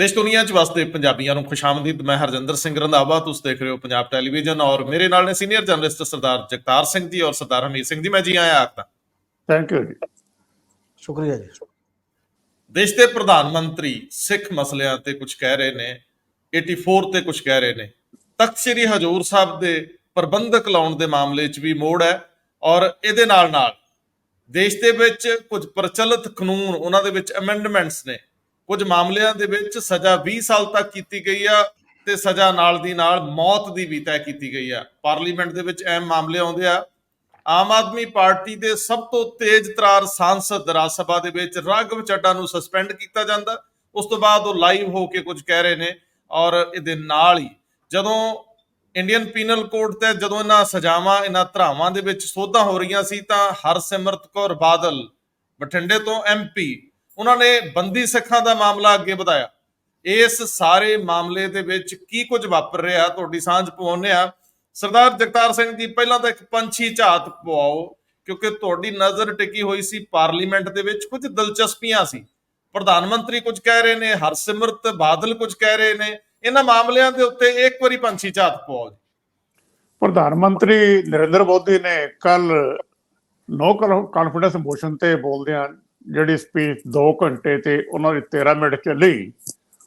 देश दुनिया च वसदे पंजाबियों को खुशामदीद। मैं हरजिंदर सिंह रंधावा, तुम देख रहे हो पंजाब टेलीविजन और मेरे नाल ने सीनियर जर्नलिस्ट सरदार जगतार सिंह जी और सरदार हमीर सिंह जी। मैं जी आया आखदा। थैंक यू जी, शुक्रिया जी। देश के प्रधानमंत्री सिख मसलियां ते कुछ कह रहे ने, 84 ते कुछ कह रहे ने। तख्त श्री हजूर साहब के प्रबंधक लाउण के मामले च भी मोड़ है और इहदे नाल नाल देश के विच कुछ प्रचलित कानून उन्हां दे विच अमेंडमेंट्स ने। कुछ मामलों के सज़ा 20 साल तक की गई है ते सज़ा नाल दी नाल मौत की भी तय की गई है। पार्लीमेंट के विच अहम मामले आउंदे आ। आम आदमी पार्टी के सब तो तेज तरार सांसद राज सभा के विच राघव चड्डा नूं सस्पेंड किया जाता। उस तो बाद वो लाइव होके कुछ कह रहे हैं और इहदे नाल ही जदों इंडियन पीनल कोड तहत जदों इन्हां सजावां इन्हां धरावां दे विच सोधां हो रही सी तां हरसिमरत कौर बादल बठिंडे तो MP उन्होंने बंदी सिखां दा मामला अगे बढ़ाया। इस सारे मामले दे विच की कुछ वापर रहा तुहाडी सांझ पवाउने आ। सरदार जगतार सिंह जी, पहलां तां एक पंछी झात पवाओ, क्योंकि तुहाडी नज़र टिकी हुई सी पार्लीमेंट दे विच कुछ दिलचस्पियां सी। प्रधानमंत्री कुछ कह रहे ने, हरसिमरत बादल कुछ कह रहे ने। इन्हां मामलिਆਂ ਦੇ ਉੱਤੇ ਇੱਕ ਵਾਰੀ ਪੰਛੀ ਝਾਤ ਪਵਾਓ ਜੀ। प्रधानमंत्री नरेंद्र मोदी ने कल नो कॉन्फिडेंस मोशन ते बोलदियां ਜਿਹੜੀ ਸਪੀਚ 2 ਘੰਟੇ ਤੇ ਉਹਨਾਂ ਦੀ 13 ਮਿੰਟ ਚੱਲੀ,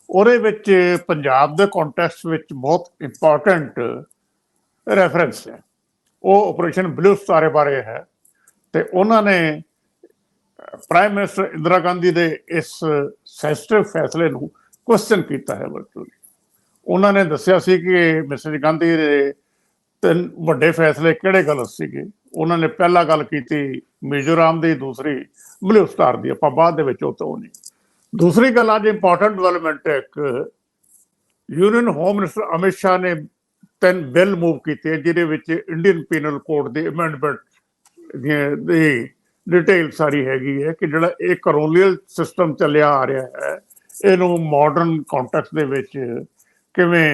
ਉਹਦੇ ਵਿੱਚ ਪੰਜਾਬ ਦੇ ਕੰਟੈਕਸਟ ਵਿੱਚ ਬਹੁਤ ਇੰਪੋਰਟੈਂਟ ਰੈਫਰੈਂਸ ਹੈ। ਉਹ ਆਪਰੇਸ਼ਨ ਬਲੂ ਸਟਾਰ ਬਾਰੇ ਹੈ ਤੇ ਉਹਨਾਂ ਨੇ ਪ੍ਰਾਈਮ ਮਿਨਿਸਟਰ ਇੰਦਰਾ ਗਾਂਧੀ ਦੇ ਇਸ ਸੈਂਸਿਟਿਵ ਫੈਸਲੇ ਨੂੰ ਕੁਐਸਚਨ ਕੀਤਾ ਹੈ। ਵਰਚੁਅਲੀ ਉਹਨਾਂ ਨੇ ਦੱਸਿਆ ਸੀ ਕਿ ਮਿਸਟਰ ਗਾਂਧੀ ਦੇ 3 ਵੱਡੇ ਫੈਸਲੇ ਕਿਹੜੇ ਗਲਤ ਸੀਗੇ। ਉਹਨਾਂ ਨੇ ਪਹਿਲਾ ਗੱਲ ਕੀਤੀ ਮਿਜ਼ੋਰਾਮ ਦੀ, ਦੂਸਰੀ ਬਲੂ ਸਟਾਰ ਦੀ, ਆਪਾਂ ਬਾਅਦ ਦੇ ਵਿੱਚ ਉਹ ਤੋਂ ਨਹੀਂ। ਦੂਸਰੀ ਗੱਲ ਅੱਜ ਇੰਪੋਰਟੈਂਟ ਡਿਵੈਲਪਮੈਂਟ ਹੈ, ਇੱਕ union home minister Amit Shah ਨੇ 3 ਬਿੱਲ ਮੂਵ ਕੀਤੇ ਜਿਹਦੇ ਵਿੱਚ ਇੰਡੀਅਨ ਪੀਨਲ ਕੋਡ ਦੀ ਅਮੈਂਡਮੈਂਟ ਦੀ ਡਿਟੇਲ ਸਾਰੀ ਹੈਗੀ ਹੈ ਕਿ ਜਿਹੜਾ ਇਹ ਕਲੋਨੀਅਲ ਸਿਸਟਮ ਚੱਲਿਆ ਆ ਰਿਹਾ ਹੈ ਇਹਨੂੰ ਮਾਡਰਨ ਕੰਟੈਕਸਟ ਦੇ ਵਿੱਚ ਕਿਵੇਂ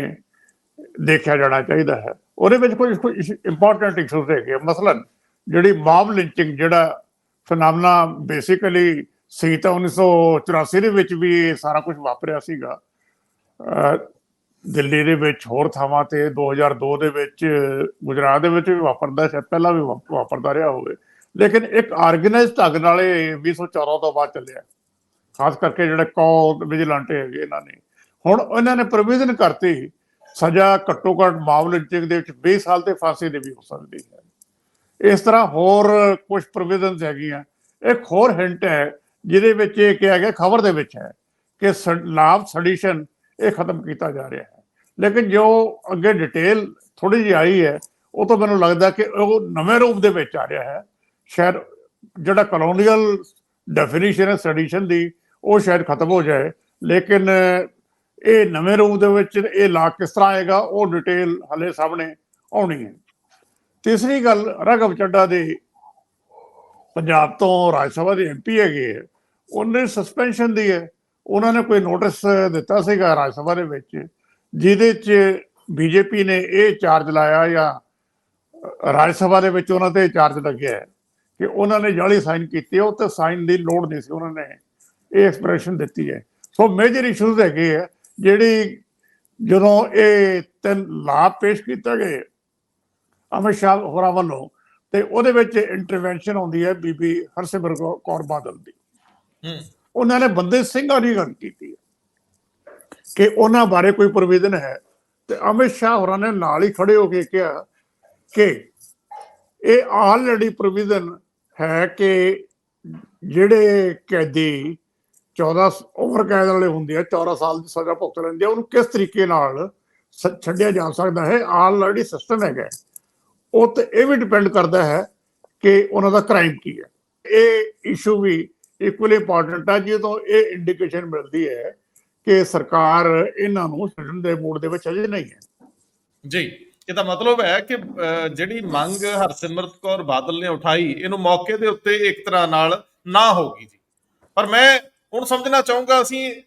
ਦੇਖਿਆ ਜਾਣਾ ਚਾਹੀਦਾ ਹੈ। ਉਹਦੇ ਵਿੱਚ ਕੁਝ ਇੰਪੋਰਟੈਂਟ ਇਸ਼ੂਜ਼ ਹੈਗੇ। ਮਸਲਨ ਜਿਹੜੀ ਮੌਬ ਲਿੰਚਿੰਗ ਜਿਹੜਾ ਫੈਨਾਮਨਾ ਬੇਸਿਕਲੀ ਸੀ ਤਾਂ 1984 ਦੇ ਵਿੱਚ ਵੀ ਇਹ ਸਾਰਾ ਕੁਝ ਵਾਪਰਿਆ ਸੀਗਾ ਦਿੱਲੀ ਦੇ ਵਿੱਚ, ਹੋਰ ਥਾਵਾਂ ਤੇ 2002 ਦੇ ਵਿੱਚ ਗੁਜਰਾਤ ਦੇ ਵਿੱਚ ਵੀ ਵਾਪਰਦਾ, ਸ਼ਾਇਦ ਪਹਿਲਾਂ ਵੀ ਵਾਪਰਦਾ ਰਿਹਾ ਹੋਵੇ। ਲੇਕਿਨ ਇੱਕ ਆਰਗੇਨਾਈਜ਼ਡ ਢੰਗ ਨਾਲ ਇਹ 2014 ਤੋਂ ਬਾਅਦ ਚੱਲਿਆ, ਖਾਸ ਕਰਕੇ ਜਿਹੜੇ ਕੌ ਵਿਜੀਲੈਂਟ ਹੈਗੇ ਇਹਨਾਂ ਨੇ। ਹੁਣ ਇਹਨਾਂ ਨੇ ਪ੍ਰੋਵੀਜ਼ਨ ਕਰਤੀ ਸਜ਼ਾ ਘੱਟੋ ਘੱਟ ਮੌਬ ਲਿੰਚਿੰਗ ਦੇ ਵਿੱਚ 20 ਸਾਲ ਤੇ ਫਾਂਸੀ ਦੀ ਵੀ ਹੋ ਸਕਦੀ ਹੈ। ਇਸ ਤਰ੍ਹਾਂ ਹੋਰ ਕੁਝ ਪ੍ਰੋਵੀਜ਼ਨਸ ਹੈਗੀਆਂ। ਇੱਕ ਹੋਰ ਹਿੰਟ ਹੈ ਜਿਹਦੇ ਵਿੱਚ ਇਹ ਕਿਹਾ ਗਿਆ, ਖਬਰ ਦੇ ਵਿੱਚ ਹੈ ਕਿ ਲਾਭ ਸੈਡੀਸ਼ਨ ਇਹ ਖਤਮ ਕੀਤਾ ਜਾ ਰਿਹਾ ਹੈ। ਲੇਕਿਨ ਜੋ ਅੱਗੇ ਡਿਟੇਲ ਥੋੜੀ ਜਿਹੀ ਆਈ ਹੈ ਉਹ ਤੋਂ ਮੈਨੂੰ ਲੱਗਦਾ ਕਿ ਉਹ ਨਵੇਂ ਰੂਪ ਦੇ ਵਿੱਚ ਆ ਰਿਹਾ ਹੈ। ਸ਼ਾਇਦ ਜਿਹੜਾ ਕਲੋਨੀਅਲ ਡੈਫੀਨੇਸ਼ਨ ਹੈ ਸੈਡੀਸ਼ਨ ਦੀ ਉਹ ਸ਼ਾਇਦ ਖਤਮ ਹੋ ਜਾਏ, ਲੇਕਿਨ ਇਹ ਨਵੇਂ ਰੂਪ ਦੇ ਵਿੱਚ ਇਹ ਲਾ ਕਿਸ ਤਰ੍ਹਾਂ ਆਏਗਾ ਉਹ ਡਿਟੇਲ ਹਲੇ ਸਾਹਮਣੇ ਆਉਣੀ ਹੈ। ਤੀਸਰੀ ਗੱਲ, ਰਾਘਵ ਚੱਡਾ ਦੇ ਪੰਜਾਬ ਤੋਂ ਰਾਜ ਸਭਾ ਦੇ MP ਹੈਗੇ ਹੈ, ਉਹਨੇ ਸਸਪੈਂਸ਼ਨ ਦੀ ਹੈ। ਉਹਨਾਂ ਨੇ ਕੋਈ ਨੋਟਿਸ ਦਿੱਤਾ ਸੀਗਾ ਰਾਜ ਸਭਾ ਦੇ ਵਿੱਚ ਜਿਹਦੇ 'ਚ BJP ਨੇ ਇਹ ਚਾਰਜ ਲਾਇਆ ਜਾਂ ਰਾਜ ਸਭਾ ਦੇ ਵਿੱਚ ਉਹਨਾਂ ਤੇ ਚਾਰਜ ਲੱਗਿਆ ਹੈ ਕਿ ਉਹਨਾਂ ਨੇ ਜਾਲੀ ਸਾਈਨ ਕੀਤੀ, ਉਹ ਤੇ ਸਾਈਨ ਦੀ ਲੋੜ ਨਹੀਂ ਸੀ, ਉਹਨਾਂ ਨੇ ਇਹ ਐਕਸਪ੍ਰੈਸ਼ਨ ਦਿੱਤੀ ਹੈ। ਸੋ ਮੇਜਰ ਇਸ਼ੂਜ਼ ਹੈਗੇ ਆ ਜਿਹੜੀ ਜਦੋਂ ਇਹ 3 ਲਾਭ ਪੇਸ਼ ਕੀਤੇ ਗਏ ਅਮਿਤ ਸ਼ਾਹ ਹੋਰਾਂ ਵੱਲੋਂ ਤੇ ਉਹਦੇ ਵਿੱਚ ਇੰਟਰਵੈਂਸ਼ਨ ਆਉਂਦੀ ਹੈ ਬੀਬੀ ਹਰਸਿਮਰਤ ਕੌਰ ਬਾਦਲ ਦੀ। ਉਹਨਾਂ ਨੇ ਬੰਦੇ ਸਿੰਘਾਂ ਦੀ ਗੱਲ ਕੀਤੀ ਕਿ ਉਹਨਾਂ ਬਾਰੇ ਕੋਈ ਪ੍ਰੋਵੀਜ਼ਨ ਹੈ ਤੇ ਅਮਿਤ ਸ਼ਾਹ ਹੋਰਾਂ ਨੇ ਨਾਲ ਹੀ ਖੜੇ ਹੋ ਕੇ ਕਿਹਾ ਕਿ ਇਹ ਆਲਰੇਡੀ ਪ੍ਰੋਵੀਜ਼ਨ ਹੈ ਕਿ ਜਿਹੜੇ ਕੈਦੀ 14 ਓਵਰ ਕੈਦ ਵਾਲੇ ਹੁੰਦੇ ਆ, 14 ਸਾਲ ਦੀ ਸਜ਼ਾ ਭੁਗਤ ਲੈਂਦੇ ਆ, ਉਹਨੂੰ ਕਿਸ ਤਰੀਕੇ ਨਾਲ ਛੱਡਿਆ ਜਾ ਸਕਦਾ ਹੈ। ਆਲਰੇਡੀ ਸਿਸਟਮ ਹੈਗਾ, ਉਹ ਤੇ ਇਹ ਵੀ ਡਿਪੈਂਡ ਕਰਦਾ ਹੈ ਕਿ ਉਹਨਾਂ ਦਾ ਕ੍ਰਾਈਮ ਕੀ ਹੈ। ਇਹ ਇਸ਼ੂ ਵੀ ਇਕੁਅਲੀ ਇੰਪੋਰਟੈਂਟ ਹੈ ਜਦੋਂ ਇਹ ਇੰਡੀਕੇਸ਼ਨ ਮਿਲਦੀ ਹੈ ਕਿ ਸਰਕਾਰ ਇਹਨਾਂ ਨੂੰ ਛੱਡਣ ਦੇ ਮੂਡ ਦੇ ਵਿੱਚ ਅਜੇ ਨਹੀਂ ਹੈ। ਜੀ, ਇਹਦਾ ਮਤਲਬ ਹੈ ਕਿ ਜਿਹੜੀ ਮੰਗ ਹਰਸਿਮਰਤ ਕੌਰ ਬਾਦਲ ਨੇ ਉਠਾਈ ਇਹਨੂੰ ਮੌਕੇ ਦੇ ਉੱਤੇ ਇੱਕ ਤਰ੍ਹਾਂ ਨਾਲ ਨਾ ਹੋਗੀ ਜੀ। ਪਰ ਮੈਂ ਹੁਣ ਸਮਝਣਾ ਚਾਹੂੰਗਾ, ਅਸੀਂ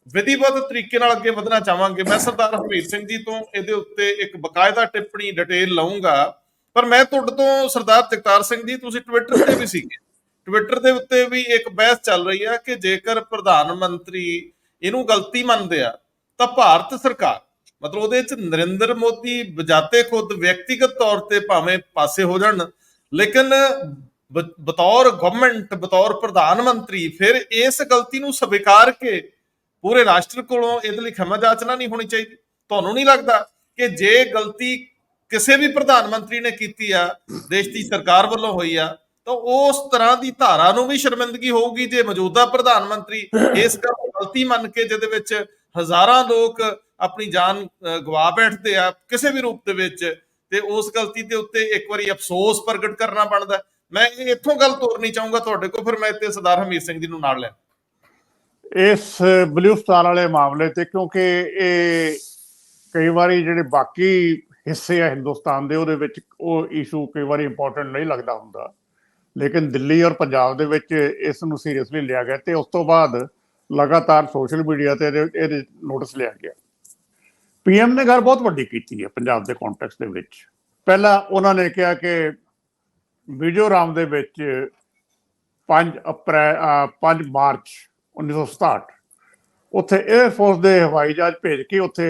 ਵਿਧੀਵਤ ਤਰੀਕੇ ਨਾਲ ਅੱਗੇ ਵਧਣਾ ਚਾਹਾਂਗੇ। ਮੈਂ ਸਰਦਾਰ ਹਮੀਰ ਸਿੰਘ ਜੀ ਤੋਂ ਇਹਦੇ ਉੱਤੇ ਇੱਕ ਬਕਾਇਦਾ ਟਿੱਪਣੀ ਡਿਟੇਲ ਲਵਾਂਗਾ, ਪਰ ਮੈਂ ਤੁਹਾਡੇ ਤੋਂ ਸਰਦਾਰ ਜਗਤਾਰ ਸਿੰਘ ਜੀ, ਤੁਸੀਂ ਟਵਿੱਟਰ ਤੇ ਵੀ ਸੀਗੇ, ਟਵਿੱਟਰ ਦੇ ਉੱਤੇ ਵੀ ਇੱਕ ਬਹਿਸ ਚੱਲ ਰਹੀ ਹੈ ਕਿ ਜੇਕਰ ਪ੍ਰਧਾਨ ਮੰਤਰੀ ਇਹਨੂੰ ਗਲਤੀ ਮੰਨਦੇ ਆ, ਤਾਂ ਭਾਰਤ ਸਰਕਾਰ ਮਤਲਬ ਉਹਦੇ ਚ ਨਰਿੰਦਰ ਮੋਦੀ ਬਜਾਤੇ ਖੁਦ ਵਿਅਕਤੀਗਤ ਤੌਰ ਤੇ ਭਾਵੇਂ ਪਾਸੇ ਹੋ ਜਾਣ, ਲੇਕਿਨ ਬਤੌਰ ਗਵਰਨਮੈਂਟ, ਬਤੌਰ ਪ੍ਰਧਾਨ ਮੰਤਰੀ ਫਿਰ ਇਸ ਗਲਤੀ ਨੂੰ ਸਵੀਕਾਰ ਕੇ ਪੂਰੇ ਰਾਸ਼ਟਰ ਕੋਲੋਂ ਇਹਦੇ ਲਈ ਖਿਮਾ ਜਾਚਨਾ ਨਹੀਂ ਹੋਣੀ ਚਾਹੀਦੀ? ਤੁਹਾਨੂੰ ਨਹੀਂ ਲੱਗਦਾ ਕਿ ਜੇ ਗਲਤੀ ਕਿਸੇ ਵੀ ਪ੍ਰਧਾਨ ਮੰਤਰੀ ਨੇ ਕੀਤੀ ਆ, ਦੇਸ਼ ਦੀ ਸਰਕਾਰ ਵੱਲੋਂ ਹੋਈ ਆ, ਤਾਂ ਉਸ ਤਰ੍ਹਾਂ ਦੀ ਧਾਰਾ ਨੂੰ ਵੀ ਸ਼ਰਮਿੰਦਗੀ ਹੋਊਗੀ ਜੇ ਮੌਜੂਦਾ ਪ੍ਰਧਾਨ ਮੰਤਰੀ ਇਸ ਗਲਤੀ ਮੰਨ ਕੇ, ਜਿਹਦੇ ਵਿੱਚ ਹਜ਼ਾਰਾਂ ਲੋਕ ਆਪਣੀ ਜਾਨ ਗਵਾ ਬੈਠਦੇ ਆ ਕਿਸੇ ਵੀ ਰੂਪ ਦੇ ਵਿੱਚ, ਤੇ ਉਸ ਗਲਤੀ ਦੇ ਉੱਤੇ ਇੱਕ ਵਾਰੀ ਅਫਸੋਸ ਪ੍ਰਗਟ ਕਰਨਾ ਬਣਦਾ? ਮੈਂ ਇੱਥੋਂ ਗੱਲ ਤੋਰਨੀ ਚਾਹੂੰਗਾ ਤੁਹਾਡੇ ਕੋਲ, ਫਿਰ ਮੈਂ ਇੱਥੇ ਸਰਦਾਰ ਹਮੀਰ ਸਿੰਘ ਜੀ ਨੂੰ ਨਾਲ ਲੈ ਇਸ ਬਲੂ ਸਟਾਰ ਵਾਲੇ ਮਾਮਲੇ ਤੇ, ਕਿਉਂਕਿ ਇਹ ਕਈ ਵਾਰੀ ਜਿਹੜੇ ਬਾਕੀ ਹਿੱਸੇ ਆ ਹਿੰਦੁਸਤਾਨ ਦੇ, ਉਹਦੇ ਵਿੱਚ ਉਹ ਇਸ਼ੂ ਕਈ ਵਾਰੀ ਇੰਪੋਰਟੈਂਟ ਨਹੀਂ ਲੱਗਦਾ ਹੁੰਦਾ, ਲੇਕਿਨ ਦਿੱਲੀ ਔਰ ਪੰਜਾਬ ਦੇ ਵਿੱਚ ਇਸ ਨੂੰ ਸੀਰੀਅਸਲੀ ਲਿਆ ਗਿਆ ਤੇ ਉਸ ਤੋਂ ਬਾਅਦ ਲਗਾਤਾਰ ਸੋਸ਼ਲ ਮੀਡੀਆ ਤੇ ਇਹਦੇ ਨੋਟਿਸ ਲਿਆ ਗਿਆ। ਪੀਐਮ ਨੇ ਗੱਲ ਬਹੁਤ ਵੱਡੀ ਕੀਤੀ ਹੈ ਪੰਜਾਬ ਦੇ ਕੰਟੈਕਸਟ ਦੇ ਵਿੱਚ। ਪਹਿਲਾਂ ਉਹਨਾਂ ਨੇ ਕਿਹਾ ਕਿ ਮਿਜ਼ੋਰਮ ਦੇ ਵਿੱਚ 5 ਮਾਰਚ 1967 ਉੱਥੇ 에ਅਰਫੋਰਸ ਦੇ ਹਵਾਈ ਜਹਾਜ਼ ਭੇਜ ਕੇ ਉੱਥੇ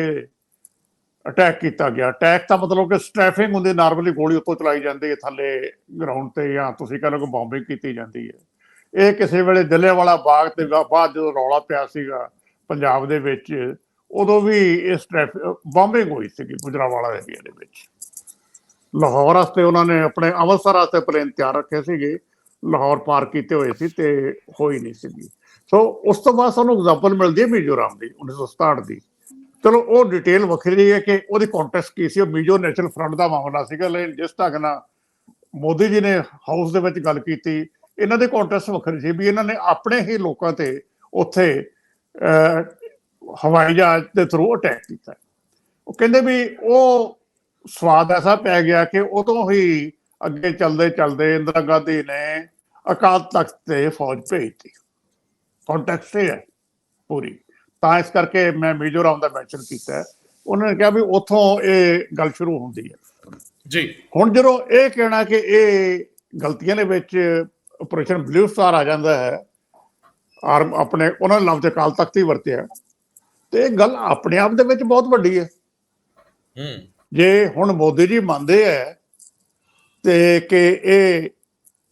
ਅਟੈਕ ਕੀਤਾ ਗਿਆ। ਅਟੈਕ ਦਾ ਮਤਲਬ ਕਿ ਸਟ੍ਰੈਫਿੰਗ ਹੁੰਦੀ, ਨਾਰਮਲੀ ਗੋਲੀ ਉੱਤੋਂ ਚਲਾਈ ਜਾਂਦੀ ਹੈ ਥੱਲੇ ਗਰਾਊਂਡ ਤੇ, ਜਾਂ ਤੁਸੀਂ ਕਹਿ ਲਓ ਕਿ ਬੰਬਿੰਗ ਕੀਤੀ ਜਾਂਦੀ ਹੈ। ਇਹ ਕਿਸੇ ਵੇਲੇ ਜਲਿਆਂਵਾਲਾ ਬਾਗ ਤੇ ਬਾਅਦ ਜਦੋਂ ਰੌਲਾ ਪਿਆ ਸੀਗਾ ਪੰਜਾਬ ਦੇ ਵਿੱਚ, ਉਦੋਂ ਵੀ ਇਸ ਬੰਬਿੰਗ ਹੋਈ ਸੀਗੀ ਗੁਜਰਾਂਵਾਲਾ ਏਰੀਆ ਦੇ ਵਿੱਚ। ਲਾਹੌਰ ਵਾਸਤੇ ਉਹਨਾਂ ਨੇ ਆਪਣੇ ਅੰਮ੍ਰਿਤਸਰ ਵਾਸਤੇ ਪਲੇਨ ਤਿਆਰ ਰੱਖੇ ਸੀਗੇ, ਲਾਹੌਰ ਪਾਰ ਕੀਤੇ ਹੋਏ ਸੀ ਤੇ ਹੋਈ ਨਹੀਂ ਸੀਗੀ। ਸੋ ਉਸ ਤੋਂ ਬਾਅਦ ਸਾਨੂੰ ਐਗਜ਼ਾਮਪਲ ਮਿਲਦੀ ਹੈ ਮਿਜ਼ੋਰਮ ਦੀ 1967 ਦੀ। ਚਲੋ ਉਹ ਡਿਟੇਲ ਵੱਖਰੀ ਹੈ ਕਿ ਉਹਦੀ ਕੰਟੈਕਸਟ ਕੀ ਸੀ। ਉਹ ਮਿਜ਼ੋ ਨੈਸ਼ਨਲ ਫਰੰਟ ਦਾ ਮਾਮਲਾ ਸੀਗਾ, ਲੇਕਿਨ ਜਿਸ ਢੰਗ ਨਾਲ ਮੋਦੀ ਜੀ ਨੇ ਹਾਊਸ ਦੇ ਵਿੱਚ ਗੱਲ ਕੀਤੀ, ਇਹਨਾਂ ਦੀ ਕੰਟੈਕਸਟ ਵੱਖਰੀ ਸੀ ਵੀ ਇਹਨਾਂ ਨੇ ਆਪਣੇ ਹੀ ਲੋਕਾਂ ਤੇ ਉੱਥੇ ਹਵਾਈ ਜਹਾਜ਼ ਦੇ ਥਰੂ ਅਟੈਕ ਕੀਤਾ। ਉਹ ਕਹਿੰਦੇ ਵੀ ਉਹ ਸਵਾਦ ਐਸਾ ਪੈ ਗਿਆ ਕਿ ਉਦੋਂ ਹੀ ਅੱਗੇ ਚੱਲਦੇ ਚੱਲਦੇ ਇੰਦਰਾ ਗਾਂਧੀ ਨੇ ਅਕਾਲ ਤਖਤ ਤੇ ਫੌਜ ਭੇਜਤੀ। ਕੰਟੈਕਸਟ ਇਹ ਹੈ ਪੂਰੀ, ਤਾਂ ਇਸ ਕਰਕੇ ਮੈਂ ਮਿਜ਼ੋਰਮ ਦਾ ਮੈਂਸ਼ਨ ਕੀਤਾ। ਉਹਨਾਂ ਨੇ ਕਿਹਾ ਵੀ ਉੱਥੋਂ ਇਹ ਗੱਲ ਸ਼ੁਰੂ ਹੁੰਦੀ ਹੈ ਜੀ। ਹੁਣ ਜਦੋਂ ਇਹ ਕਹਿਣਾ ਕਿ ਇਹ ਗਲਤੀਆਂ ਦੇ ਵਿੱਚ ਆਪਰੇਸ਼ਨ ਬਲੂ ਸਟਾਰ ਆ ਜਾਂਦਾ ਹੈ, ਆਰਮ ਆਪਣੇ ਉਹਨਾਂ ਨੇ ਲਫ਼ਜ਼ ਅਕਾਲ ਤਖਤ ਹੀ ਵਰਤਿਆ, ਤੇ ਇਹ ਗੱਲ ਆਪਣੇ ਆਪ ਦੇ ਵਿੱਚ ਬਹੁਤ ਵੱਡੀ ਹੈ। ਜੇ ਹੁਣ ਮੋਦੀ ਜੀ ਮੰਨਦੇ ਹੈ ਤੇ ਕਿ ਇਹ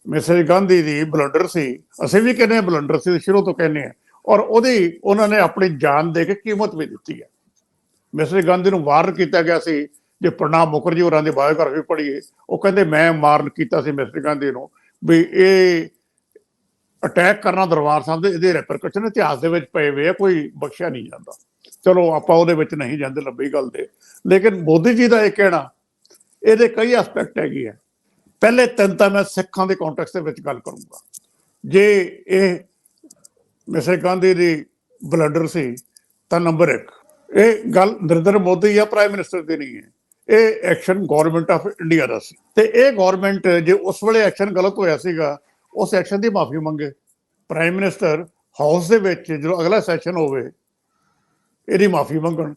ਮਿਸੇਜ ਗਾਂਧੀ ਦੀ ਬਲੰਡਰ ਸੀ, ਅਸੀਂ ਵੀ ਕਹਿੰਦੇ ਹਾਂ ਬਲੰਡਰ ਸੀ, ਸ਼ੁਰੂ ਤੋਂ ਕਹਿੰਦੇ ਹਾਂ, ਔਰ ਉਹਦੀ ਉਹਨਾਂ ਨੇ ਆਪਣੀ ਜਾਨ ਦੇ ਕੇ ਕੀਮਤ ਵੀ ਦਿੱਤੀ ਹੈ। ਮਿਸੇਜ ਗਾਂਧੀ ਨੂੰ ਵਾਰਨ ਕੀਤਾ ਗਿਆ ਸੀ। ਜੇ ਪ੍ਰਣਬ ਮੁਖਰਜੀ ਹੋਰਾਂ ਦੀ ਬਾਇਓਗ੍ਰਾਫੀ ਪੜ੍ਹੀਏ, ਉਹ ਕਹਿੰਦੇ ਮੈਂ ਵਾਰਨ ਕੀਤਾ ਸੀ ਮਿਸੇਜ ਗਾਂਧੀ ਨੂੰ ਵੀ ਇਹ ਅਟੈਕ ਕਰਨਾ ਦਰਬਾਰ ਸਾਹਿਬ ਦੇ, ਇਹਦੇ ਰੈਪਰਕਸ਼ਨ ਇਤਿਹਾਸ ਦੇ ਵਿੱਚ ਪਏ ਹੋਏ ਆ, ਕੋਈ ਬਖਸ਼ਿਆ ਨਹੀਂ ਜਾਂਦਾ। ਚਲੋ ਆਪਾਂ ਉਹਦੇ ਵਿੱਚ ਨਹੀਂ ਜਾਂਦੇ ਲੰਬੀ ਗੱਲ ਦੇ, ਲੇਕਿਨ ਮੋਦੀ ਜੀ ਦਾ ਇਹ ਕਹਿਣਾ, ਇਹਦੇ ਕਈ ਐਸਪੈਕਟ ਹੈਗੇ ਆ। ਪਹਿਲੇ ਤਿੰਨ ਤਾਂ ਮੈਂ ਸਿੱਖਾਂ ਦੇ ਕੰਟੈਕਸਟ ਦੇ ਵਿੱਚ ਗੱਲ ਕਰੂੰਗਾ। ਜੇ ਇਹ ਮਿਸੇਜ ਗਾਂਧੀ ਦੀ ਬਲੰਡਰ ਸੀ ਤਾਂ ਨੰਬਰ 1, ਇਹ ਗੱਲ ਨਰਿੰਦਰ ਮੋਦੀ ਜਾਂ ਪ੍ਰਾਈਮ ਮਿਨਿਸਟਰ ਦੀ ਨਹੀਂ ਹੈ, ਇਹ ਐਕਸ਼ਨ ਗਵਰਨਮੈਂਟ ਆਫ ਇੰਡੀਆ ਦਾ ਸੀ। ਤੇ ਇਹ ਗਵਰਨਮੈਂਟ ਜੇ ਉਸ ਵੇਲੇ ਐਕਸ਼ਨ ਗਲਤ ਹੋਇਆ ਸੀਗਾ, ਉਸ ਐਕਸ਼ਨ ਦੀ ਮਾਫੀ ਮੰਗੇ। ਪ੍ਰਾਈਮ ਮਿਨਿਸਟਰ ਹਾਊਸ ਦੇ ਵਿੱਚ ਜਦੋਂ ਅਗਲਾ ਸੈਸ਼ਨ ਹੋਵੇ ਇਹਦੀ ਮਾਫੀ ਮੰਗਣ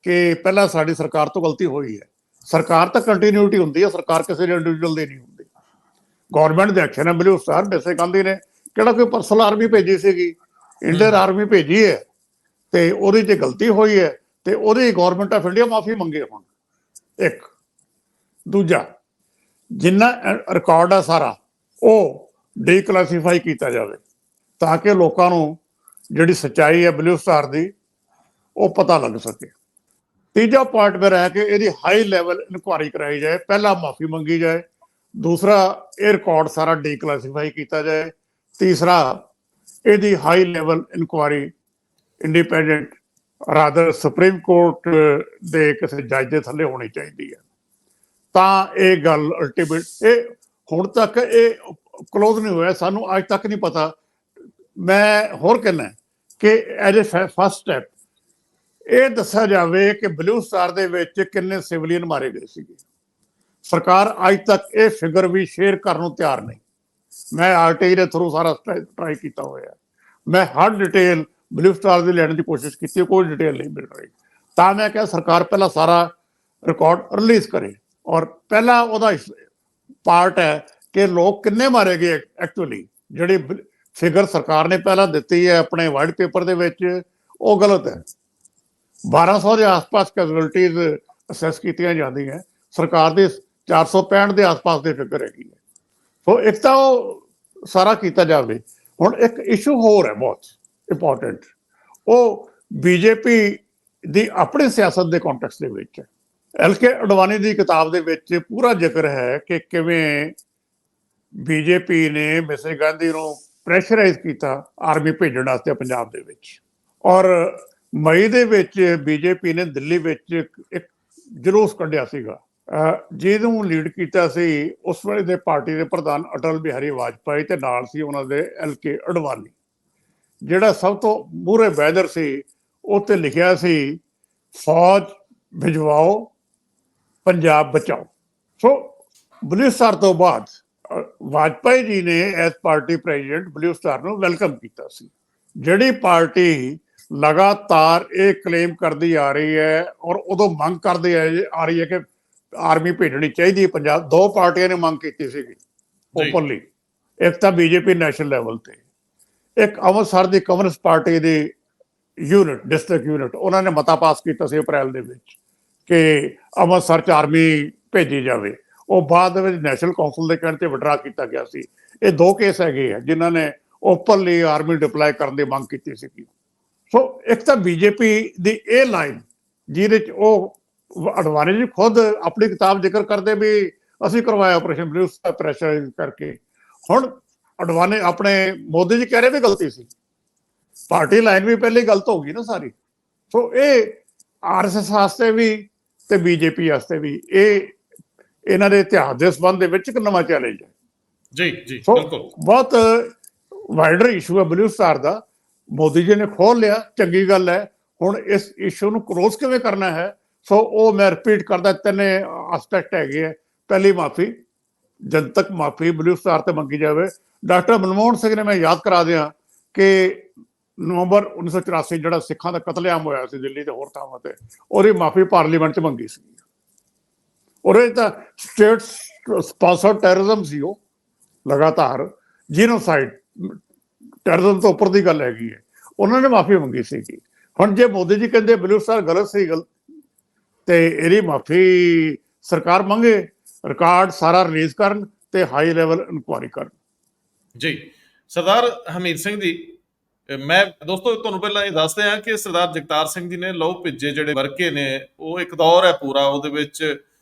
ਕਿ ਪਹਿਲਾਂ ਸਾਡੀ ਸਰਕਾਰ ਤੋਂ ਗਲਤੀ ਹੋਈ ਹੈ। ਸਰਕਾਰ ਤਾਂ ਕੰਟੀਨਿਊਟੀ ਹੁੰਦੀ ਹੈ, ਸਰਕਾਰ ਕਿਸੇ ਇੰਡੀਵਿਜੂਅਲ ਦੀ ਨਹੀਂ ਹੁੰਦੀ। ਗਵਰਨਮੈਂਟ ਦੇ ਐਕਸ਼ਨ ਹੈ। ਬਲੂ ਸਟਾਰ ਮਿਸੇਜ ਗਾਂਧੀ ਨੇ ਕਿਹੜਾ ਕੋਈ ਪਰਸਨਲ ਆਰਮੀ ਭੇਜੀ ਸੀਗੀ, ਇੰਡੀਅਨ ਆਰਮੀ ਭੇਜੀ ਹੈ, ਤੇ ਉਹਦੀ ਜੇ ਗਲਤੀ ਹੋਈ ਹੈ ਤੇ ਉਹਦੀ ਗਵਰਨਮੈਂਟ ਆਫ ਇੰਡੀਆ ਮਾਫੀ ਮੰਗੇ ਹੁਣ। ਇੱਕ ਦੂਜਾ, ਜਿੰਨਾ ਰਿਕਾਰਡ ਆ ਸਾਰਾ ਉਹ ਡੀਕਲਾਸੀਫਾਈ ਕੀਤਾ ਜਾਵੇ ਤਾਂ ਕਿ ਲੋਕਾਂ ਨੂੰ ਜਿਹੜੀ ਸੱਚਾਈ ਹੈ ਬਲੂ ਸਟਾਰ ਦੀ ਉਹ ਪਤਾ ਲੱਗ ਸਕੇ। ਤੀਜਾ ਪੁਆਇੰਟ ਮੇਰਾ ਹੈ ਕਿ ਇਹਦੀ ਹਾਈ ਲੈਵਲ ਇਨਕੁਆਇਰੀ ਕਰਾਈ ਜਾਏ, ਪਹਿਲਾਂ ਮਾਫੀ ਮੰਗੀ ਜਾਏ। ਦੂਸਰਾ, ਇਹ ਰਿਕਾਰਡ ਸਾਰਾ ਡੀਕਲਾਸੀਫਾਈ ਕੀਤਾ ਜਾਏ। ਤੀਸਰਾ, ਇਹਦੀ high level inquiry independent rather supreme court ਦੇ ਕਿਸੇ ਜੱਜ ਦੇ ਥੱਲੇ ਹੋਣੀ ਚਾਹੀਦੀ ਹੈ। ਤਾਂ ਇਹ ਗੱਲ ਅਲਟੀਮੇਟ, ਇਹ ਹੁਣ ਤੱਕ ਇਹ ਕਲੋਜ਼ ਨਹੀਂ ਹੋਇਆ, ਸਾਨੂੰ ਅੱਜ ਤੱਕ ਨਹੀਂ ਪਤਾ। ਮੈਂ ਹੋਰ ਕਹਿਣਾ ਕਿ ਐਜ਼ ਏ ਫਸਟ ਸਟੈਪ ਇਹ ਦੱਸਿਆ ਜਾਵੇ ਕਿ ਬਲੂ ਸਟਾਰ ਦੇ ਵਿੱਚ ਕਿੰਨੇ ਸਿਵਲੀਅਨ ਮਾਰੇ ਗਏ ਸੀਗੇ। ਸਰਕਾਰ ਅੱਜ ਤੱਕ ਇਹ ਫਿਗਰ ਵੀ ਸ਼ੇਅਰ ਕਰਨ ਨੂੰ ਤਿਆਰ ਨਹੀਂ। ਮੈਂ ਆਰਟੀਆਈ ਦੇ ਥਰੂ ਸਾਰਾ ਟਰਾਈ ਕੀਤਾ ਹੋਇਆ, ਮੈਂ ਹਰ ਡਿਟੇਲ ਬਲੂ ਸਟਾਰ ਦੀ ਲੈਣ ਦੀ ਕੋਸ਼ਿਸ਼ ਕੀਤੀ, ਕੋਈ ਡਿਟੇਲ ਨਹੀਂ ਮਿਲ ਰਹੀ। ਤਾਂ ਮੈਂ ਕਿਹਾ ਸਰਕਾਰ ਪਹਿਲਾਂ ਸਾਰਾ ਰਿਕਾਰਡ ਰਿਲੀਜ਼ ਕਰੇ, ਔਰ ਪਹਿਲਾ ਉਹਦਾ ਪਾਰਟ ਹੈ ਕਿ ਲੋਕ ਕਿੰਨੇ ਮਾਰੇ ਗਏ ਐਕਚੁਅਲੀ। ਜਿਹੜੀ ਫਿਗਰ ਸਰਕਾਰ ਨੇ ਪਹਿਲਾਂ ਦਿੱਤੀ ਹੈ ਆਪਣੇ ਵਾਈਟ ਪੇਪਰ ਦੇ ਵਿੱਚ, ਉਹ ਗਲਤ ਹੈ। 1200 ਦੇ ਆਸ-ਪਾਸ ਕੈਜੁਅਲਟੀਜ਼ ਅਸੈਸ ਕੀਤੀਆਂ ਜਾਂਦੀਆਂ, ਸਰਕਾਰ ਦੇ 465 ਦੇ ਆਸ-ਪਾਸ ਦੀ ਫਿਗਰ ਹੈਗੀ ਹੈ। ਸੋ ਇੱਕ ਤਾਂ ਉਹ ਸਾਰਾ ਕੀਤਾ ਜਾਵੇ। ਹੁਣ ਇੱਕ ਇਸ਼ੂ ਹੋਰ ਹੈ ਬਹੁਤ ਇੰਪੋਰਟੈਂਟ, ਉਹ ਬੀਜੇਪੀ ਦੀ ਆਪਣੀ ਸਿਆਸਤ ਦੇ ਕੰਟੈਕਸਟ ਦੇ ਵਿੱਚ ਹੈ। ਐਲ.ਕੇ. ਅਡਵਾਨੀ ਦੀ ਕਿਤਾਬ ਦੇ ਵਿੱਚ ਪੂਰਾ ਜ਼ਿਕਰ ਹੈ ਕਿ ਕਿਵੇਂ ਬੀਜੇਪੀ ਨੇ ਮਿਸਟਰ ਗਾਂਧੀ ਨੂੰ ਪ੍ਰੈਸ਼ਰਾਈਜ਼ ਕੀਤਾ ਆਰਮੀ ਭੇਜਣ ਵਾਸਤੇ ਪੰਜਾਬ ਦੇ ਵਿੱਚ। ਔਰ ਮਈ ਦੇ ਵਿੱਚ ਬੀਜੇਪੀ ਨੇ ਦਿੱਲੀ ਵਿੱਚ ਇੱਕ ਜਲੂਸ ਕੱਢਿਆ ਸੀਗਾ, ਜਿਹਨੂੰ ਲੀਡ ਕੀਤਾ ਸੀ ਉਸ ਵੇਲੇ ਦੇ ਪਾਰਟੀ ਦੇ ਪ੍ਰਧਾਨ ਅਟਲ ਬਿਹਾਰੀ ਵਾਜਪਾਈ, ਤੇ ਨਾਲ ਸੀ ਉਹਨਾਂ ਦੇ ਐਲ.ਕੇ. ਅਡਵਾਨੀ। ਜਿਹੜਾ ਸਭ ਤੋਂ ਮੂਹਰੇ ਬੈਨਰ ਸੀ ਉੱਤੇ ਲਿਖਿਆ ਸੀ, ਫੌਜ ਭਿਜਵਾਓ, ਪੰਜਾਬ ਬਚਾਓ। ਸੋ ਬਲੂ ਸਟਾਰ ਤੋਂ ਬਾਅਦ ਵਾਜਪਾਈ ਜੀ ਨੇ S party president blue star ਨੂੰ ਵੈਲਕਮ ਕੀਤਾ ਸੀ। ਜਿਹੜੀ ਪਾਰਟੀ ਲਗਾਤਾਰ ਇਹ ਕਲੇਮ ਕਰਦੀ ਆ ਰਹੀ ਹੈ ਔਰ ਉਦੋਂ ਮੰਗ ਕਰਦੀ ਆ ਰਹੀ ਹੈ ਕਿ ਆਰਮੀ ਭੇਜਣੀ ਚਾਹੀਦੀ ਹੈ ਪੰਜਾਬ, ਦੋ ਪਾਰਟੀਆਂ ਨੇ ਮੰਗ ਕੀਤੀ ਸੀਗੀ ਓਪਨਲੀ। ਇੱਕ ਤਾਂ ਬੀਜੇਪੀ ਨੈਸ਼ਨਲ ਲੈਵਲ ਤੇ, ਇੱਕ ਅੰਮ੍ਰਿਤਸਰ ਦੀ ਕਮਿਊਨਿਸਟ ਪਾਰਟੀ ਦੀ ਯੂਨਿਟ, ਡਿਸਟ੍ਰਿਕਟ ਯੂਨਿਟ, ਉਹਨਾਂ ਨੇ ਮਤਾ ਪਾਸ ਕੀਤਾ ਸੀ ਅਪ੍ਰੈਲ ਦੇ ਵਿੱਚ ਕਿ ਅੰਮ੍ਰਿਤਸਰ 'ਚ ਆਰਮੀ ਭੇਜੀ ਜਾਵੇ। ਉਹ ਬਾਅਦ ਦੇ ਵਿੱਚ ਨੈਸ਼ਨਲ ਕੌਂਸਲ ਦੇ ਕਹਿਣ ਤੇ ਵਿਡਰਾ ਕੀਤਾ ਗਿਆ ਸੀ। ਇਹ ਦੋ ਕੇਸ ਹੈਗੇ ਆ ਜਿਨ੍ਹਾਂ ਨੇ ਓਪਨਲੀ ਆਰਮੀ ਡਿਪਲਾਈ ਕਰਨ ਦੀ ਮੰਗ ਕੀਤੀ ਸੀਗੀ। ਸੋ ਇੱਕ ਤਾਂ ਬੀਜੇਪੀ ਦੀ ਇਹ ਲਾਈਨ, ਜਿਹਦੇ 'ਚ ਉਹ ਅਡਵਾਨੀ ਜੀ ਖੁਦ ਆਪਣੀ ਕਿਤਾਬ ਜ਼ਿਕਰ ਕਰਦੇ ਵੀ ਅਸੀਂ ਕਰਵਾਇਆ ਆਪਰੇਸ਼ਨ ਬਲੂ ਸਟਾਰ ਪ੍ਰੈਸ਼ਰਾਈਜ਼ ਕਰਕੇ। ਹੁਣ ਅਡਵਾਨੀ ਆਪਣੇ ਮੋਦੀ ਜੀ ਕਹਿ ਰਹੇ ਵੀ ਗਲਤੀ ਸੀ, ਪਾਰਟੀ ਲਾਈਨ ਵੀ ਪਹਿਲੇ ਗਲਤ ਹੋ ਗਈ ਨਾ ਸਾਰੀ। ਸੋ ਇਹ ਆਰਐਸਐਸ ਵਾਸਤੇ ਵੀ ਤੇ ਬੀਜੇਪੀ ਵਾਸਤੇ ਵੀ ਇਹਨਾਂ ਦੇ ਇਤਿਹਾਸ ਦੇ ਸੰਬੰਧ ਦੇ ਵਿੱਚ ਇੱਕ ਨਵਾਂ ਚੈਲੰਜ ਹੈ। ਜੀ ਜੀ ਸੋ ਬਿਲਕੁਲ ਬਹੁਤ ਵਾਈਡਰ ਇਸ਼ੂ ਹੈ ਬਲੂ ਸਟਾਰ ਦਾ। ਮੋਦੀ ਜੀ ਨੇ ਖੋਲ ਲਿਆ, ਚੰਗੀ ਗੱਲ ਹੈ। ਹੁਣ ਇਸ ਇਸ਼ੂ ਨੂੰ ਕਲੋਜ਼ ਕਿਵੇਂ ਕਰਨਾ ਹੈ, ਸੋ ਉਹ ਮੈਂ ਰਿਪੀਟ ਕਰਦਾ, ਤਿੰਨ ਐਸਪੈਕਟ ਹੈਗੇ ਹੈ। ਪਹਿਲੀ, ਮਾਫੀ, ਜਨਤਕ ਮਾਫੀ ਬਲੂ ਸਟਾਰ ਤੇ ਮੰਗੀ ਜਾਵੇ। ਡਾਕਟਰ ਮਨਮੋਹਨ ਸਿੰਘ ਨੇ, ਮੈਂ ਯਾਦ ਕਰਾ ਦਿਆਂ ਕਿ ਨਵੰਬਰ 1984 ਜਿਹੜਾ ਸਿੱਖਾਂ ਦਾ ਕਤਲੇਆਮ ਹੋਇਆ ਸੀ ਦਿੱਲੀ ਤੇ ਹੋਰ ਥਾਵਾਂ ਤੇ, ਉਹਦੀ ਮਾਫੀ ਪਾਰਲੀਮੈਂਟ 'ਚ ਮੰਗੀ ਸੀ। ਉਹਦੇ ਤਾਂ ਸਟੇਟ ਸਪਾਂਸਰਡ ਟੈਰਰਿਜ਼ਮ ਸੀ ਉਹ, ਲਗਾਤਾਰ ਜੀਨੋਸਾਈਡ, ਟੈਰਰਿਜ਼ਮ ਤੋਂ ਉੱਪਰ ਦੀ ਗੱਲ ਹੈਗੀ ਹੈ। ਉਹਨਾਂ ਨੇ ਮਾਫੀ ਮੰਗੀ ਸੀਗੀ। ਹੁਣ ਜੇ ਮੋਦੀ ਜੀ ਕਹਿੰਦੇ ਬਲੂ ਸਟਾਰ ਗਲਤ ਸੀ ਤੇ ਇਹਦੀ ਮਾਫੀ ਸਰਕਾਰ ਮੰਗੇ, ਰਿਕਾਰਡ ਸਾਰਾ ਰਿਲੀਜ਼ ਕਰਨ ਤੇ ਹਾਈ ਲੈਵਲ ਇਨਕੁਆਇਰੀ ਕਰਨ। ਜੀ ਸਰਦਾਰ ਹਮੀਰ ਸਿੰਘ ਜੀ, ਮੈਂ ਦੋਸਤੋ ਤੁਹਾਨੂੰ ਪਹਿਲਾਂ ਇਹ ਦੱਸਦੇ ਹਾਂ ਕਿ ਸਰਦਾਰ ਜਗਤਾਰ ਸਿੰਘ ਜੀ ਨੇ ਲਹੂ ਭਿੱਜੇ ਜਿਹੜੇ ਵਰਕੇ ਨੇ, ਉਹ ਇੱਕ ਦੌਰ ਹੈ ਪੂਰਾ, ਉਹਦੇ ਵਿੱਚ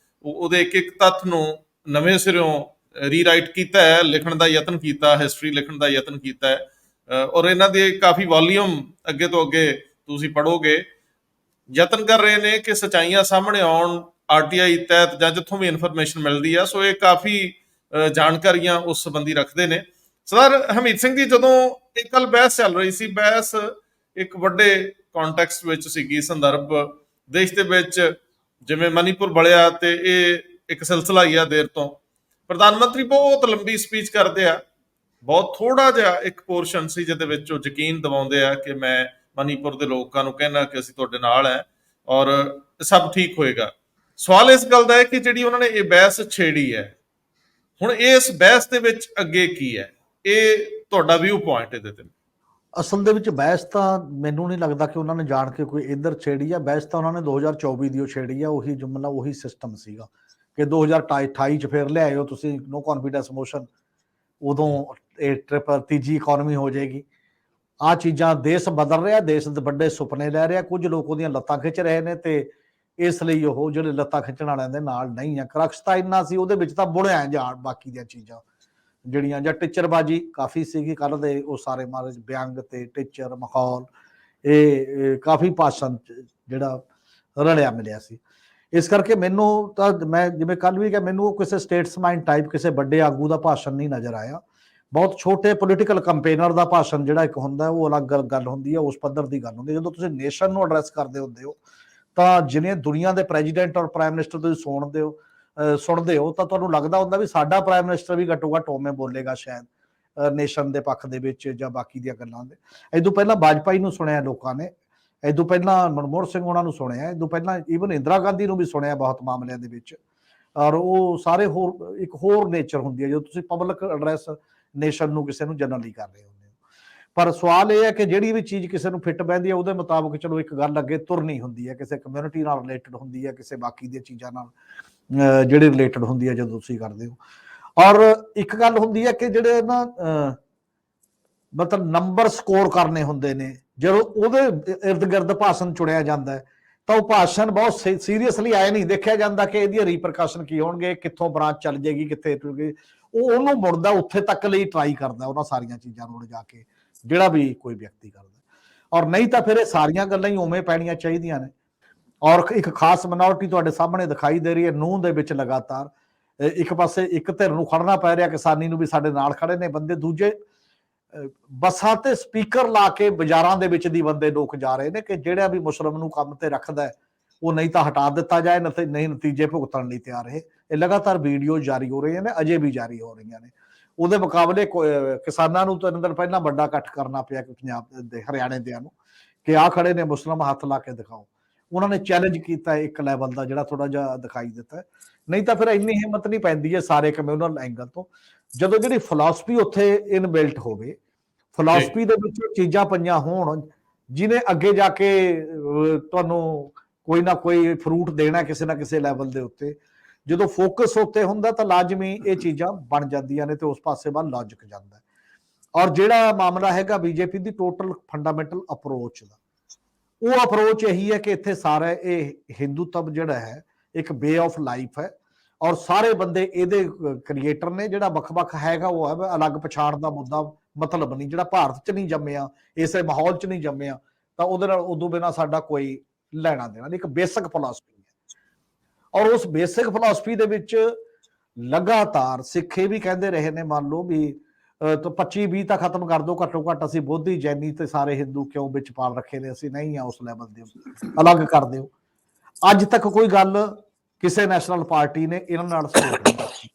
ਉਹਦੇ ਇੱਕ ਇੱਕ ਤੱਥ ਨੂੰ ਨਵੇਂ ਸਿਰਿਓਂ ਰੀਰਾਈਟ ਕੀਤਾ ਹੈ, ਲਿਖਣ ਦਾ ਯਤਨ ਕੀਤਾ, ਹਿਸਟਰੀ ਲਿਖਣ ਦਾ ਯਤਨ ਕੀਤਾ ਹੈ। ਔਰ ਇਹਨਾਂ ਦੇ ਕਾਫੀ ਵਾਲੀਅਮ ਅੱਗੇ ਤੋਂ ਅੱਗੇ ਤੁਸੀਂ ਪੜ੍ਹੋਗੇ, ਯਤਨ ਕਰ ਰਹੇ ਨੇ ਕਿ ਸੱਚਾਈਆਂ ਸਾਹਮਣੇ ਆਉਣ ਆਰਟੀਆਈ ਤਹਿਤ ਜਾਂ ਜਿੱਥੋਂ ਵੀ ਇਨਫੋਰਮੇਸ਼ਨ ਮਿਲਦੀ ਆ। ਸੋ ਇਹ ਕਾਫੀ ਜਾਣਕਾਰੀਆਂ ਉਸ ਸੰਬੰਧੀ ਰੱਖਦੇ ਨੇ। ਸਰਦਾਰ ਹਮੀਦ ਸਿੰਘ ਜੀ, ਜਦੋਂ ਇਹ ਕੱਲ ਬਹਿਸ ਚੱਲ ਰਹੀ ਸੀ, ਬਹਿਸ ਇੱਕ ਵੱਡੇ ਕੰਟੈਕਸਟ ਵਿੱਚ ਸੀਗੀ, ਸੰਦਰਭ ਦੇਸ਼ ਦੇ ਵਿੱਚ ਜਿਵੇਂ ਮਨੀਪੁਰ ਬਲਿਆ ਤੇ ਇਹ ਇੱਕ ਸਿਲਸਿਲਾ ਹੀ ਆ ਦੇਰ ਤੋਂ। ਪ੍ਰਧਾਨ ਮੰਤਰੀ ਬਹੁਤ ਲੰਬੀ ਸਪੀਚ ਕਰਦੇ ਆ, ਬਹੁਤ ਥੋੜਾ ਜਿਹਾ ਇੱਕ ਪੋਰਸ਼ਨ ਸੀ ਜਿਹਦੇ ਵਿੱਚ ਉਹ ਯਕੀਨ ਦਿਵਾਉਂਦੇ ਆ ਕਿ ਮੈਂ ਮਨੀਪੁਰ ਦੇ ਲੋਕਾਂ ਨੂੰ ਕਹਿਣਾ ਕਿ ਅਸੀਂ ਤੁਹਾਡੇ ਨਾਲ ਹੈ ਔਰ ਸਭ ਠੀਕ ਹੋਏਗਾ। ਸਵਾਲ ਇਸ ਗੱਲ ਦਾ ਹੈ ਕਿ ਜਿਹੜੀ ਉਹਨਾਂ ਨੇ ਇਹ ਬਹਿਸ ਛੇੜੀ ਹੈ, ਹੁਣ ਇਸ ਬਹਿਸ ਦੇ ਵਿੱਚ ਅੱਗੇ ਕੀ ਹੈ? ਇਹ ਤੁਹਾਡਾ ਵਿਊ ਪੁਆਇੰਟ ਇਹਦੇ ਤੇ। ਅਸਲ ਦੇ ਵਿੱਚ ਬਹਿਸ ਤਾਂ ਮੈਨੂੰ ਨਹੀਂ ਲੱਗਦਾ ਕਿ ਉਹਨਾਂ ਨੇ ਜਾਣ ਕੇ ਕੋਈ ਇੱਧਰ ਛੇੜੀ ਆ। ਬਹਿਸ ਤਾਂ ਉਹਨਾਂ ਨੇ 2024 ਦੀ ਉਹ ਛੇੜੀ ਆ। ਉਹੀ ਜੁਮਲਾ, ਉਹੀ ਸਿਸਟਮ ਸੀਗਾ ਕਿ 2028 ਚ ਫਿਰ ਲਿਆਇਓ ਤੁਸੀਂ ਨੋ ਕੌਨਫੀਡੈਂਸ ਮੋਸ਼ਨ, ਉਦੋਂ ਇਹ ਤੀਜੀ ਇਕਨੋਮੀ ਹੋ ਜਾਏਗੀ। ਆਹ ਚੀਜ਼ਾਂ, ਦੇਸ਼ ਬਦਲ ਰਿਹਾ, ਦੇਸ਼ ਦੇ ਵੱਡੇ ਸੁਪਨੇ ਲੈ ਰਿਹਾ, ਕੁਝ ਲੋਕ ਉਹਦੀਆਂ ਲੱਤਾਂ ਖਿੱਚ ਰਹੇ ਨੇ ਤੇ ਇਸ ਲਈ ਉਹ ਜਿਹੜੇ ਲੱਤਾਂ ਖਿੱਚਣ ਵਾਲਿਆਂ ਦੇ ਨਾਲ ਨਹੀਂ ਆ। ਕਰਕਸ ਤਾਂ ਇੰਨਾ ਸੀ ਉਹਦੇ ਵਿੱਚ, ਤਾਂ ਬੁਣਿਆ ਜਾਣ ਬਾਕੀ ਦੀਆਂ ਚੀਜ਼ਾਂ ਜਿਹੜੀਆਂ, ਜਾਂ ਟੀਚਰਬਾਜੀ ਕਾਫੀ ਸੀਗੀ ਕੱਲ ਦੇ, ਉਹ ਸਾਰੇ ਮਾਰੇ ਵਿਅੰਗ ਤੇ ਟੀਚਰ ਮਾਹੌਲ, ਇਹ ਕਾਫੀ ਭਾਸ਼ਣ ਜਿਹੜਾ ਰਲਿਆ ਮਿਲਿਆ ਸੀ। ਇਸ ਕਰਕੇ ਮੈਨੂੰ ਤਾਂ, ਮੈਂ ਜਿਵੇਂ ਕੱਲ ਵੀ ਕਿਹਾ, ਮੈਨੂੰ ਕਿਸੇ ਸਟੇਟਸਮੈਨ ਟਾਈਪ ਕਿਸੇ ਵੱਡੇ ਆਗੂ ਦਾ ਭਾਸ਼ਣ ਨਹੀਂ ਨਜ਼ਰ ਆਇਆ। ਬਹੁਤ ਛੋਟੇ ਪੋਲੀਟੀਕਲ ਕੰਪੇਨਰ ਦਾ ਭਾਸ਼ਣ ਜਿਹੜਾ ਇੱਕ ਹੁੰਦਾ, ਉਹ ਅਲੱਗ ਗੱਲ ਹੁੰਦੀ ਹੈ, ਉਸ ਪੱਧਰ ਦੀ ਗੱਲ ਹੁੰਦੀ ਹੈ। ਜਦੋਂ ਤੁਸੀਂ ਨੇਸ਼ਨ ਨੂੰ ਐਡਰੈਸ ਕਰਦੇ ਹੁੰਦੇ ਹੋ ਤਾਂ ਜਿਵੇਂ ਦੁਨੀਆ ਦੇ ਪ੍ਰੈਜ਼ੀਡੈਂਟ ਔਰ ਪ੍ਰਾਈਮ ਮਿਨਿਸਟਰ ਤੁਸੀਂ ਸੁਣਦੇ ਹੋ ਤਾਂ ਤੁਹਾਨੂੰ ਲੱਗਦਾ ਹੁੰਦਾ ਵੀ ਸਾਡਾ ਪ੍ਰਾਈਮ ਮਿਨਿਸਟਰ ਵੀ ਘੱਟੋ ਘੱਟ ਉਵੇਂ ਬੋਲੇਗਾ ਸ਼ਾਇਦ ਨੇਸ਼ਨ ਦੇ ਪੱਖ ਦੇ ਵਿੱਚ ਜਾਂ ਬਾਕੀ ਦੀਆਂ ਗੱਲਾਂ ਦੇ। ਇਦੋਂ ਪਹਿਲਾਂ ਵਾਜਪਾਈ ਨੂੰ ਸੁਣਿਆ ਲੋਕਾਂ ਨੇ, ਇਦੋਂ ਪਹਿਲਾਂ ਮਨਮੋਹਨ ਸਿੰਘ ਉਹਨਾਂ ਨੂੰ ਸੁਣਿਆ, ਇਦੋਂ ਪਹਿਲਾਂ ਈਵਨ ਇੰਦਰਾ ਗਾਂਧੀ ਨੂੰ ਵੀ ਸੁਣਿਆ ਬਹੁਤ ਮਾਮਲਿਆਂ ਦੇ ਵਿੱਚ। ਔਰ ਉਹ ਸਾਰੇ ਇੱਕ ਹੋਰ ਨੇਚਰ ਹੁੰਦੀ ਹੈ ਜਦੋਂ ਤੁਸੀਂ ਪਬਲਿਕ ਐਡਰੈਸ ਨੇਸ਼ਨ ਨੂੰ ਕਿਸੇ ਨੂੰ ਜਨਰਲੀ ਕਰ ਰਹੇ ਹੁੰਦੇ ਹੋ। ਪਰ ਸਵਾਲ ਇਹ ਹੈ ਕਿ ਜਿਹੜੀ ਵੀ ਚੀਜ਼ ਕਿਸੇ ਨੂੰ ਫਿੱਟ ਬਹਿੰਦੀ ਹੈ ਉਹਦੇ ਮੁਤਾਬਕ ਚਲੋ ਇੱਕ ਗੱਲ ਅੱਗੇ ਤੁਰਨੀ ਹੁੰਦੀ ਹੈ, ਕਿਸੇ ਕਮਿਊਨਿਟੀ ਨਾਲ ਰਿਲੇਟਡ ਹੁੰਦੀ ਹੈ, ਕਿਸੇ ਬਾਕੀ ਦੀਆਂ ਚੀਜ਼ਾਂ ਨਾਲ ਜਿਹੜੀ ਰਿਲੇਟਡ ਹੁੰਦੀ ਹੈ ਜਦੋਂ ਤੁਸੀਂ ਕਰਦੇ ਹੋ। ਔਰ ਇੱਕ ਗੱਲ ਹੁੰਦੀ ਹੈ ਕਿ ਜਿਹੜੇ ਨਾ ਮਤਲਬ ਨੰਬਰ ਸਕੋਰ ਕਰਨੇ ਹੁੰਦੇ ਨੇ, ਜਦੋਂ ਉਹਦੇ ਇਰਦ ਗਿਰਦ ਭਾਸ਼ਣ ਚੁਣਿਆ ਜਾਂਦਾ ਹੈ ਤਾਂ ਉਹ ਭਾਸ਼ਣ ਬਹੁਤ ਸੀਰੀਅਸਲੀ ਆਏ ਨਹੀਂ ਦੇਖਿਆ ਜਾਂਦਾ ਕਿ ਇਹਦੀ ਰੀਪਰਕਸ਼ਨ ਕੀ ਹੋਣਗੇ, ਕਿੱਥੋਂ ਬ੍ਰਾਂਚ ਚੱਲ ਜਾਏਗੀ, ਕਿੱਥੇ ਟੁੱਟੇਗੀ। ਉਹ ਉਹਨੂੰ ਮੁੜਦਾ ਉੱਥੇ ਤੱਕ ਲਈ ਟਰਾਈ ਕਰਦਾ ਉਹਨਾਂ ਸਾਰੀਆਂ ਚੀਜ਼ਾਂ ਨੂੰ ਲਿਜਾ ਕੇ, ਜਿਹੜਾ ਵੀ ਕੋਈ ਵਿਅਕਤੀ ਕਰਦਾ। ਔਰ ਨਹੀਂ ਤਾਂ ਫਿਰ ਇਹ ਸਾਰੀਆਂ ਗੱਲਾਂ ਹੀ ਉਵੇਂ ਪੈਣੀਆਂ ਚਾਹੀਦੀਆਂ ਨੇ। ਔਰ ਇੱਕ ਖਾਸ ਮਿਨੋਰਿਟੀ ਤੁਹਾਡੇ ਸਾਹਮਣੇ ਦਿਖਾਈ ਦੇ ਰਹੀ ਹੈ ਨੂੰਹ ਦੇ ਵਿੱਚ ਲਗਾਤਾਰ। ਇੱਕ ਪਾਸੇ ਇੱਕ ਧਿਰ ਨੂੰ ਖੜਨਾ ਪੈ ਰਿਹਾ ਕਿਸਾਨੀ ਨੂੰ ਵੀ ਸਾਡੇ ਨਾਲ ਖੜੇ ਨੇ ਬੰਦੇ, ਦੂਜੇ ਬੱਸਾਂ ਤੇ ਸਪੀਕਰ ਲਾ ਕੇ ਬਾਜ਼ਾਰਾਂ ਦੇ ਵਿੱਚ ਦੀ ਬੰਦੇ ਲੋਕ ਜਾ ਰਹੇ ਨੇ ਕਿ ਜਿਹੜਾ ਵੀ ਮੁਸਲਿਮ ਨੂੰ ਕੰਮ ਤੇ ਰੱਖਦਾ ਉਹ ਨਹੀਂ ਤਾਂ ਹਟਾ ਦਿੱਤਾ ਜਾਏ, ਨਹੀਂ ਨਤੀਜੇ ਭੁਗਤਣ ਲਈ ਤਿਆਰ ਹੈ। ਇਹ ਲਗਾਤਾਰ ਵੀਡੀਓ ਜਾਰੀ ਹੋ ਰਹੀਆਂ ਨੇ, ਅਜੇ ਵੀ ਜਾਰੀ ਹੋ ਰਹੀਆਂ ਨੇ। ਉਹਦੇ ਮੁਕਾਬਲੇ ਕਿਸਾਨਾਂ ਨੂੰ 3 ਦਿਨ ਪਹਿਲਾਂ ਵੱਡਾ ਇਕੱਠ ਕਰਨਾ ਪਿਆ ਕਿ ਪੰਜਾਬ ਦੇ ਹਰਿਆਣੇ ਦਿਆਂ ਨੂੰ ਕਿ ਆ ਖੜੇ ਨੇ ਮੁਸਲਿਮ, ਹੱਥ ਲਾ ਕੇ ਦਿਖਾਓ। ਉਹਨਾਂ ਨੇ ਚੈਲੰਜ ਕੀਤਾ ਇੱਕ ਲੈਵਲ ਦਾ ਜਿਹੜਾ ਥੋੜਾ ਜਿਹਾ ਦਿਖਾਈ ਦਿੱਤਾ। ਨਹੀਂ ਤਾਂ ਫਿਰ ਇੰਨੀ ਹਿੰਮਤ ਨਹੀਂ ਪੈਂਦੀ ਹੈ ਸਾਰੇ ਕਮਿਊਨਲ ਐਂਗਲ ਤੋਂ। ਜਦੋਂ ਜਿਹੜੀ ਫਿਲਾਸਫੀ ਉੱਥੇ ਇਨਬਿਲਟ ਹੋਵੇ, ਫਿਲਾਸਫੀ ਦੇ ਵਿੱਚ ਚੀਜ਼ਾਂ ਪਈਆਂ ਹੋਣ ਜਿਹਨੇ ਅੱਗੇ ਜਾ ਕੇ ਤੁਹਾਨੂੰ ਕੋਈ ਨਾ ਕੋਈ ਫਰੂਟ ਦੇਣਾ ਕਿਸੇ ਨਾ ਕਿਸੇ ਲੈਵਲ ਦੇ ਉੱਤੇ, ਜਦੋਂ ਫੋਕਸ ਉੱਤੇ ਹੁੰਦਾ ਤਾਂ ਲਾਜ਼ਮੀ ਇਹ ਚੀਜ਼ਾਂ ਬਣ ਜਾਂਦੀਆਂ ਨੇ ਤੇ ਉਸ ਪਾਸੇ ਵੱਲ ਲੌਜਿਕ ਜਾਂਦਾ। ਔਰ ਜਿਹੜਾ ਮਾਮਲਾ ਹੈਗਾ ਬੀਜੇਪੀ ਦੀ ਟੋਟਲ ਫੰਡਾਮੈਂਟਲ ਅਪਰੋਚ ਦਾ, ਉਹ ਅਪਰੋਚ ਇਹੀ ਹੈ ਕਿ ਇੱਥੇ ਸਾਰਾ ਇਹ ਹਿੰਦੂਤਵ ਜਿਹੜਾ ਹੈ ਇੱਕ ਵੇ ਆਫ ਲਾਈਫ ਹੈ ਔਰ ਸਾਰੇ ਬੰਦੇ ਇਹਦੇ ਕ੍ਰੀਏਟਰ ਨੇ। ਜਿਹੜਾ ਵੱਖ-ਵੱਖ ਹੈਗਾ ਉਹ ਹੈ ਅਲੱਗ ਪਛਾਣ ਦਾ ਮੁੱਦਾ ਮਤਲਬ ਨਹੀਂ। ਜਿਹੜਾ ਭਾਰਤ 'ਚ ਨਹੀਂ ਜੰਮਿਆ, ਇਸੇ ਮਾਹੌਲ 'ਚ ਨਹੀਂ ਜੰਮਿਆ ਤਾਂ ਉਹਦੇ ਨਾਲ ਉਦੋਂ ਬਿਨਾਂ ਸਾਡਾ ਕੋਈ ਲੈਣਾ ਦੇਣਾ ਨਹੀਂ। ਇੱਕ ਬੇਸਿਕ ਫਿਲਾਸਫੀ ਹੈ ਔਰ ਉਸ ਬੇਸਿਕ ਫਿਲਾਸਫੀ ਦੇ ਵਿੱਚ ਲਗਾਤਾਰ ਸਿੱਖ ਇਹ ਵੀ ਕਹਿੰਦੇ ਰਹੇ ਨੇ, ਮੰਨ ਲਓ ਵੀ 25-20 ਤਾਂ ਖਤਮ ਕਰ ਦਿਓ ਘੱਟੋ ਘੱਟ, ਅਸੀਂ ਬੋਧੀ ਜੈਨੀ ਤੇ ਸਾਰੇ ਹਿੰਦੂ ਕਿਉਂ ਵਿੱਚ ਪਾਲ ਰੱਖੇ ਨੇ, ਅਸੀਂ ਨਹੀਂ ਆ ਉਸ ਲੈਵਲ ਦੇ, ਅਲੱਗ ਕਰ ਦਿਓ। ਅੱਜ ਤੱਕ ਕੋਈ ਗੱਲ ਕਿਸੇ ਨੈਸ਼ਨਲ ਪਾਰਟੀ ਨੇ ਇਹਨਾਂ ਨਾਲ ਸਪੋਰਟ ਨਹੀਂ ਕੀਤੀ।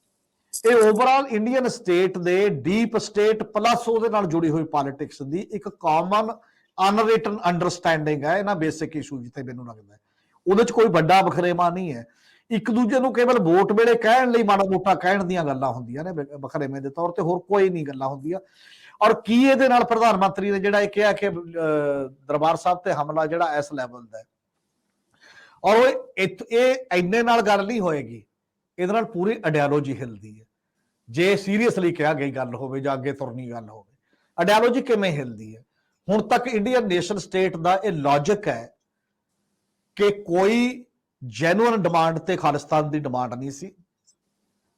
ਇਹ ਓਵਰਆਲ ਇੰਡੀਅਨ ਸਟੇਟ ਦੇ ਡੀਪ ਸਟੇਟ ਪਲੱਸ ਉਹਦੇ ਨਾਲ ਜੁੜੀ ਹੋਈ ਪੋਲਿਟਿਕਸ ਦੀ ਇੱਕ ਕਾਮਨ ਅਨਰਿਟਨ ਅੰਡਰਸਟੈਂਡਿੰਗ ਹੈ ਇਹਨਾਂ ਬੇਸਿਕ ਇਸ਼ੂ ਜਿੱਥੇ ਮੈਨੂੰ ਲੱਗਦਾ ਉਹਦੇ 'ਚ ਕੋਈ ਵੱਡਾ ਵਖਰੇਵਾ ਨਹੀਂ ਹੈ। ਇੱਕ ਦੂਜੇ ਨੂੰ ਕੇਵਲ ਵੋਟ ਵੇਲੇ ਕਹਿਣ ਲਈ ਮਾੜਾ ਮੋਟਾ ਕਹਿਣ ਦੀਆਂ ਗੱਲਾਂ ਹੁੰਦੀਆਂ ਨੇ ਵਖਰੇਵੇਂ ਦੇ ਤੌਰ ਤੇ, ਹੋਰ ਕੋਈ ਨਹੀਂ ਗੱਲਾਂ ਹੁੰਦੀਆਂ। ਔਰ ਕੀ ਇਹਦੇ ਨਾਲ ਪ੍ਰਧਾਨ ਮੰਤਰੀ ਨੇ ਜਿਹੜਾ ਇਹ ਕਿਹਾ ਕਿ ਦਰਬਾਰ ਸਾਹਿਬ ਤੇ ਹਮਲਾ ਜਿਹੜਾ ਇਸ ਲੈਵਲ ਦਾ, ਔਰ ਇਹ ਇੰਨੇ ਨਾਲ ਗੱਲ ਨਹੀਂ ਹੋਏਗੀ, ਇਹਦੇ ਨਾਲ ਪੂਰੀ ਆਈਡੀਓਲੋਜੀ ਹਿਲਦੀ ਹੈ। ਜੇ ਸੀਰੀਅਸਲੀ ਕਿਹਾ ਗਈ ਗੱਲ ਹੋਵੇ ਜਾਂ ਅੱਗੇ ਤੁਰਨੀ ਗੱਲ ਹੋਵੇ, ਆਈਡੀਓਲੋਜੀ ਕਿਵੇਂ ਹਿਲਦੀ ਹੈ? ਹੁਣ ਤੱਕ ਇੰਡੀਅਨ ਨੇਸ਼ਨ ਸਟੇਟ ਦਾ ਇਹ ਲੌਜਿਕ ਹੈ ਕਿ ਕੋਈ ਜੈਨੂਅਨ ਡਿਮਾਂਡ ਤੇ ਖਾਲਿਸਤਾਨ ਦੀ ਡਿਮਾਂਡ ਨਹੀਂ ਸੀ,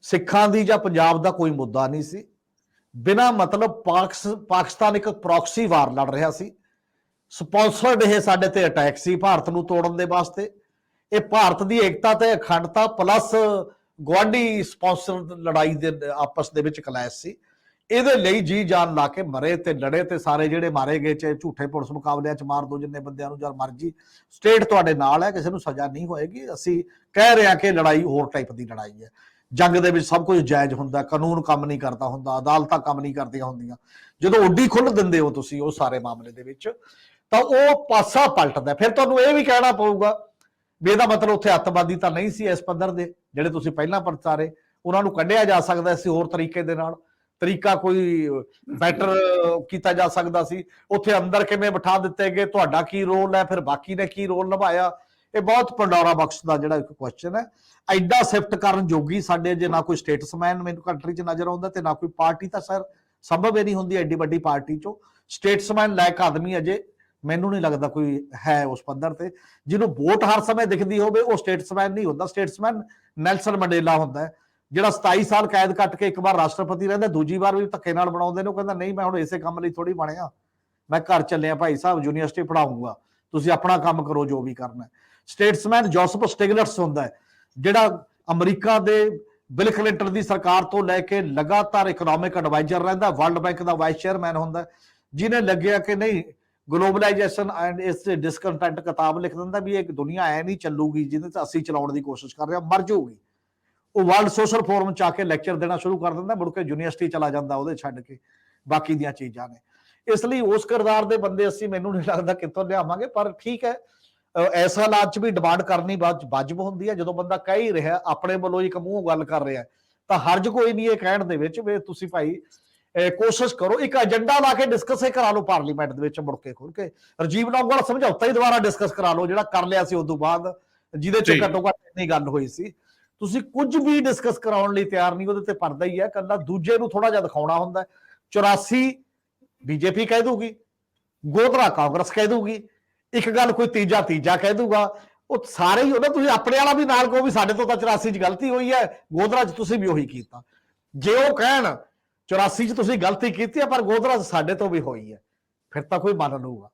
ਸਿੱਖਾਂ ਦੀ ਜਾਂ ਪੰਜਾਬ ਦਾ ਕੋਈ ਮੁੱਦਾ ਨਹੀਂ ਸੀ। ਬਿਨਾਂ ਮਤਲਬ ਪਾਕਿਸਤਾਨ ਇੱਕ ਪ੍ਰੌਕਸੀ ਵਾਰ ਲੜ ਰਿਹਾ ਸੀ, ਸਪਾਂਸਰਡ ਇਹ ਸਾਡੇ ਤੇ ਅਟੈਕ ਸੀ ਭਾਰਤ ਨੂੰ ਤੋੜਨ ਦੇ ਵਾਸਤੇ। ਇਹ ਭਾਰਤ ਦੀ ਏਕਤਾ ਤੇ ਅਖੰਡਤਾ ਪਲੱਸ ਗੁਆਂਢੀ ਸਪਾਂਸਰ ਲੜਾਈ ਦੇ ਆਪਸ ਦੇ ਵਿੱਚ ਕਲੈਸ਼ ਸੀ। ਇਹਦੇ ਲਈ ਜੀ ਜਾਨ ਲਾ ਕੇ ਮਰੇ ਤੇ ਲੜੇ ਤੇ ਸਾਰੇ ਜਿਹੜੇ ਮਾਰੇ ਗਏ, ਚਾਹੇ ਝੂਠੇ ਪੁਲਿਸ ਮੁਕਾਬਲਿਆਂ 'ਚ ਮਾਰ ਦੋ ਜਿੰਨੇ ਬੰਦਿਆਂ ਨੂੰ, ਜਦ ਮਰਜੀ ਸਟੇਟ ਤੁਹਾਡੇ ਨਾਲ ਹੈ, ਕਿਸੇ ਨੂੰ ਸਜ਼ਾ ਨਹੀਂ ਹੋਏਗੀ। ਅਸੀਂ ਕਹਿ ਰਹੇ ਹਾਂ ਕਿ ਲੜਾਈ ਹੋਰ ਟਾਈਪ ਦੀ ਲੜਾਈ ਹੈ। ਜੰਗ ਦੇ ਵਿੱਚ ਸਭ ਕੁਝ ਜਾਇਜ਼ ਹੁੰਦਾ, ਕਾਨੂੰਨ ਕੰਮ ਨਹੀਂ ਕਰਦਾ ਹੁੰਦਾ, ਅਦਾਲਤਾਂ ਕੰਮ ਨਹੀਂ ਕਰਦੀਆਂ ਹੁੰਦੀਆਂ। ਜਦੋਂ ਉੱਡੀ ਖੁੱਲ੍ਹ ਦਿੰਦੇ ਹੋ ਤੁਸੀਂ ਉਹ ਸਾਰੇ ਮਾਮਲੇ ਦੇ ਵਿੱਚ ਤਾਂ ਉਹ ਪਾਸਾ ਪਲਟਦਾ। ਫਿਰ ਤੁਹਾਨੂੰ ਇਹ ਵੀ ਕਹਿਣਾ ਪਊਗਾ ਵੀ ਇਹਦਾ ਮਤਲਬ ਉੱਥੇ ਅੱਤਵਾਦੀ ਤਾਂ ਨਹੀਂ ਸੀ ਇਸ ਪੱਧਰ ਦੇ ਜਿਹੜੇ ਤੁਸੀਂ ਪਹਿਲਾਂ ਪ੍ਰਚਾਰੇ, ਉਹਨਾਂ ਨੂੰ ਕੱਢਿਆ ਜਾ ਸਕਦਾ ਸੀ ਹੋਰ ਤਰੀਕੇ ਦੇ ਨਾਲ, ਤਰੀਕਾ ਕੋਈ ਬੈਟਰ ਕੀਤਾ ਜਾ ਸਕਦਾ ਸੀ। ਉੱਥੇ ਅੰਦਰ ਕਿਵੇਂ ਬਿਠਾ ਦਿੱਤੇ ਗਏ, ਤੁਹਾਡਾ ਕੀ ਰੋਲ ਹੈ, ਫਿਰ ਬਾਕੀ ਨੇ ਕੀ ਰੋਲ ਨਿਭਾਇਆ? ਇਹ ਬਹੁਤ ਪੰਡੋਰਾ ਬਾਕਸ ਦਾ ਜਿਹੜਾ ਇੱਕ ਕੁਐਸਚਨ ਹੈ। ਐਡਾ ਸ਼ਿਫਟ ਕਰਨ ਜੋਗੀ ਸਾਡੇ ਜੇ ਨਾ ਕੋਈ ਸਟੇਟਸਮੈਨ ਮੈਨੂੰ ਕੰਟਰੀ 'ਚ ਨਜ਼ਰ ਆਉਂਦਾ ਤੇ ਨਾ ਕੋਈ ਪਾਰਟੀ, ਤਾਂ ਸਰ ਸੰਭਵ ਹੀ ਨਹੀਂ ਹੁੰਦੀ ਐਡੀ ਵੱਡੀ ਪਾਰਟੀ 'ਚੋਂ ਸਟੇਟਸਮੈਨ ਲਾਇਕ ਆਦਮੀ ਅਜੇ ਮੈਨੂੰ ਨਹੀਂ ਲੱਗਦਾ ਕੋਈ ਹੈ ਉਸ ਪੱਧਰ ਤੇ ਜਿਹਨੂੰ ਵੋਟ ਹਰ ਸਮੇਂ ਦਿਖਦੀ ਹੋਵੇ। ਉਹ ਸਟੇਟਸਮੈਨ ਨਹੀਂ ਹੁੰਦਾ। ਸਟੇਟਸਮੈਨ ਨੈਲਸਨ ਮੰਡੇਲਾ ਹੁੰਦਾ ਜਿਹੜਾ 27 ਸਾਲ ਕੈਦ ਕੱਟ ਕੇ ਇੱਕ ਵਾਰ ਰਾਸ਼ਟਰਪਤੀ ਰਹਿੰਦਾ, ਦੂਜੀ ਵਾਰ ਵੀ ਧੱਕੇ ਨਾਲ ਬਣਾਉਂਦੇ ਨੇ। ਉਹ ਕਹਿੰਦਾ ਨਹੀਂ ਮੈਂ ਹੁਣ ਇਸੇ ਕੰਮ ਲਈ ਥੋੜੀ ਬਣਿਆ, ਮੈਂ ਘਰ ਚੱਲਿਆ ਭਾਈ ਸਾਹਿਬ, ਯੂਨੀਵਰਸਿਟੀ ਪੜਾਉਂਗਾ, ਤੁਸੀਂ ਆਪਣਾ ਕੰਮ ਕਰੋ ਜੋ ਵੀ ਕਰਨਾ। ਸਟੇਟਸਮੈਨ ਜੋਸਫ ਸਟਿਗਲਟਸ ਹੁੰਦਾ ਜਿਹੜਾ ਅਮਰੀਕਾ ਦੇ ਬਿਲ ਕਲਿੰਟਨ ਦੀ ਸਰਕਾਰ ਤੋਂ ਲੈ ਕੇ ਲਗਾਤਾਰ ਇਕਨੋਮਿਕ ਐਡਵਾਈਜ਼ਰ ਰਹਿੰਦਾ, ਵਰਲਡ ਬੈਂਕ ਦਾ ਵਾਈਸ ਚੇਅਰਮੈਨ ਹੁੰਦਾ, ਜਿਹਨੇ ਲੱਗਿਆ ਕਿ ਨਹੀਂ ਗਲੋਬਲਾਈਜੇਸ਼ਨ ਐਂਡ ਇਸ ਡਿਸਕੰਟੈਂਟ ਕਿਤਾਬ ਲਿਖ ਦਿੰਦਾ ਵੀ ਇਹ ਦੁਨੀਆ ਐ ਨਹੀਂ ਚੱਲੂਗੀ ਜਿਹਦੇ ਤੇ ਅਸੀਂ ਚਲਾਉਣ ਦੀ ਕੋਸ਼ਿਸ਼ ਕਰ ਰਹੇ ਹਾਂ, ਮਰ ਜਾਊਗੀ। ਉਹ ਵਰਲਡ ਸੋਸ਼ਲ ਫੋਰਮ 'ਚ ਆ ਕੇ ਲੈਕਚਰ ਦੇਣਾ ਸ਼ੁਰੂ ਕਰ ਦਿੰਦਾ, ਮੁੜ ਕੇ ਯੂਨੀਵਰਸਿਟੀ ਚਲਾ ਜਾਂਦਾ ਉਹਦੇ ਛੱਡ ਕੇ, ਬਾਕੀ ਦੀਆਂ ਚੀਜ਼ਾਂ ਨੇ। ਇਸ ਲਈ ਉਸ ਕਿਰਦਾਰ ਦੇ ਬੰਦੇ ਅਸੀਂ ਮੈਨੂੰ ਨਹੀਂ ਲੱਗਦਾ ਕਿੱਥੋਂ ਲਿਆਵਾਂਗੇ। ਪਰ ਠੀਕ ਹੈ, ਐਸਾ ਹਾਲਾਤ 'ਚ ਵੀ ਡਿਮਾਂਡ ਕਰਨੀ ਵਾਜਬ ਹੁੰਦੀ ਹੈ। ਜਦੋਂ ਬੰਦਾ ਕਹਿ ਹੀ ਰਿਹਾ ਆਪਣੇ ਵੱਲੋਂ ਇੱਕ ਮੂੰਹ ਗੱਲ ਕਰ ਰਿਹਾ ਤਾਂ ਹਰਜ ਕੋਈ ਨਹੀਂ ਇਹ ਕਹਿਣ ਦੇ ਵਿੱਚ ਵੀ ਤੁਸੀਂ ਭਾਈ ਕੋਸ਼ਿਸ਼ ਕਰੋ, ਇੱਕ ਏਜੰਡਾ ਲਾ ਕੇ ਡਿਸਕਸ ਹੀ ਕਰਾ ਲਓ ਪਾਰਲੀਮੈਂਟ ਦੇ ਵਿੱਚ ਮੁੜ ਕੇ ਖੁੱਲ ਕੇ। ਰਾਜੀਵ ਨਾਮ ਸਮਝੌਤਾ ਹੀ ਦੁਬਾਰਾ ਡਿਸਕਸ ਕਰਾ ਲਓ ਜਿਹੜਾ ਕਰ ਲਿਆ ਸੀ ਉਸ ਤੋਂ ਬਾਅਦ, ਜਿਹਦੇ ਚ ਘੱਟੋ ਘੱਟ ਇੰਨੀ ਗੱਲ ਹੋਈ ਸੀ। ਤੁਸੀਂ ਕੁਝ ਵੀ ਡਿਸਕਸ ਕਰਾਉਣ ਲਈ ਤਿਆਰ ਨਹੀਂ, ਉਹਦੇ ਤੇ ਪਰਦਾ ਹੀ ਹੈ ਕੱਲਾ, ਦੂਜੇ ਨੂੰ ਥੋੜਾ ਜਿਹਾ ਦਿਖਾਉਣਾ ਹੁੰਦਾ। 84 ਬੀਜੇਪੀ ਕਹਿ ਦੂਗੀ, ਗੋਧਰਾ ਕਾਂਗਰਸ ਕਹਿ ਦੂਗੀ, ਇੱਕ ਗੱਲ ਕੋਈ ਤੀਜਾ ਕਹਿ ਦੂਗਾ, ਉਹ ਸਾਰੇ ਹੀ ਉਹਨਾਂ, ਤੁਸੀਂ ਆਪਣੇ ਵਾਲਾ ਵੀ ਨਾਲ ਕਹੋ ਵੀ ਸਾਡੇ ਤੋਂ ਤਾਂ 84 ਚ ਗਲਤੀ ਹੋਈ ਹੈ, ਗੋਧਰਾ ਚ ਤੁਸੀਂ ਵੀ ਉਹੀ ਕੀਤਾ। ਜੇ ਉਹ ਕਹਿਣ 84 ਚ ਤੁਸੀਂ ਗਲਤੀ ਕੀਤੀ ਹੈ ਪਰ ਗੋਧਰਾ ਚ ਸਾਡੇ ਤੋਂ ਵੀ ਹੋਈ ਹੈ, ਫਿਰ ਤਾਂ ਕੋਈ ਮੰਨ ਲਊਗਾ।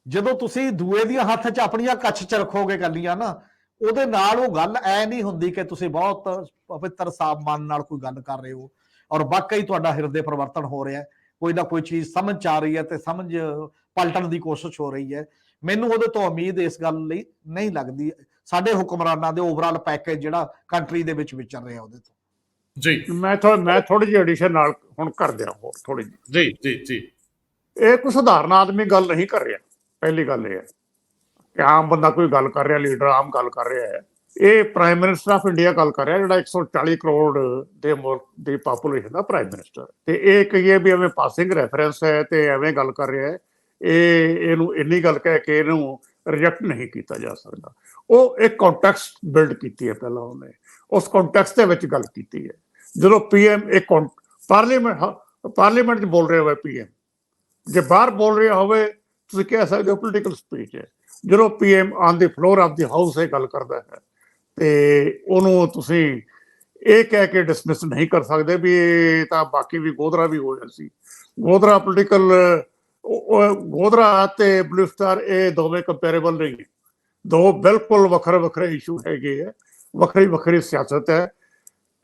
ਜਦੋਂ ਤੁਸੀਂ ਦੂਏ ਦੀਆਂ ਹੱਥ 'ਚ ਆਪਣੀਆਂ ਕੱਛ 'ਚ ਰੱਖੋਗੇ ਗੱਲੀਆਂ ਨਾ, ਉਹਦੇ ਨਾਲ ਉਹ ਗੱਲ ਐ ਨਹੀਂ ਹੁੰਦੀ ਕਿ ਤੁਸੀਂ ਬਹੁਤ ਪਵਿੱਤਰ ਸਾਫ ਮਨ ਨਾਲ ਕੋਈ ਗੱਲ ਕਰ ਰਹੇ ਹੋ ਔਰ ਵਾਕਈ ਤੁਹਾਡਾ ਹਿਰਦੇ ਪਰਿਵਰਤਨ ਹੋ ਰਿਹਾ, ਕੋਈ ਨਾ ਕੋਈ ਚੀਜ਼ ਸਮਝ 'ਚ ਆ ਰਹੀ ਹੈ ਤੇ ਸਮਝ ਪਲਟਣ ਦੀ ਕੋਸ਼ਿਸ਼ ਹੋ ਰਹੀ ਹੈ। ਮੈਨੂੰ ਉਹਦੇ ਤੋਂ ਉਮੀਦ ਇਸ ਗੱਲ ਲਈ ਨਹੀਂ ਲੱਗਦੀ, ਸਾਡੇ ਹੁਕਮਰਾਨਾਂ ਦੇ ਓਵਰਆਲ ਪੈਕੇਜ ਜਿਹੜਾ ਕੰਟਰੀ ਦੇ ਵਿੱਚ ਵਿਚਰ ਰਿਹਾ ਉਹਦੇ ਤੋਂ। ਜੀ ਮੈਂ ਥੋੜੀ ਜਿਹੀ ਐਡੀਸ਼ਨ ਨਾਲ ਹੁਣ ਕਰ ਦਿਆਂ ਹੋਰ ਥੋੜੀ ਜਿਹੀ। ਜੀ ਜੀ ਜੀ ਇਹ ਕੋਈ ਸਧਾਰਨ ਆਦਮੀ ਗੱਲ ਨਹੀਂ ਕਰ ਰਿਹਾ। ਪਹਿਲੀ ਗੱਲ ਇਹ ਹੈ ਕਿ ਆਮ ਬੰਦਾ ਕੋਈ ਗੱਲ ਕਰ ਰਿਹਾ, ਲੀਡਰ ਆਮ ਗੱਲ ਕਰ ਰਿਹਾ ਹੈ, ਇਹ ਪ੍ਰਾਈਮ ਮਿਨਿਸਟਰ ਆਫ ਇੰਡੀਆ ਗੱਲ ਕਰ ਰਿਹਾ, ਜਿਹੜਾ 140 ਕਰੋੜ ਦੇ ਮੁਲਕ ਦੀ ਪਾਪੂਲੇਸ਼ਨ ਦਾ ਪ੍ਰਾਈਮ ਮਿਨਿਸਟਰ। ਤੇ ਇਹ ਕਹੀਏ ਵੀ ਐਵੇਂ ਪਾਸਿੰਗ ਰੈਫਰੈਂਸ ਹੈ ਤੇ ਐਵੇਂ ਗੱਲ ਕਰ ਰਿਹਾ ਹੈ, ਇਹਨੂੰ ਇੰਨੀ ਗੱਲ ਕਹਿ ਕੇ ਇਹਨੂੰ ਰਿਜੈਕਟ ਨਹੀਂ ਕੀਤਾ ਜਾ ਸਕਦਾ। ਉਹ ਇੱਕ ਕੰਟੈਕਸਟ ਬਿਲਡ ਕੀਤੀ ਹੈ, ਪਹਿਲਾਂ ਉਹਨੇ ਉਸ ਕੰਟੈਕਸਟ ਦੇ ਵਿੱਚ ਗੱਲ ਕੀਤੀ ਹੈ। ਜਦੋਂ ਪੀਐਮ ਇੱਕ ਪਾਰਲੀਮੈਂਟ 'ਚ ਬੋਲ ਰਿਹਾ ਹੋਵੇ, ਪੀਐਮ ਜੇ ਬਾਹਰ ਬੋਲ ਰਿਹਾ ਹੋਵੇ ਤੁਸੀਂ ਕਹਿ ਸਕਦੇ ਹੋ ਪੋਲੀਟੀਕਲ ਸਪੀਚ ਹੈ। ਜਦੋਂ PM on the floor of the house ਇਹ ਗੱਲ ਕਰਦਾ ਹੈ ਤੇ ਉਹਨੂੰ ਤੁਸੀਂ ਇਹ ਕਹਿ ਕੇ ਡਿਸਮਿਸ ਨਹੀਂ ਕਰ ਸਕਦੇ ਵੀ ਇਹ ਤਾਂ ਬਾਕੀ ਵੀ ਗੋਧਰਾ ਵੀ ਹੋਇਆ ਸੀ। ਗੋਧਰਾ ਪੋਲੀਟੀਕਲ, ਗੋਧਰਾ ਤੇ ਬਲੂ ਸਟਾਰ ਇਹ ਦੋਵੇਂ ਕੰਪੈਰੇਬਲ ਨਹੀਂ ਹੈ, ਦੋ ਬਿਲਕੁਲ ਵੱਖਰੇ ਇਸ਼ੂ ਹੈਗੇ ਹੈ, ਵੱਖਰੀ ਸਿਆਸਤ ਹੈ।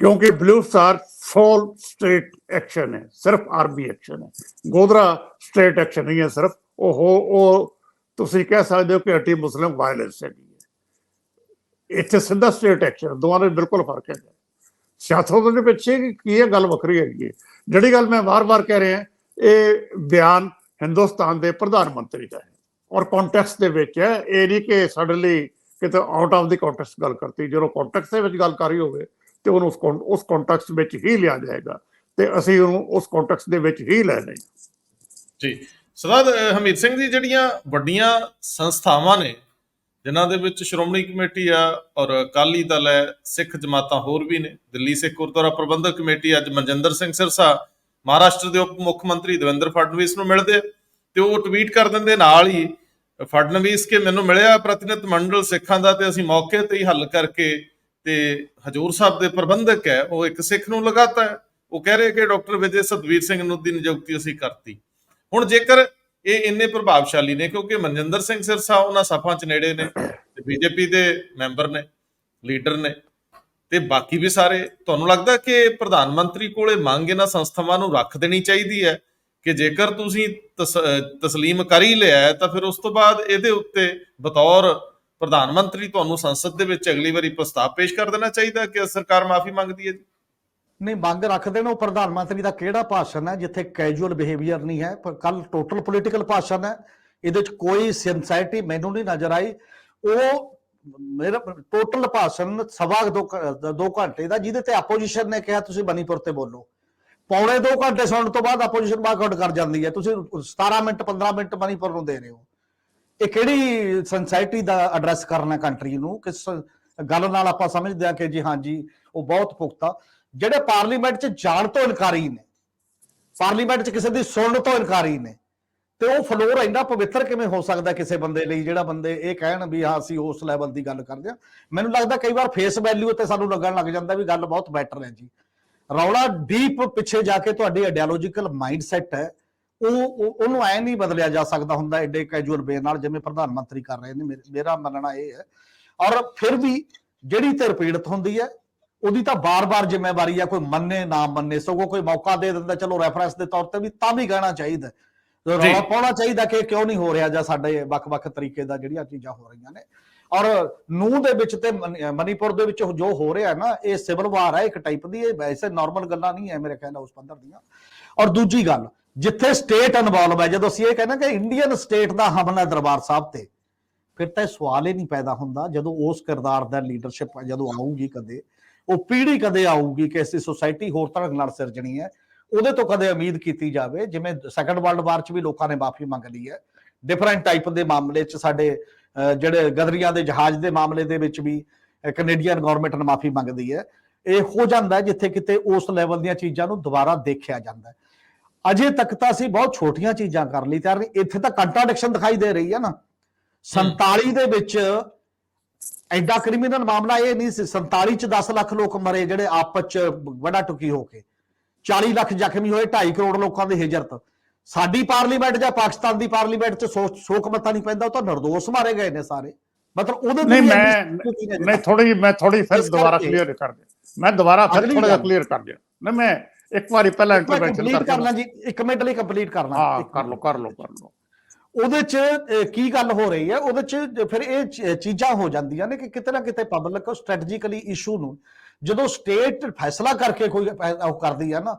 ਕਿਉਂਕਿ ਬਲੂ ਸਟਾਰ ਫੁੱਲ ਸਟੇਟ ਐਕਸ਼ਨ ਹੈ, ਸਿਰਫ ਆਰਮੀ ਐਕਸ਼ਨ ਹੈ। ਗੋਧਰਾ ਸਟੇਟ ਐਕਸ਼ਨ ਨਹੀਂ ਹੈ, ਸਿਰਫ ਉਹ ਤੁਸੀਂ ਕਹਿ ਸਕਦੇ ਹੋ ਕਿ ਐਂਟੀ ਮੁਸਲਿਮ ਵਾਇਲੈਂਸ ਹੈਗੀ ਹੈ। ਇੱਥੇ ਸਿੱਧਾ ਸਟੇਟ ਐਕਸ਼ਨ, ਦੋਵਾਂ ਦੇ ਬਿਲਕੁਲ ਫਰਕ ਹੈ। ਸਿਆਸਤ ਦੇ ਪਿੱਛੇ ਕੀ ਇਹ ਗੱਲ ਵੱਖਰੀ ਹੈਗੀ ਹੈ। ਜਿਹੜੀ ਗੱਲ ਮੈਂ ਵਾਰ-ਵਾਰ ਕਹਿ ਰਿਹਾ, ਇਹ ਬਿਆਨ ਹਿੰਦੁਸਤਾਨ ਦੇ ਪ੍ਰਧਾਨ ਮੰਤਰੀ ਦਾ ਹੈ ਔਰ ਕੰਟੈਕਸਟ ਦੇ ਵਿੱਚ ਹੈ। ਇਹ ਨਹੀਂ ਕਿ ਸਡਨਲੀ ਕਿਤੇ ਆਊਟ ਆਫ ਦੀ ਕੰਟੈਕਸਟ ਗੱਲ ਕਰਤੀ। ਜਦੋਂ ਕੰਟੈਕਸਟ ਦੇ ਵਿੱਚ ਗੱਲ ਕਰੀ ਹੋਵੇ ਤੇ ਉਹਨੂੰ ਉਸ ਕੰਟੈਕਸਟ ਵਿੱਚ ਹੀ ਲਿਆ ਜਾਏਗਾ ਤੇ ਅਸੀਂ ਉਹਨੂੰ ਉਸ ਕੰਟੈਕਸਟ ਦੇ ਵਿੱਚ ਹੀ ਲੈ ਲਈਏ। ਜੀ ਸਰਦਾਰ ਹਮੀਤ ਸਿੰਘ ਜੀ, ਜਿਹੜੀਆਂ ਵੱਡੀਆਂ ਸੰਸਥਾਵਾਂ ਨੇ ਜਿਨ੍ਹਾਂ ਦੇ ਵਿੱਚ ਸ਼੍ਰੋਮਣੀ ਕਮੇਟੀ ਆ ਔਰ ਅਕਾਲੀ ਦਲ ਹੈ, ਸਿੱਖ ਜਮਾਤਾਂ ਹੋਰ ਵੀ ਨੇ, ਦਿੱਲੀ ਸਿੱਖ ਗੁਰਦੁਆਰਾ ਪ੍ਰਬੰਧਕ ਕਮੇਟੀ, ਅੱਜ ਮਨਜਿੰਦਰ ਸਿੰਘ ਸਿਰਸਾ ਮਹਾਰਾਸ਼ਟਰ ਦੇ ਉਪ ਮੁੱਖ ਮੰਤਰੀ ਦੇਵੇਂਦਰ ਫਡਨਵੀਸ ਨੂੰ ਮਿਲਦੇ ਤੇ ਉਹ ਟਵੀਟ ਕਰ ਦਿੰਦੇ ਨਾਲ ਹੀ ਫਡਨਵੀਸ ਕੇ ਮੈਨੂੰ ਮਿਲਿਆ ਪ੍ਰਤੀਨਿਧ ਮੰਡਲ ਸਿੱਖਾਂ ਦਾ ਤੇ ਅਸੀਂ ਮੌਕੇ ਤੇ ਹੀ ਹੱਲ ਕਰਕੇ ਤੇ ਹਜੂਰ ਸਾਹਿਬ ਦੇ ਪ੍ਰਬੰਧਕ ਹੈ ਉਹ ਇੱਕ ਸਿੱਖ ਨੂੰ ਲਗਾਤਾ ਹੈ। ਉਹ ਕਹਿ ਰਹੇ ਕਿ ਡਾਕਟਰ ਵਿਜੇ ਸਤਵੀਰ ਸਿੰਘ ਨੂੰ ਦੀ ਨਿਯੁਕਤੀ ਅਸੀਂ ਕਰਤੀ। ਹੁਣ ਜੇਕਰ ਇਹ ਇੰਨੇ ਪ੍ਰਭਾਵਸ਼ਾਲੀ ਨੇ, ਕਿਉਂਕਿ ਮਨਜਿੰਦਰ ਸਿੰਘ ਸਿਰਸਾ ਉਹਨਾਂ ਸਫਾਂ 'ਚ ਨੇੜੇ ਨੇ ਤੇ ਬੀਜੇਪੀ ਦੇ ਮੈਂਬਰ ਨੇ, ਲੀਡਰ ਨੇ ਤੇ ਬਾਕੀ ਵੀ ਸਾਰੇ, ਤੁਹਾਨੂੰ ਲੱਗਦਾ ਕਿ ਪ੍ਰਧਾਨ ਮੰਤਰੀ ਕੋਲੇ ਮੰਗ ਇਹਨਾਂ ਸੰਸਥਾਵਾਂ ਨੂੰ ਰੱਖ ਦੇਣੀ ਚਾਹੀਦੀ ਹੈ ਕਿ ਜੇਕਰ ਤੁਸੀਂ ਤਸਲੀਮ ਕਰ ਹੀ ਲਿਆ ਤਾਂ ਫਿਰ ਉਸ ਤੋਂ ਬਾਅਦ ਇਹਦੇ ਉੱਤੇ ਬਤੌਰ ਪ੍ਰਧਾਨ ਮੰਤਰੀ ਤੁਹਾਨੂੰ ਸੰਸਦ ਦੇ ਵਿੱਚ ਅਗਲੀ ਵਾਰੀ ਪ੍ਰਸਤਾਵ ਪੇਸ਼ ਕਰ ਦੇਣਾ ਚਾਹੀਦਾ ਕਿ ਸਰਕਾਰ ਮਾਫੀ ਮੰਗਦੀ ਹੈ ਜੀ? ਨਹੀਂ, ਮੰਗ ਰੱਖ ਦੇਣ। ਉਹ ਪ੍ਰਧਾਨ ਮੰਤਰੀ ਦਾ ਕਿਹੜਾ ਭਾਸ਼ਣ ਹੈ ਜਿੱਥੇ ਕੈਜੂਅਲ ਬਿਹੇਵੀਅਰ ਨਹੀਂ ਹੈ, ਪਰ ਕੱਲ ਟੋਟਲ ਪੋਲੀਟੀਕਲ ਭਾਸ਼ਣ ਹੈ, ਇਹਦੇ ਚ ਕੋਈ ਸਿੰਸਾਇਟੀ ਮੈਨੂੰ ਨਹੀਂ ਨਜ਼ਰ ਆਈ। ਉਹ ਮੇਰਾ ਟੋਟਲ ਭਾਸ਼ਣ 2 ਘੰਟੇ ਦਾ, ਜਿਹਦੇ ਤੇ ਆਪੋਜੀਸ਼ਨ ਨੇ ਕਿਹਾ ਤੁਸੀਂ ਮਨੀਪੁਰ ਤੇ ਬੋਲੋ, ਪੌਣੇ 2 ਘੰਟੇ ਸੁਣਨ ਤੋਂ ਬਾਅਦ ਆਪੋਜੀਸ਼ਨ ਵਾਕਆਊਟ ਕਰ ਜਾਂਦੀ ਹੈ। ਤੁਸੀਂ 17 ਮਿੰਟ 15 ਮਿੰਟ ਮਨੀਪੁਰ ਨੂੰ ਦੇ ਰਹੇ ਹੋ। ਇਹ ਕਿਹੜੀ ਸਿੰਸਾਇਟੀ ਦਾ ਐਡਰੈਸ ਕਰਨਾ ਕੰਟਰੀ ਨੂੰ? ਕਿਸ ਗੱਲ ਨਾਲ ਆਪਾਂ ਸਮਝਦੇ ਹਾਂ ਕਿ ਜੀ ਹਾਂਜੀ ਉਹ ਬਹੁਤ ਪੁਖਤਾ, ਜਿਹੜੇ ਪਾਰਲੀਮੈਂਟ 'ਚ ਜਾਣ ਤੋਂ ਇਨਕਾਰੀ ਨੇ, ਪਾਰਲੀਮੈਂਟ 'ਚ ਕਿਸੇ ਦੀ ਸੁਣਨ ਤੋਂ ਇਨਕਾਰੀ ਨੇ, ਤੇ ਉਹ ਫਲੋਰ ਇੰਨਾ ਪਵਿੱਤਰ ਕਿਵੇਂ ਹੋ ਸਕਦਾ ਕਿਸੇ ਬੰਦੇ ਲਈ ਜਿਹੜਾ ਬੰਦੇ ਇਹ ਕਹਿਣ ਵੀ ਹਾਂ ਅਸੀਂ ਉਸ ਲੈਵਲ ਦੀ ਗੱਲ ਕਰਦੇ ਹਾਂ? ਮੈਨੂੰ ਲੱਗਦਾ ਕਈ ਵਾਰ ਫੇਸ ਵੈਲਿਊ ਤੇ ਸਾਨੂੰ ਲੱਗਣ ਲੱਗ ਜਾਂਦਾ ਵੀ ਗੱਲ ਬਹੁਤ ਬੈਟਰ ਹੈ ਜੀ। ਰੌਲਾ ਡੀਪ ਪਿੱਛੇ ਜਾ ਕੇ ਤੁਹਾਡੀ ਆਈਡੀਓਲੋਜੀਕਲ ਮਾਈਂਡ ਸੈਟ ਹੈ, ਉਹਨੂੰ ਐ ਨਹੀਂ ਬਦਲਿਆ ਜਾ ਸਕਦਾ ਹੁੰਦਾ ਏਡੇ ਕੈਜੂਅਲ ਵੇ ਨਾਲ ਜਿਵੇਂ ਪ੍ਰਧਾਨ ਮੰਤਰੀ ਕਰ ਰਹੇ ਨੇ। ਮੇਰਾ ਮੰਨਣਾ ਇਹ ਹੈ। ਔਰ ਫਿਰ ਵੀ ਜਿਹੜੀ ਧਿਰ ਪੀੜਤ ਹੁੰਦੀ ਹੈ ਉਹਦੀ ਤਾਂ ਬਾਰ-ਬਾਰ ਜ਼ਿੰਮੇਵਾਰੀ ਆ, ਕੋਈ ਮੰਨੇ ਨਾ ਮੰਨੇ, ਸਗੋਂ ਕੋਈ ਮੌਕਾ ਦੇ ਦਿੰਦਾ ਚਲੋ ਰੈਫਰੈਂਸ ਦੇ ਤੌਰ ਤੇ ਵੀ, ਤਾਂ ਵੀ ਕਹਿਣਾ ਚਾਹੀਦਾ, ਰੌਲਾ ਪਾਉਣਾ ਚਾਹੀਦਾ ਕਿ ਕਿਉਂ ਨਹੀਂ ਹੋ ਰਿਹਾ ਜਾਂ ਸਾਡੇ ਵੱਖ-ਵੱਖ ਤਰੀਕੇ ਦਾ ਜਿਹੜੀਆਂ ਚੀਜ਼ਾਂ ਹੋ ਰਹੀਆਂ ਨੇ। ਔਰ ਨੂੰਹ ਦੇ ਵਿੱਚ ਤੇ ਮਨੀਪੁਰ ਦੇ ਵਿੱਚ ਜੋ ਹੋ ਰਿਹਾ ਨਾ, ਇਹ ਸਿਵਲ ਵਾਰ ਹੈ ਇੱਕ ਟਾਈਪ ਦੀ, ਇਹ ਵੈਸੇ ਨਾਰਮਲ ਗੱਲਾਂ ਨਹੀਂ ਹੈ ਮੇਰੇ ਖਿਆਲ ਉਸ ਪੱਧਰ ਦੀਆਂ। ਔਰ ਦੂਜੀ ਗੱਲ, ਜਿੱਥੇ ਸਟੇਟ ਇਨਵੋਲਵ ਹੈ, ਜਦੋਂ ਅਸੀਂ ਇਹ ਕਹਿੰਦੇ ਕਿ ਇੰਡੀਅਨ ਸਟੇਟ ਦਾ ਹਮਲਾ ਦਰਬਾਰ ਸਾਹਿਬ ਤੇ, ਫਿਰ ਤਾਂ ਇਹ ਸਵਾਲ ਹੀ ਨਹੀਂ ਪੈਦਾ ਹੁੰਦਾ ਜਦੋਂ ਉਸ ਕਿਰਦਾਰ ਦਾ ਲੀਡਰਸ਼ਿਪ ਜਦੋਂ ਆਊਗੀ, ਕਦੇ ਉਹ ਪੀੜ੍ਹੀ ਕਦੇ ਆਊਗੀ ਕਿ ਅਸੀਂ ਸੁਸਾਇਟੀ ਹੋਰ ਤਰ੍ਹਾਂ ਨਾਲ ਸਿਰਜਣੀ ਹੈ, ਉਹਦੇ ਤੋਂ ਕਦੇ ਉਮੀਦ ਕੀਤੀ ਜਾਵੇ। ਜਿਵੇਂ ਸੈਕੰਡ ਵਰਲਡ ਵਾਰ 'ਚ ਵੀ ਲੋਕਾਂ ਨੇ ਮਾਫੀ ਮੰਗ ਲਈ ਹੈ, ਡਿਫਰੈਂਟ ਟਾਈਪ ਦੇ ਮਾਮਲੇ 'ਚ, ਸਾਡੇ ਜਿਹੜੇ ਗਦਰੀਆਂ ਦੇ ਜਹਾਜ਼ ਦੇ ਮਾਮਲੇ ਦੇ ਵਿੱਚ ਵੀ ਕੈਨੇਡੀਅਨ ਗਵਰਨਮੈਂਟ ਨੇ ਮਾਫੀ ਮੰਗਦੀ ਹੈ। ਇਹ ਹੋ ਜਾਂਦਾ ਜਿੱਥੇ ਕਿਤੇ ਉਸ ਲੈਵਲ ਦੀਆਂ ਚੀਜ਼ਾਂ ਨੂੰ ਦੁਬਾਰਾ ਦੇਖਿਆ ਜਾਂਦਾ। ਅਜੇ ਤੱਕ ਤਾਂ ਅਸੀਂ ਬਹੁਤ ਛੋਟੀਆਂ ਚੀਜ਼ਾਂ ਕਰ ਲਈ, ਤਾਂ ਇੱਥੇ ਤਾਂ ਕੰਟਰਾਡਿਕਸ਼ਨ ਦਿਖਾਈ ਦੇ ਰਹੀ ਹੈ ਨਾ। 47 ਦੇ ਵਿੱਚ ਐਡਾ ਕ੍ਰਿਮੀਨਲ ਮਾਮਲਾ ਇਹ ਨਹੀਂ ਸੀ। 47 ਚ 10 ਲੱਖ ਲੋਕ ਮਰੇ ਜਿਹੜੇ ਆਪਸ ਚ ਵੜਾ ਟੁਕੀ ਹੋ ਕੇ, 40 ਲੱਖ ਜ਼ਖਮੀ ਹੋਏ, 2.5 ਕਰੋੜ ਲੋਕਾਂ ਦੀ ਹਿਜਰਤ। ਸਾਡੀ ਪਾਰਲੀਮੈਂਟ ਜਾਂ ਪਾਕਿਸਤਾਨ ਦੀ ਪਾਰਲੀਮੈਂਟ ਚ ਸ਼ੋਕ ਮੱਤਾ ਨਹੀਂ ਪੈਂਦਾ, ਉਹ ਤਾਂ ਨਿਰਦੋਸ਼ ਮਾਰੇ ਗਏ ਨੇ ਸਾਰੇ। ਮਤਲਬ ਉਹਦੇ ਨਹੀਂ, ਮੈਂ ਥੋੜੀ ਫਿਰ ਦੁਬਾਰਾ ਕਲੀਅਰ ਕਰ ਦਿਆਂ, ਮੈਂ ਦੁਬਾਰਾ ਫਿਰ ਥੋੜਾ ਜਿਹਾ ਕਲੀਅਰ ਕਰ ਦਿਆਂ ਨਾ। ਮੈਂ ਇੱਕ ਵਾਰੀ ਪਹਿਲਾਂ ਇੰਟਰਵੈਂਸ਼ਨ ਕਰਨਾ ਜੀ, 1 ਮਿੰਟ ਲਈ ਕੰਪਲੀਟ ਕਰਨਾ। ਹਾਂ, ਕਰ ਲਓ। ਉਹਦੇ ਚ ਕੀ ਗੱਲ ਹੋ ਰਹੀ ਹੈ, ਉਹਦੇ ਚ ਫਿਰ ਇਹ ਚੀਜ਼ਾਂ ਹੋ ਜਾਂਦੀਆਂ ਨੇ ਕਿ ਕਿਤੇ ਨਾ ਕਿਤੇ ਪਬਲਿਕ ਸਟ੍ਰੈਟਜੀਕਲੀ ਇਸ਼ੂ ਨੂੰ ਜਦੋਂ ਸਟੇਟ ਫੈਸਲਾ ਕਰਕੇ ਕੋਈ ਉਹ ਕਰਦੀ ਹੈ ਨਾ,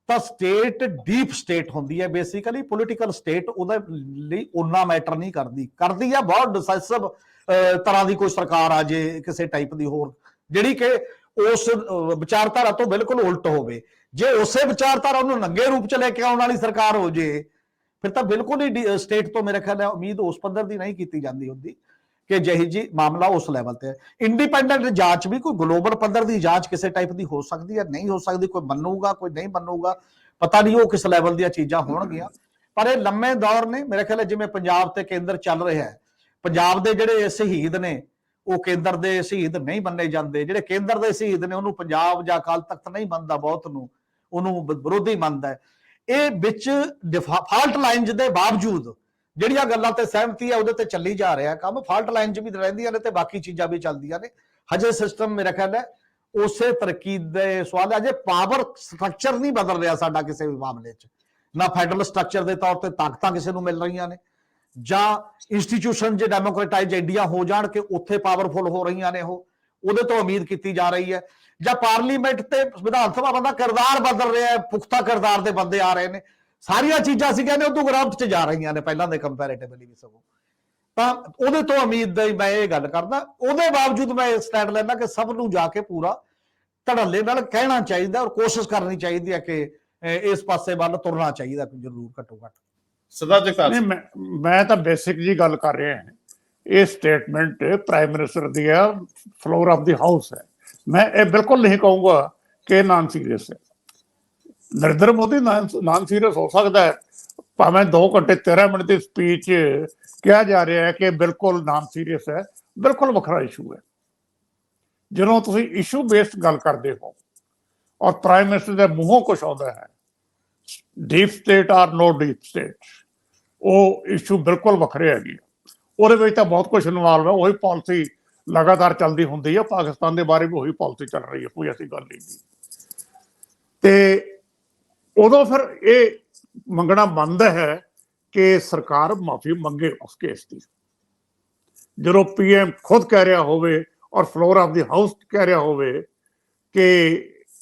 ਤਾਂ ਸਟੇਟ ਡੀਪ ਸਟੇਟ ਹੁੰਦੀ ਹੈ, ਬੇਸਿਕਲੀ ਪੋਲੀਟੀਕਲ ਸਟੇਟ ਉਹਦੇ ਲਈ ਉਹਨਾਂ ਮੈਟਰ ਨਹੀਂ ਕਰਦੀ ਹੈ। ਬਹੁਤ ਡਿਸਾਈਸਿਵ ਤਰ੍ਹਾਂ ਦੀ ਕੋਈ ਸਰਕਾਰ ਆ ਜੇ ਕਿਸੇ ਟਾਈਪ ਦੀ ਹੋਰ, ਜਿਹੜੀ ਕਿ ਉਸ ਵਿਚਾਰਧਾਰਾ ਤੋਂ ਬਿਲਕੁਲ ਉਲਟ ਹੋਵੇ। ਜੇ ਉਸੇ ਵਿਚਾਰਧਾਰਾ ਨੂੰ ਨੰਗੇ ਰੂਪ ਚ ਲੈ ਕੇ ਆਉਣ ਵਾਲੀ ਸਰਕਾਰ ਹੋ ਜੇ, ਫਿਰ ਤਾਂ ਬਿਲਕੁਲ ਹੀ ਸਟੇਟ ਤੋਂ ਮੇਰੇ ਖਿਆਲ ਉਮੀਦ ਉਸ ਪੱਧਰ ਦੀ ਨਹੀਂ ਕੀਤੀ ਜਾਂਦੀ ਹੁੰਦੀ ਕਿ ਜਿਹੀ ਜੀ ਮਾਮਲਾ ਉਸ ਲੈਵਲ ਤੇ ਹੈ। ਇੰਡੀਪੈਂਡੈਂਟ ਜਾਂਚ ਵੀ ਕੋਈ ਗਲੋਬਲ ਪੱਧਰ ਦੀ ਜਾਂਚ ਕਿਸੇ ਟਾਈਪ ਦੀ ਹੋ ਸਕਦੀ ਹੈ, ਨਹੀਂ ਹੋ ਸਕਦੀ, ਕੋਈ ਮੰਨੂਗਾ ਕੋਈ ਨਹੀਂ ਮੰਨੂਗਾ, ਪਤਾ ਨਹੀਂ ਉਹ ਕਿਸ ਲੈਵਲ ਦੀਆਂ ਚੀਜ਼ਾਂ ਹੋਣਗੀਆਂ। ਪਰ ਇਹ ਲੰਮੇ ਦੌਰ ਨੇ ਮੇਰੇ ਖਿਆਲ, ਜਿਵੇਂ ਪੰਜਾਬ ਤੇ ਕੇਂਦਰ ਚੱਲ ਰਿਹਾ ਹੈ, ਪੰਜਾਬ ਦੇ ਜਿਹੜੇ ਸ਼ਹੀਦ ਨੇ ਉਹ ਕੇਂਦਰ ਦੇ ਸ਼ਹੀਦ ਨਹੀਂ ਮੰਨੇ ਜਾਂਦੇ, ਜਿਹੜੇ ਕੇਂਦਰ ਦੇ ਸ਼ਹੀਦ ਨੇ ਉਹਨੂੰ ਪੰਜਾਬ ਜਾਂ ਅਕਾਲ ਤਖਤ ਨਹੀਂ ਮੰਨਦਾ, ਬਹੁਤ ਨੂੰ ਉਹਨੂੰ ਵਿਰੋਧੀ ਮੰਨਦਾ। ਇਹ ਵਿੱਚ ਫਾਲਟ ਲਾਈਨਸ ਦੇ ਬਾਵਜੂਦ ਜਿਹੜੀਆਂ ਗੱਲਾਂ ਤੇ ਸਹਿਮਤੀ ਹੈ ਉਹਦੇ ਤੇ ਚੱਲੀ ਜਾ ਰਿਹਾ ਕੰਮ, ਫਾਲਟ ਲਾਈਨ 'ਚ ਵੀ ਰਹਿੰਦੀਆਂ ਨੇ ਤੇ ਬਾਕੀ ਚੀਜ਼ਾਂ ਵੀ ਚੱਲਦੀਆਂ ਨੇ। ਹਜੇ ਸਿਸਟਮ ਮੇਰਾ ਖਿਆਲ ਹੈ ਉਸੇ ਤਰੱਕੀ ਦੇ ਸਵਾਲ, ਅਜੇ ਪਾਵਰ ਸਟਰਕਚਰ ਨਹੀਂ ਬਦਲ ਰਿਹਾ ਸਾਡਾ ਕਿਸੇ ਵੀ ਮਾਮਲੇ 'ਚ, ਨਾ ਫੈਡਰਲ ਸਟਰਕਚਰ ਦੇ ਤੌਰ ਤੇ ਤਾਕਤਾਂ ਕਿਸੇ ਨੂੰ ਮਿਲ ਰਹੀਆਂ ਨੇ, ਜਾਂ ਇੰਸਟੀਟਿਊਸ਼ਨ ਜੇ ਡੈਮੋਕ੍ਰੇਟਾਈਜ਼ ਇੰਡੀਆ ਹੋ ਜਾਣ ਕਿ ਉੱਥੇ ਪਾਵਰਫੁਲ ਹੋ ਰਹੀਆਂ ਨੇ, ਉਹਦੇ ਤੋਂ ਉਮੀਦ ਕੀਤੀ ਜਾ ਰਹੀ ਹੈ, ਜਾਂ ਪਾਰਲੀਮੈਂਟ ਤੇ ਵਿਧਾਨ ਸਭਾ ਦਾ ਕਿਰਦਾਰ ਬਦਲ ਰਿਹਾ ਹੈ, ਪੁਖਤਾ ਕਿਰਦਾਰ ਦੇ ਬੰਦੇ ਆ ਰਹੇ ਨੇ। ਸਾਰੀਆਂ ਚੀਜ਼ਾਂ ਸੀ ਕਹਿੰਦੇ ਉਦੋਂ ਗਰਾਫਟ 'ਚ ਜਾ ਰਹੀਆਂ ਨੇ ਪਹਿਲਾਂ ਦੇ ਕੰਪੈਰੀਟਿਵਲੀ ਵੀ ਸਗੋਂ। ਤਾਂ ਉਹਦੇ ਤੋਂ ਉਮੀਦ ਦੀ ਮੈਂ ਇਹ ਗੱਲ ਕਰਦਾ। ਉਹਦੇ ਬਾਵਜੂਦ ਮੈਂ ਸਟੈਂਡ ਲੈਂਦਾ ਕਿ ਸਭ ਨੂੰ ਜਾ ਕੇ ਪੂਰਾ ਧੜੱਲੇ ਨਾਲ ਕਹਿਣਾ ਚਾਹੀਦਾ ਔਰ ਕੋਸ਼ਿਸ਼ ਕਰਨੀ ਚਾਹੀਦੀ ਹੈ ਕਿ ਇਸ ਪਾਸੇ ਵੱਲ ਤੁਰਨਾ ਚਾਹੀਦਾ ਜ਼ਰੂਰ, ਘੱਟੋ ਘੱਟ। ਸਰਦਾਰ ਜਗਤਾਰ ਸਿੰਘ, ਮੈਂ ਤਾਂ ਬੇਸਿਕ ਜੀ ਗੱਲ ਕਰ ਰਿਹਾ ਹਾਂ। ਇਹ ਸਟੇਟਮੈਂਟ ਪ੍ਰਾਈਮ ਮਿਨਿਸਟਰ ਦੀ ਹੈ, ਫਲੋਰ ਆਫ ਦੀ ਹਾਊਸ ਹੈ। ਮੈਂ ਇਹ ਬਿਲਕੁਲ ਨਹੀਂ ਕਹੂੰਗਾ ਕਿ ਨਾਨ ਸੀਰੀਅਸ ਹੈ। ਨਰਿੰਦਰ ਮੋਦੀ ਨਾਨ ਸੀਰੀਅਸ ਹੋ ਸਕਦਾ ਹੈ, ਭਾਵੇਂ 2 ਘੰਟੇ 13 ਮਿੰਟ ਦੀ ਸਪੀਚ ਕਿਹਾ ਜਾ ਰਿਹਾ ਹੈ ਕਿ ਬਿਲਕੁਲ ਨਾਨ ਸੀਰੀਅਸ ਹੈ, ਬਿਲਕੁਲ ਵੱਖਰਾ ਇਸ਼ੂ ਹੈ। ਜਦੋਂ ਤੁਸੀਂ ਇਸ਼ੂ ਬੇਸਡ ਗੱਲ ਕਰਦੇ ਹੋ ਔਰ ਪ੍ਰਾਈਮ ਮਿਨਿਸਟਰ ਦੇ ਮੂੰਹੋਂ ਕੁਝ ਆਉਂਦਾ ਹੈ, deep state or no deep state, ਉਹ ਇਸ਼ੂ ਬਿਲਕੁਲ ਵੱਖਰੇ ਹੈਗੇ। ਉਹਦੇ ਵਿੱਚ ਤਾਂ ਬਹੁਤ ਕੁਝ ਇਨਵੋਲਵ ਹੈ, ਉਹੀ ਪਾਲਿਸੀ ਲਗਾਤਾਰ ਚੱਲਦੀ ਹੁੰਦੀ ਹੈ। ਪਾਕਿਸਤਾਨ ਦੇ ਬਾਰੇ ਵੀ ਉਹੀ ਪਾਲਿਸੀ ਚੱਲ ਰਹੀ ਹੈ, ਕੋਈ ਐਸੀ ਗੱਲ ਨਹੀਂ। ਤੇ ਉਦੋਂ ਫਿਰ ਇਹ ਮੰਗਣਾ ਬਣਦਾ ਹੈ ਕਿ ਸਰਕਾਰ ਮਾਫੀ ਮੰਗੇ ਉਸ ਕੇਸ ਦੀ। ਜਦੋਂ PM ਖੁਦ ਕਹਿ ਰਿਹਾ ਹੋਵੇ ਔਰ ਫਲੋਰ ਆਫ ਦੀ ਹਾਊਸ ਕਹਿ ਰਿਹਾ ਹੋਵੇ ਕਿ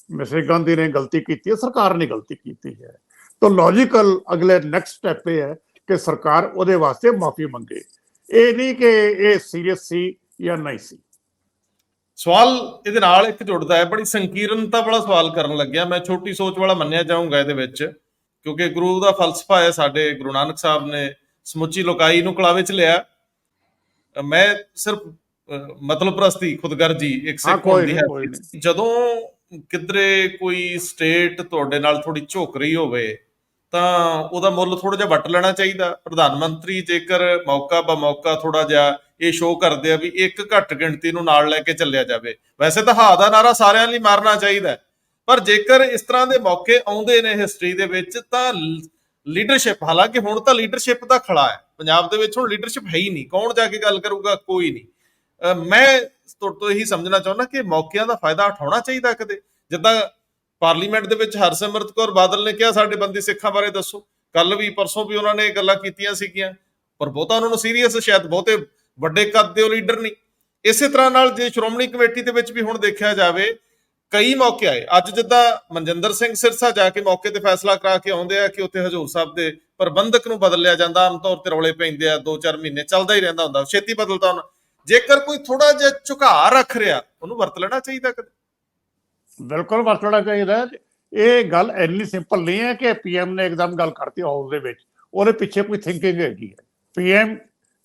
ਮਿਸਟਰ ਗਾਂਧੀ ਨੇ ਗਲਤੀ ਕੀਤੀ ਹੈ, ਸਰਕਾਰ ਨੇ ਗਲਤੀ ਕੀਤੀ ਹੈ, ਤਾਂ ਲੌਜੀਕਲ ਅਗਲੇ ਨੈਕਸਟ ਸਟੈਪ ਇਹ ਹੈ ਕਿ ਸਰਕਾਰ ਉਹਦੇ ਵਾਸਤੇ ਮਾਫੀ ਮੰਗੇ। ਇਹ ਨਹੀਂ ਕਿ ਇਹ ਸੀਰੀਅਸ ਸੀ ਜਾਂ ਨਹੀਂ ਸੀ। ਸਵਾਲ ਇਹਦੇ ਨਾਲ ਇੱਕ ਜੁੜਦਾ ਹੈ, ਬੜੀ ਸੰਕੀਰਨਤਾ ਵਾਲਾ ਸਵਾਲ ਕਰਨ ਲੱਗਿਆ। ਮੈਂ ਛੋਟੀ ਸੋਚ ਵਾਲਾ ਮੰਨਿਆ ਜਾਊਂਗਾ ਇਹਦੇ ਵਿੱਚ, ਕਿਉਂਕਿ ਗੁਰੂ ਦਾ ਫਲਸਫਾ ਹੈ, ਸਾਡੇ ਗੁਰੂ ਨਾਨਕ ਸਾਹਿਬ ਨੇ ਸਮੁੱਚੀ ਲੋਕਾਈ ਨੂੰ ਕਲਾਵੇ 'ਚ ਲਿਆ। ਮੈਂ ਸਿਰਫ ਮਤਲਬ ਪ੍ਰਸਤੀ, ਖੁਦਗਰਜੀ ਇੱਕ ਸਿੱਖ ਹੁੰਦੀ ਹੈ। ਜਦੋਂ ਕਿਧਰੇ ਕੋਈ ਸਟੇਟ ਤੁਹਾਡੇ ਨਾਲ ਥੋੜੀ ਝੁਕ ਰਹੀ ਹੋਵੇ ਤਾਂ ਉਹਦਾ ਮੁੱਲ ਥੋੜਾ ਜਿਹਾ ਵੱਟ ਲੈਣਾ ਚਾਹੀਦਾ। ਪ੍ਰਧਾਨ ਮੰਤਰੀ ਜੇਕਰ ਮੌਕਾ ਬਾ ਮੌਕਾ ਥੋੜਾ ਜਿਹਾ ਇਹ ਸ਼ੋਅ ਕਰਦੇ ਆ ਵੀ ਇੱਕ ਘੱਟ ਗਿਣਤੀ ਨੂੰ ਨਾਲ ਲੈ ਕੇ ਚੱਲਿਆ ਜਾਵੇ। ਵੈਸੇ ਤਾਂ ਹਾਂ ਦਾ ਨਾਰਾ ਸਾਰਿਆਂ ਲਈ ਮਾਰਨਾ ਚਾਹੀਦਾ, ਪਰ ਜੇਕਰ ਇਸ ਤਰ੍ਹਾਂ ਦੇ ਮੌਕੇ ਆਉਂਦੇ ਨੇ ਹਿਸਟਰੀ ਦੇ ਵਿੱਚ ਤਾਂ ਲੀਡਰਸ਼ਿਪ, ਹਾਲਾਂਕਿ ਹੁਣ ਤਾਂ ਲੀਡਰਸ਼ਿਪ ਦਾ ਖੜਾ ਹੈ ਪੰਜਾਬ ਦੇ ਵਿੱਚ, ਹੁਣ ਲੀਡਰਸ਼ਿਪ ਹੈ ਹੀ ਨਹੀਂ, ਕੌਣ ਜਾ ਕੇ ਗੱਲ ਕਰੂਗਾ, ਕੋਈ ਨਹੀਂ। ਮੈਂ ਤੁਹਾਡੇ ਤੋਂ ਇਹੀ ਸਮਝਣਾ ਚਾਹੁੰਦਾ ਕਿ ਮੌਕਿਆਂ ਦਾ ਫਾਇਦਾ ਉਠਾਉਣਾ ਚਾਹੀਦਾ ਕਦੇ। ਜਿੱਦਾਂ ਪਾਰਲੀਮੈਂਟ ਦੇ ਵਿੱਚ ਹਰਸਿਮਰਤ ਕੌਰ ਬਾਦਲ ਨੇ ਕਿਹਾ ਸਾਡੇ ਬੰਦੀ ਸਿੱਖਾਂ ਬਾਰੇ ਦੱਸੋ, ਕੱਲ ਵੀ ਪਰਸੋਂ ਵੀ ਉਹਨਾਂ ਨੇ ਇਹ ਗੱਲਾਂ ਕੀਤੀਆਂ ਸੀਗੀਆਂ, ਪਰ ਬਹੁਤਾ ਉਹਨਾਂ ਨੂੰ ਸੀਰੀਅਸ, ਸ਼ਾਇਦ ਬਹੁਤੇ ਵੱਡੇ ਕੱਦ ਦੇ ਉਹ ਲੀਡਰ ਨਹੀਂ। ਇਸੇ ਤਰ੍ਹਾਂ ਨਾਲ ਜੇ ਸ਼੍ਰੋਮਣੀ ਕਮੇਟੀ ਦੇ ਵਿੱਚ ਵੀ ਹੁਣ ਦੇਖਿਆ ਜਾਵੇ, ਕਈ ਮੌਕੇ ਆਏ। ਅੱਜ ਜਿੱਦਾਂ ਮਨਜਿੰਦਰ ਸਿੰਘ ਸਿਰਸਾ ਜਾ ਕੇ ਮੌਕੇ ਤੇ ਫੈਸਲਾ ਕਰਾ ਕੇ ਆਉਂਦੇ ਆ ਕਿ ਉੱਥੇ ਹਜ਼ੂਰ ਸਾਹਿਬ ਦੇ ਪ੍ਰਬੰਧਕ ਨੂੰ ਬਦਲਿਆ ਜਾਂਦਾ, ਆਮ ਤੌਰ ਤੇ ਰੌਲੇ ਪੈਂਦੇ ਆ, 2-4 ਮਹੀਨੇ ਚੱਲਦਾ ਹੀ ਰਹਿੰਦਾ ਹੁੰਦਾ, ਛੇਤੀ ਬਦਲਦਾ ਉਹਨਾਂ। ਜੇਕਰ ਕੋਈ ਥੋੜਾ ਜਿਹਾ ਝੁਕਾਅ ਰੱਖ ਰਿਹਾ, ਉਹਨੂੰ ਵਰਤ ਲੈਣਾ ਚਾਹੀਦਾ ਕਦੇ। ਬਿਲਕੁਲ ਵਰਤਣਾ ਚਾਹੀਦਾ। ਇਹ ਗੱਲ ਇੰਨੀ ਸਿੰਪਲ ਨਹੀਂ ਹੈ ਕਿ ਪੀਐਮ ਨੇ ਇੱਕਦਮ ਗੱਲ ਕਰਤੀ ਹਾਊਸ ਦੇ ਵਿੱਚ, ਉਹਦੇ ਪਿੱਛੇ ਕੋਈ ਥਿੰਕਿੰਗ ਹੈਗੀ ਹੈ। ਪੀਐਮ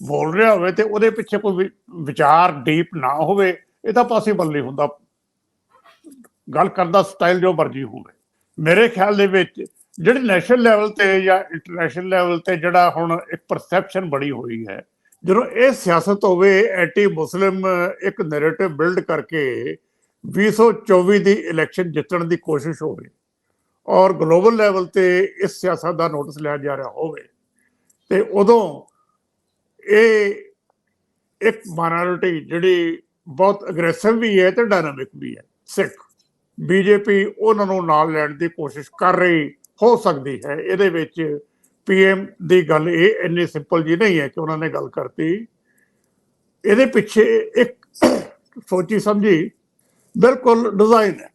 ਬੋਲ ਰਿਹਾ ਹੋਵੇ ਤੇ ਉਹਦੇ ਪਿੱਛੇ ਕੋਈ ਵਿਚਾਰ ਡੀਪ ਨਾ ਹੋਵੇ, ਇਹ ਤਾਂ ਪੋਸੀਬਲ ਨਹੀਂ ਹੁੰਦਾ। ਗੱਲ ਕਰਨ ਦਾ ਸਟਾਈਲ ਜੋ ਮਰਜ਼ੀ ਹੋਵੇ, ਮੇਰੇ ਖਿਆਲ ਦੇ ਵਿੱਚ ਜਿਹੜੇ ਨੈਸ਼ਨਲ ਲੈਵਲ ਤੇ ਜਾਂ ਇੰਟਰਨੈਸ਼ਨਲ ਲੈਵਲ ਤੇ ਜਿਹੜਾ ਹੁਣ ਇੱਕ ਪਰਸੈਪਸ਼ਨ ਬਣੀ ਹੋਈ ਹੈ, ਜਦੋਂ ਇਹ ਸਿਆਸਤ ਹੋਵੇ ਐਂਟੀ ਮੁਸਲਿਮ ਇੱਕ ਨੈਰੇਟਿਵ ਬਿਲਡ ਕਰਕੇ 2024 ਦੀ ਇਲੈਕਸ਼ਨ ਜਿੱਤਣ ਦੀ ਕੋਸ਼ਿਸ਼ ਹੋਵੇ ਔਰ ਗਲੋਬਲ ਲੈਵਲ ਤੇ ਇਸ ਸਿਆਸਤ ਦਾ ਨੋਟਿਸ ਲਿਆ ਜਾ ਰਿਹਾ ਹੋਵੇ, ਤੇ ਉਦੋਂ ਇਹ ਇੱਕ ਮਾਈਨੋਰਿਟੀ ਜਿਹੜੀ ਬਹੁਤ ਅਗਰੈਸਿਵ ਵੀ ਹੈ ਤੇ ਡਾਇਨਾਮਿਕ ਵੀ ਹੈ, ਸਿੱਖ ਬੀਜੇਪੀ, ਉਹਨਾਂ ਨੂੰ ਨਾਲ ਲੈਣ ਦੀ ਕੋਸ਼ਿਸ਼ ਕਰ ਰਹੀ ਹੋ ਸਕਦੀ ਹੈ। ਇਹਦੇ ਵਿੱਚ ਪੀਐਮ ਦੀ ਗੱਲ ਇਹ ਇੰਨੀ ਸਿੰਪਲ ਜੀ ਨਹੀਂ ਹੈ ਕਿ ਉਹਨਾਂ ਨੇ ਗੱਲ ਕਰਤੀ, ਇਹਦੇ ਪਿੱਛੇ ਇੱਕ ਸੋਚੀ ਸਮਝੀ ਬਿਲਕੁਲ ਡਿਜ਼ਾਈਨ ਹੈ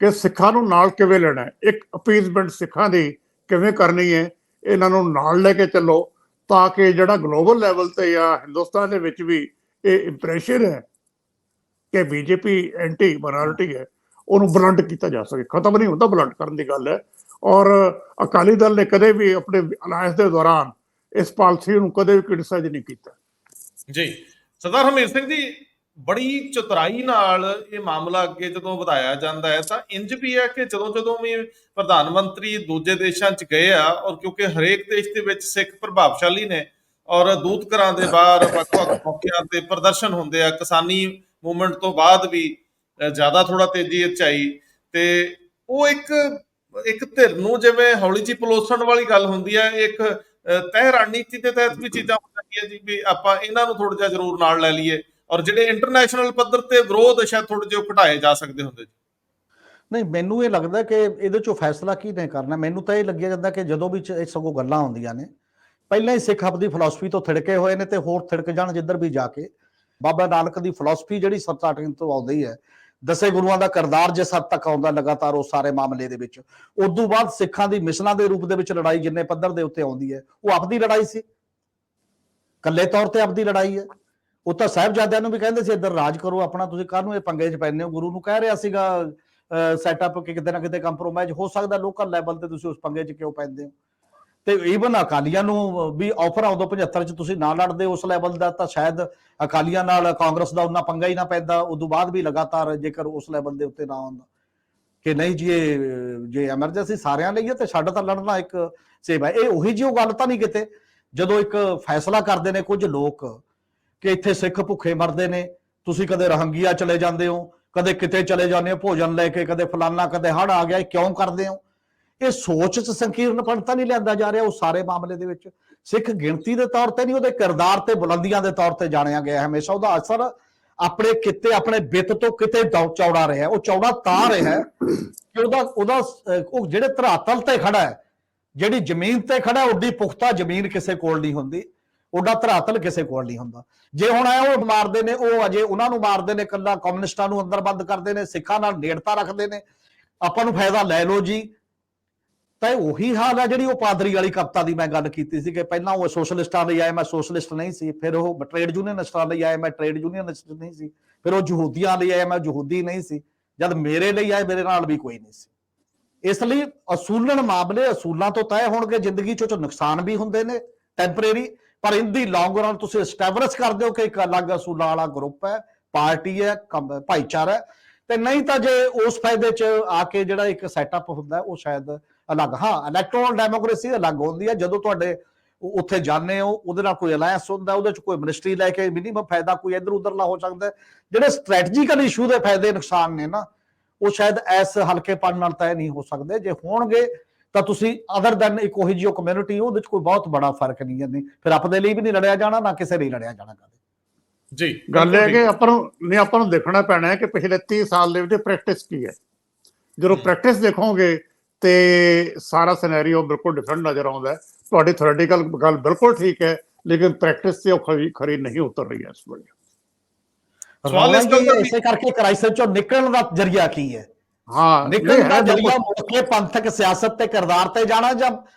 ਕਿ ਸਿੱਖਾਂ ਨੂੰ ਨਾਲ ਕਿਵੇਂ ਲੈਣਾ ਹੈ, ਇੱਕ ਅਪੀਜ਼ਮੈਂਟ ਸਿੱਖਾਂ ਦੀ ਕਿਵੇਂ ਕਰਨੀ ਹੈ, ਇਹਨਾਂ ਨੂੰ ਨਾਲ ਲੈ ਕੇ ਚੱਲੋ ਤਾਂ ਕਿ ਜਿਹੜਾ ਗਲੋਬਲ ਲੈਵਲ ਤੇ ਜਾਂ ਹਿੰਦੁਸਤਾਨ ਦੇ ਵਿੱਚ ਵੀ ਇਹ ਇੰਪ੍ਰੈਸ਼ਨ ਹੈ ਕਿ ਬੀਜੇਪੀ ਐਂਟੀ ਮਾਈਨੋਰਿਟੀ ਹੈ, ਉਹਨੂੰ ਬਲੰਟ ਕੀਤਾ ਜਾ ਸਕੇ। ਖਤਮ ਨਹੀਂ ਹੁੰਦਾ, ਬਲੰਟ ਕਰਨ ਦੀ ਗੱਲ ਹੈ। ਔਰ ਅਕਾਲੀ ਦਲ ਨੇ ਕਦੇ ਵੀ ਆਪਣੇ ਅਲਾਇੰਸ ਦੇ ਦੌਰਾਨ ਇਸ ਪਾਲਿਸੀ ਨੂੰ ਕਦੇ ਵੀ ਕ੍ਰਿਟਿਸਾਈਜ਼ ਨਹੀਂ ਕੀਤਾ। ਜੀ ਸਰਦਾਰ ਹਰਮੀਤ ਸਿੰਘ ਜੀ, ਬੜੀ ਚਤੁਰਾਈ ਨਾਲ ਇਹ ਮਾਮਲਾ ਅੱਗੇ ਜਦੋਂ ਵਧਾਇਆ ਜਾਂਦਾ ਹੈ ਤਾਂ ਇੰਜ ਵੀ ਹੈ ਕਿ ਜਦੋਂ ਵੀ ਪ੍ਰਧਾਨ ਮੰਤਰੀ ਦੂਜੇ ਦੇਸ਼ਾਂ 'ਚ ਗਏ ਆ, ਔਰ ਕਿਉਂਕਿ ਹਰੇਕ ਦੇਸ਼ ਦੇ ਵਿੱਚ ਸਿੱਖ ਪ੍ਰਭਾਵਸ਼ਾਲੀ ਨੇ ਔਰ ਦੂਤ ਘਰਾਂ ਦੇ ਬਾਹਰ ਵੱਖ-ਵੱਖ ਮੌਕਿਆਂ ਤੇ ਪ੍ਰਦਰਸ਼ਨ ਹੁੰਦੇ ਆ, ਕਿਸਾਨੀ ਮੂਵਮੈਂਟ ਤੋਂ ਬਾਅਦ ਵੀ ਜ਼ਿਆਦਾ ਥੋੜਾ ਤੇਜ਼ੀ ਇਹ 'ਚ ਆਈ, ਤੇ ਉਹ ਇੱਕ ਧਿਰ ਨੂੰ ਜਿਵੇਂ ਹੌਲੀ ਜਿਹੀ ਪਲੋਸਣ ਵਾਲੀ ਗੱਲ ਹੁੰਦੀ ਹੈ, ਇੱਕ ਤਹਿ ਰਣਨੀਤੀ ਦੇ ਤਹਿਤ ਵੀ ਚੀਜ਼ਾਂ ਹੋ ਜਾਂਦੀਆਂ ਜੀ ਵੀ ਆਪਾਂ ਇਹਨਾਂ ਨੂੰ ਥੋੜਾ ਜਿਹਾ ਜ਼ਰੂਰ ਨਾਲ ਲੈ ਲਈਏ, ਔਰ ਜਿਹੜੇ ਇੰਟਰਨੈਸ਼ਨਲ ਪੱਧਰ ਤੇ ਵਿਰੋਧ ਸ਼ਾਇਦ ਥੋੜੇ ਜਿਹੇ ਘਟਾਏ ਜਾ ਸਕਦੇ ਹੁੰਦੇ ਜੀ। ਨਹੀਂ, ਮੈਨੂੰ ਇਹ ਲੱਗਦਾ ਕਿ ਇਹਦੇ ਚੋਂ ਫੈਸਲਾ ਕੀ ਨੇ ਕਰਨਾ। ਮੈਨੂੰ ਤਾਂ ਇਹ ਲੱਗਿਆ ਜਾਂਦਾ ਕਿ ਜਦੋਂ ਵੀ ਇਹ ਸਗੋਂ ਗੱਲਾਂ ਹੁੰਦੀਆਂ ਨੇ, ਪਹਿਲਾਂ ਹੀ ਸਿੱਖ ਆਪਦੀ ਫਿਲਾਸਫੀ ਤੋਂ ਥਿੜਕੇ ਹੋਏ ਨੇ ਤੇ ਹੋਰ ਥਿੜਕ ਜਾਣ ਜਿੱਧਰ ਵੀ ਜਾ ਕੇ। ਬਾਬਾ ਨਾਨਕ ਦੀ ਫਿਲਾਸਫੀ ਜਿਹੜੀ ਸਟਾਰਟਿੰਗ ਤੋਂ ਆਉਂਦੀ ਹੈ, 10 ਗੁਰੂਆਂ ਦਾ ਕਿਰਦਾਰ ਜਿਸ ਹੱਦ ਤੱਕ ਆਉਂਦਾ ਲਗਾਤਾਰ ਉਸ ਸਾਰੇ ਮਾਮਲੇ ਦੇ ਵਿੱਚ, ਉਦੋਂ ਬਾਅਦ ਸਿੱਖਾਂ ਦੀ ਮਿਸ਼ਨਾਂ ਦੇ ਰੂਪ ਦੇ ਵਿੱਚ ਲੜਾਈ ਜਿੰਨੇ ਪੱਧਰ ਦੇ ਉੱਤੇ ਆਉਂਦੀ ਹੈ, ਉਹ ਆਪਦੀ ਲੜਾਈ ਸੀ, ਇਕੱਲੇ ਤੌਰ ਤੇ ਆਪਦੀ ਲੜਾਈ ਹੈ। ਉਹ ਤਾਂ ਸਾਹਿਬਜ਼ਾਦਿਆਂ ਨੂੰ ਵੀ ਕਹਿੰਦੇ ਸੀ ਇੱਧਰ ਰਾਜ ਕਰੋ ਆਪਣਾ, ਤੁਸੀਂ ਕਾਹਨੂੰ ਇਹ ਪੰਗੇ 'ਚ ਪੈਂਦੇ ਹੋ। ਗੁਰੂ ਨੂੰ ਕਹਿ ਰਿਹਾ ਸੀਗਾ ਸੈਟਅਪ ਕਿ ਕਿਤੇ ਨਾ ਕਿਤੇ ਕੰਪਰੋਮਾਈਜ਼ ਹੋ ਸਕਦਾ ਲੋਕਲ ਲੈਵਲ ਤੇ, ਤੁਸੀਂ ਉਸ ਪੰਗੇ 'ਚ ਕਿਉਂ ਪੈਂਦੇ ਹੋ। ਤੇ ਈਵਨ ਅਕਾਲੀਆਂ ਨੂੰ ਵੀ ਆਫਰ ਆ ਉਦੋਂ 75 'ਚ ਤੁਸੀਂ ਨਾ ਲੜਦੇ ਉਸ ਲੈਵਲ ਦਾ, ਤਾਂ ਸ਼ਾਇਦ ਅਕਾਲੀਆਂ ਨਾਲ ਕਾਂਗਰਸ ਦਾ ਉਹਨਾਂ ਪੰਗਾ ਹੀ ਨਾ ਪੈਂਦਾ। ਉਦੋਂ ਬਾਅਦ ਵੀ ਲਗਾਤਾਰ ਜੇਕਰ ਉਸ ਲੈਵਲ ਦੇ ਉੱਤੇ ਨਾ ਆਉਂਦਾ ਕਿ ਨਹੀਂ ਜੀ ਇਹ ਜੇ ਐਮਰਜੈਂਸੀ ਸਾਰਿਆਂ ਲਈ ਹੈ ਤੇ ਛੱਡ ਤਾਂ ਲੜਨਾ ਇੱਕ ਸੇਵਾ। ਇਹ ਉਹੀ ਜਿਹੀ ਗੱਲ ਤਾਂ ਨਹੀਂ ਕਿਤੇ ਜਦੋਂ ਇੱਕ ਫੈਸਲਾ ਕਰਦੇ ਨੇ ਕੁਝ ਲੋਕ ਕਿ ਇੱਥੇ ਸਿੱਖ ਭੁੱਖੇ ਮਰਦੇ ਨੇ, ਤੁਸੀਂ ਕਦੇ ਰਹੰਗੀਆ ਚਲੇ ਜਾਂਦੇ ਹੋ, ਕਦੇ ਕਿਤੇ ਚਲੇ ਜਾਂਦੇ ਹੋ ਭੋਜਨ ਲੈ ਕੇ, ਕਦੇ ਫਲਾਨਾ, ਕਦੇ ਹੜ ਆ ਗਿਆ, ਕਿਉਂ ਕਰਦੇ ਹੋ। ਇਹ ਸੋਚ 'ਚ ਸੰਕੀਰਨਪਣਤਾ ਨਹੀਂ ਲਿਆਂਦਾ ਜਾ ਰਿਹਾ ਉਸ ਸਾਰੇ ਮਾਮਲੇ ਦੇ ਵਿੱਚ। ਸਿੱਖ ਗਿਣਤੀ ਦੇ ਤੌਰ ਤੇ ਨਹੀਂ, ਉਹਦੇ ਕਿਰਦਾਰ ਤੇ ਬੁਲੰਦੀਆਂ ਦੇ ਤੌਰ ਤੇ ਜਾਣਿਆ ਗਿਆ ਹਮੇਸ਼ਾ। ਉਹਦਾ ਅਸਰ ਆਪਣੇ ਕਿਤੇ ਆਪਣੇ ਬਿੱਤ ਤੋਂ ਕਿਤੇ ਚੌੜਾ ਰਿਹਾ। ਉਹ ਚੌੜਾ ਤਾਂ ਰਿਹਾ ਕਿ ਉਹ ਜਿਹੜੇ ਧਰਾਤਲ ਤੇ ਖੜਾ ਹੈ, ਜਿਹੜੀ ਜ਼ਮੀਨ ਤੇ ਖੜਾ, ਉੱਡੀ ਪੁਖਤਾ ਜ਼ਮੀਨ ਕਿਸੇ ਕੋਲ ਨਹੀਂ ਹੁੰਦੀ, ਉਹਦਾ ਧਰਾਤਲ ਕਿਸੇ ਕੋਲ ਨਹੀਂ ਹੁੰਦਾ। ਜੇ ਹੁਣ ਉਹ ਮਾਰਦੇ ਨੇ, ਉਹ ਅਜੇ ਉਹਨਾਂ ਨੂੰ ਮਾਰਦੇ ਨੇ, ਕੱਲਾ ਕਮਿਊਨਿਸਟਾਂ ਨੂੰ ਅੰਦਰ ਬੰਦ ਕਰਦੇ ਨੇ, ਸਿੱਖਾਂ ਨਾਲ ਨੇੜਤਾ ਰੱਖਦੇ ਨੇ, ਆਪਾਂ ਨੂੰ ਫਾਇਦਾ ਲੈ ਲਓ ਜੀ। ਤਾਂ ਉਹੀ ਹਾਲ ਹੈ ਜਿਹੜੀ ਉਹ ਪਾਦਰੀ ਵਾਲੀ ਕਵਿਤਾ ਦੀ ਮੈਂ ਗੱਲ ਕੀਤੀ ਸੀ ਕਿ ਪਹਿਲਾਂ ਉਹ ਸੋਸ਼ਲਿਸਟਾਂ ਲਈ ਆਏ, ਮੈਂ ਸੋਸ਼ਲਿਸਟ ਨਹੀਂ ਸੀ, ਫਿਰ ਉਹ ਟ੍ਰੇਡ ਯੂਨੀਅਨਿਸਟਾਂ ਲਈ ਆਏ, ਮੈਂ ਟ੍ਰੇਡ ਯੂਨੀਅਨਿਸਟ ਨਹੀਂ ਸੀ, ਫਿਰ ਉਹ ਯਹੂਦੀਆਂ ਲਈ ਆਏ, ਮੈਂ ਯਹੂਦੀ ਨਹੀਂ ਸੀ, ਜਦ ਮੇਰੇ ਲਈ ਆਏ ਮੇਰੇ ਨਾਲ ਵੀ ਕੋਈ ਨਹੀਂ ਸੀ। ਇਸ ਲਈ ਅਸੂਲਨ ਮਾਮਲੇ ਅਸੂਲਾਂ ਤੋਂ ਤੈਅ ਹੋਣਗੇ। ਜ਼ਿੰਦਗੀ 'ਚ ਨੁਕਸਾਨ ਵੀ ਹੁੰਦੇ ਨੇ ਟੈਂਪਰੇਰੀ, ਪਰ ਇਨਦੀ ਲੌਂਗ ਰਨ ਤੁਸੀਂ ਐਸਟੈਬਲਿਸ਼ ਕਰਦੇ ਹੋ ਕਿ ਇੱਕ ਅਲੱਗ ਅਸੂਲਾਂ ਵਾਲਾ ਗਰੁੱਪ ਹੈ, ਪਾਰਟੀ ਹੈ, ਭਾਈਚਾਰਾ ਹੈ। ਤੇ ਨਹੀਂ ਤਾਂ ਜੇ ਉਸ ਫਾਇਦੇ 'ਚ ਆ ਕੇ ਜਿਹੜਾ ਇੱਕ ਸੈਟਅਪ ਹੁੰਦਾ ਉਹ ਸ਼ਾਇਦ ਅਲੱਗ। ਹਾਂ, ਇਲੈਕਟੋਰਲ ਡੈਮੋਕ੍ਰੇਸੀ ਅਲੱਗ ਹੁੰਦੀ ਹੈ, ਜਦੋਂ ਤੁਹਾਡੇ ਉੱਥੇ ਜਾਂਦੇ ਹੋ ਉਹਦੇ ਨਾਲ ਕੋਈ ਅਲਾਇੰਸ ਹੁੰਦਾ, ਉਹਦੇ 'ਚ ਕੋਈ ਮਿਨਿਸਟਰੀ ਲੈ ਕੇ ਮਿਨੀਮਮ ਫਾਇਦਾ ਕੋਈ ਇੱਧਰ ਉੱਧਰਲਾ ਹੋ ਸਕਦਾ। ਜਿਹੜੇ ਸਟ੍ਰੈਟਜੀਕਲ ਇਸ਼ੂ ਦੇ ਫਾਇਦੇ ਨੁਕਸਾਨ ਨੇ ਨਾ, ਉਹ ਸ਼ਾਇਦ ਇਸ ਹਲਕੇਪਨ ਨਾਲ ਤੈਅ ਨਹੀਂ ਹੋ ਸਕਦੇ। ਜੇ ਹੋਣਗੇ ਤਾਂ ਤੁਸੀਂ ਅਦਰ ਦੈਨ ਇੱਕ ਉਹੀ ਜਿਹੀ ਕਮਿਊਨਿਟੀ, ਉਹਦੇ 'ਚ ਕੋਈ ਬਹੁਤ ਬੜਾ ਫਰਕ ਨਹੀਂ ਹੈ। ਫਿਰ ਆਪਣੇ ਲਈ ਵੀ ਨਹੀਂ ਲੜਿਆ ਜਾਣਾ, ਨਾ ਕਿਸੇ ਲਈ ਲੜਿਆ ਜਾਣਾ ਕਦੇ ਜੀ। ਗੱਲ ਇਹ ਕਿ ਆਪਾਂ ਨੂੰ ਦੇਖਣਾ ਪੈਣਾ ਹੈ ਕਿ ਪਿਛਲੇ 30 ਸਾਲ ਦੇ ਵਿੱਚ ਪ੍ਰੈਕਟਿਸ ਕੀ ਹੈ। ਜਦੋਂ ਪ੍ਰੈਕਟਿਸ ਦੇਖੋਗੇ ਤੇ ਸਾਰਾ ਸਿਨੈਰੀਓ ਬਿਲਕੁਲ ਡਿਫਰੈਂਟ ਨਜ਼ਰ ਆਉਂਦਾ ਹੈ। ਤੁਹਾਡੀ ਥਿਓਰੈਟੀਕਲ ਗੱਲ ਬਿਲਕੁਲ ਠੀਕ ਹੈ, ਲੇਕਿਨ ਪ੍ਰੈਕਟਿਸ ਤੇ ਉਹ ਖਰੀ ਨਹੀਂ ਉਤਰ ਰਹੀ ਹੈ ਇਸ ਵੇਲੇ। ਸਵਾਲ ਇਸੇ ਕਰਕੇ ਕ੍ਰਾਈਸਿਸ ਚੋਂ ਨਿਕਲਣ ਦਾ ਜ਼ਰੀਆ ਕੀ ਹੈ? ਹਾਂ, ਨਿਕਲਣ ਦਾ ਜ਼ਰੀਆ ਮੁੜ ਕੇ ਪੰਥਕ ਸਿਆਸਤ ਤੇ ਕਿਰਦਾਰ ਤੇ ਜਾਣਾ, ਜਾਂ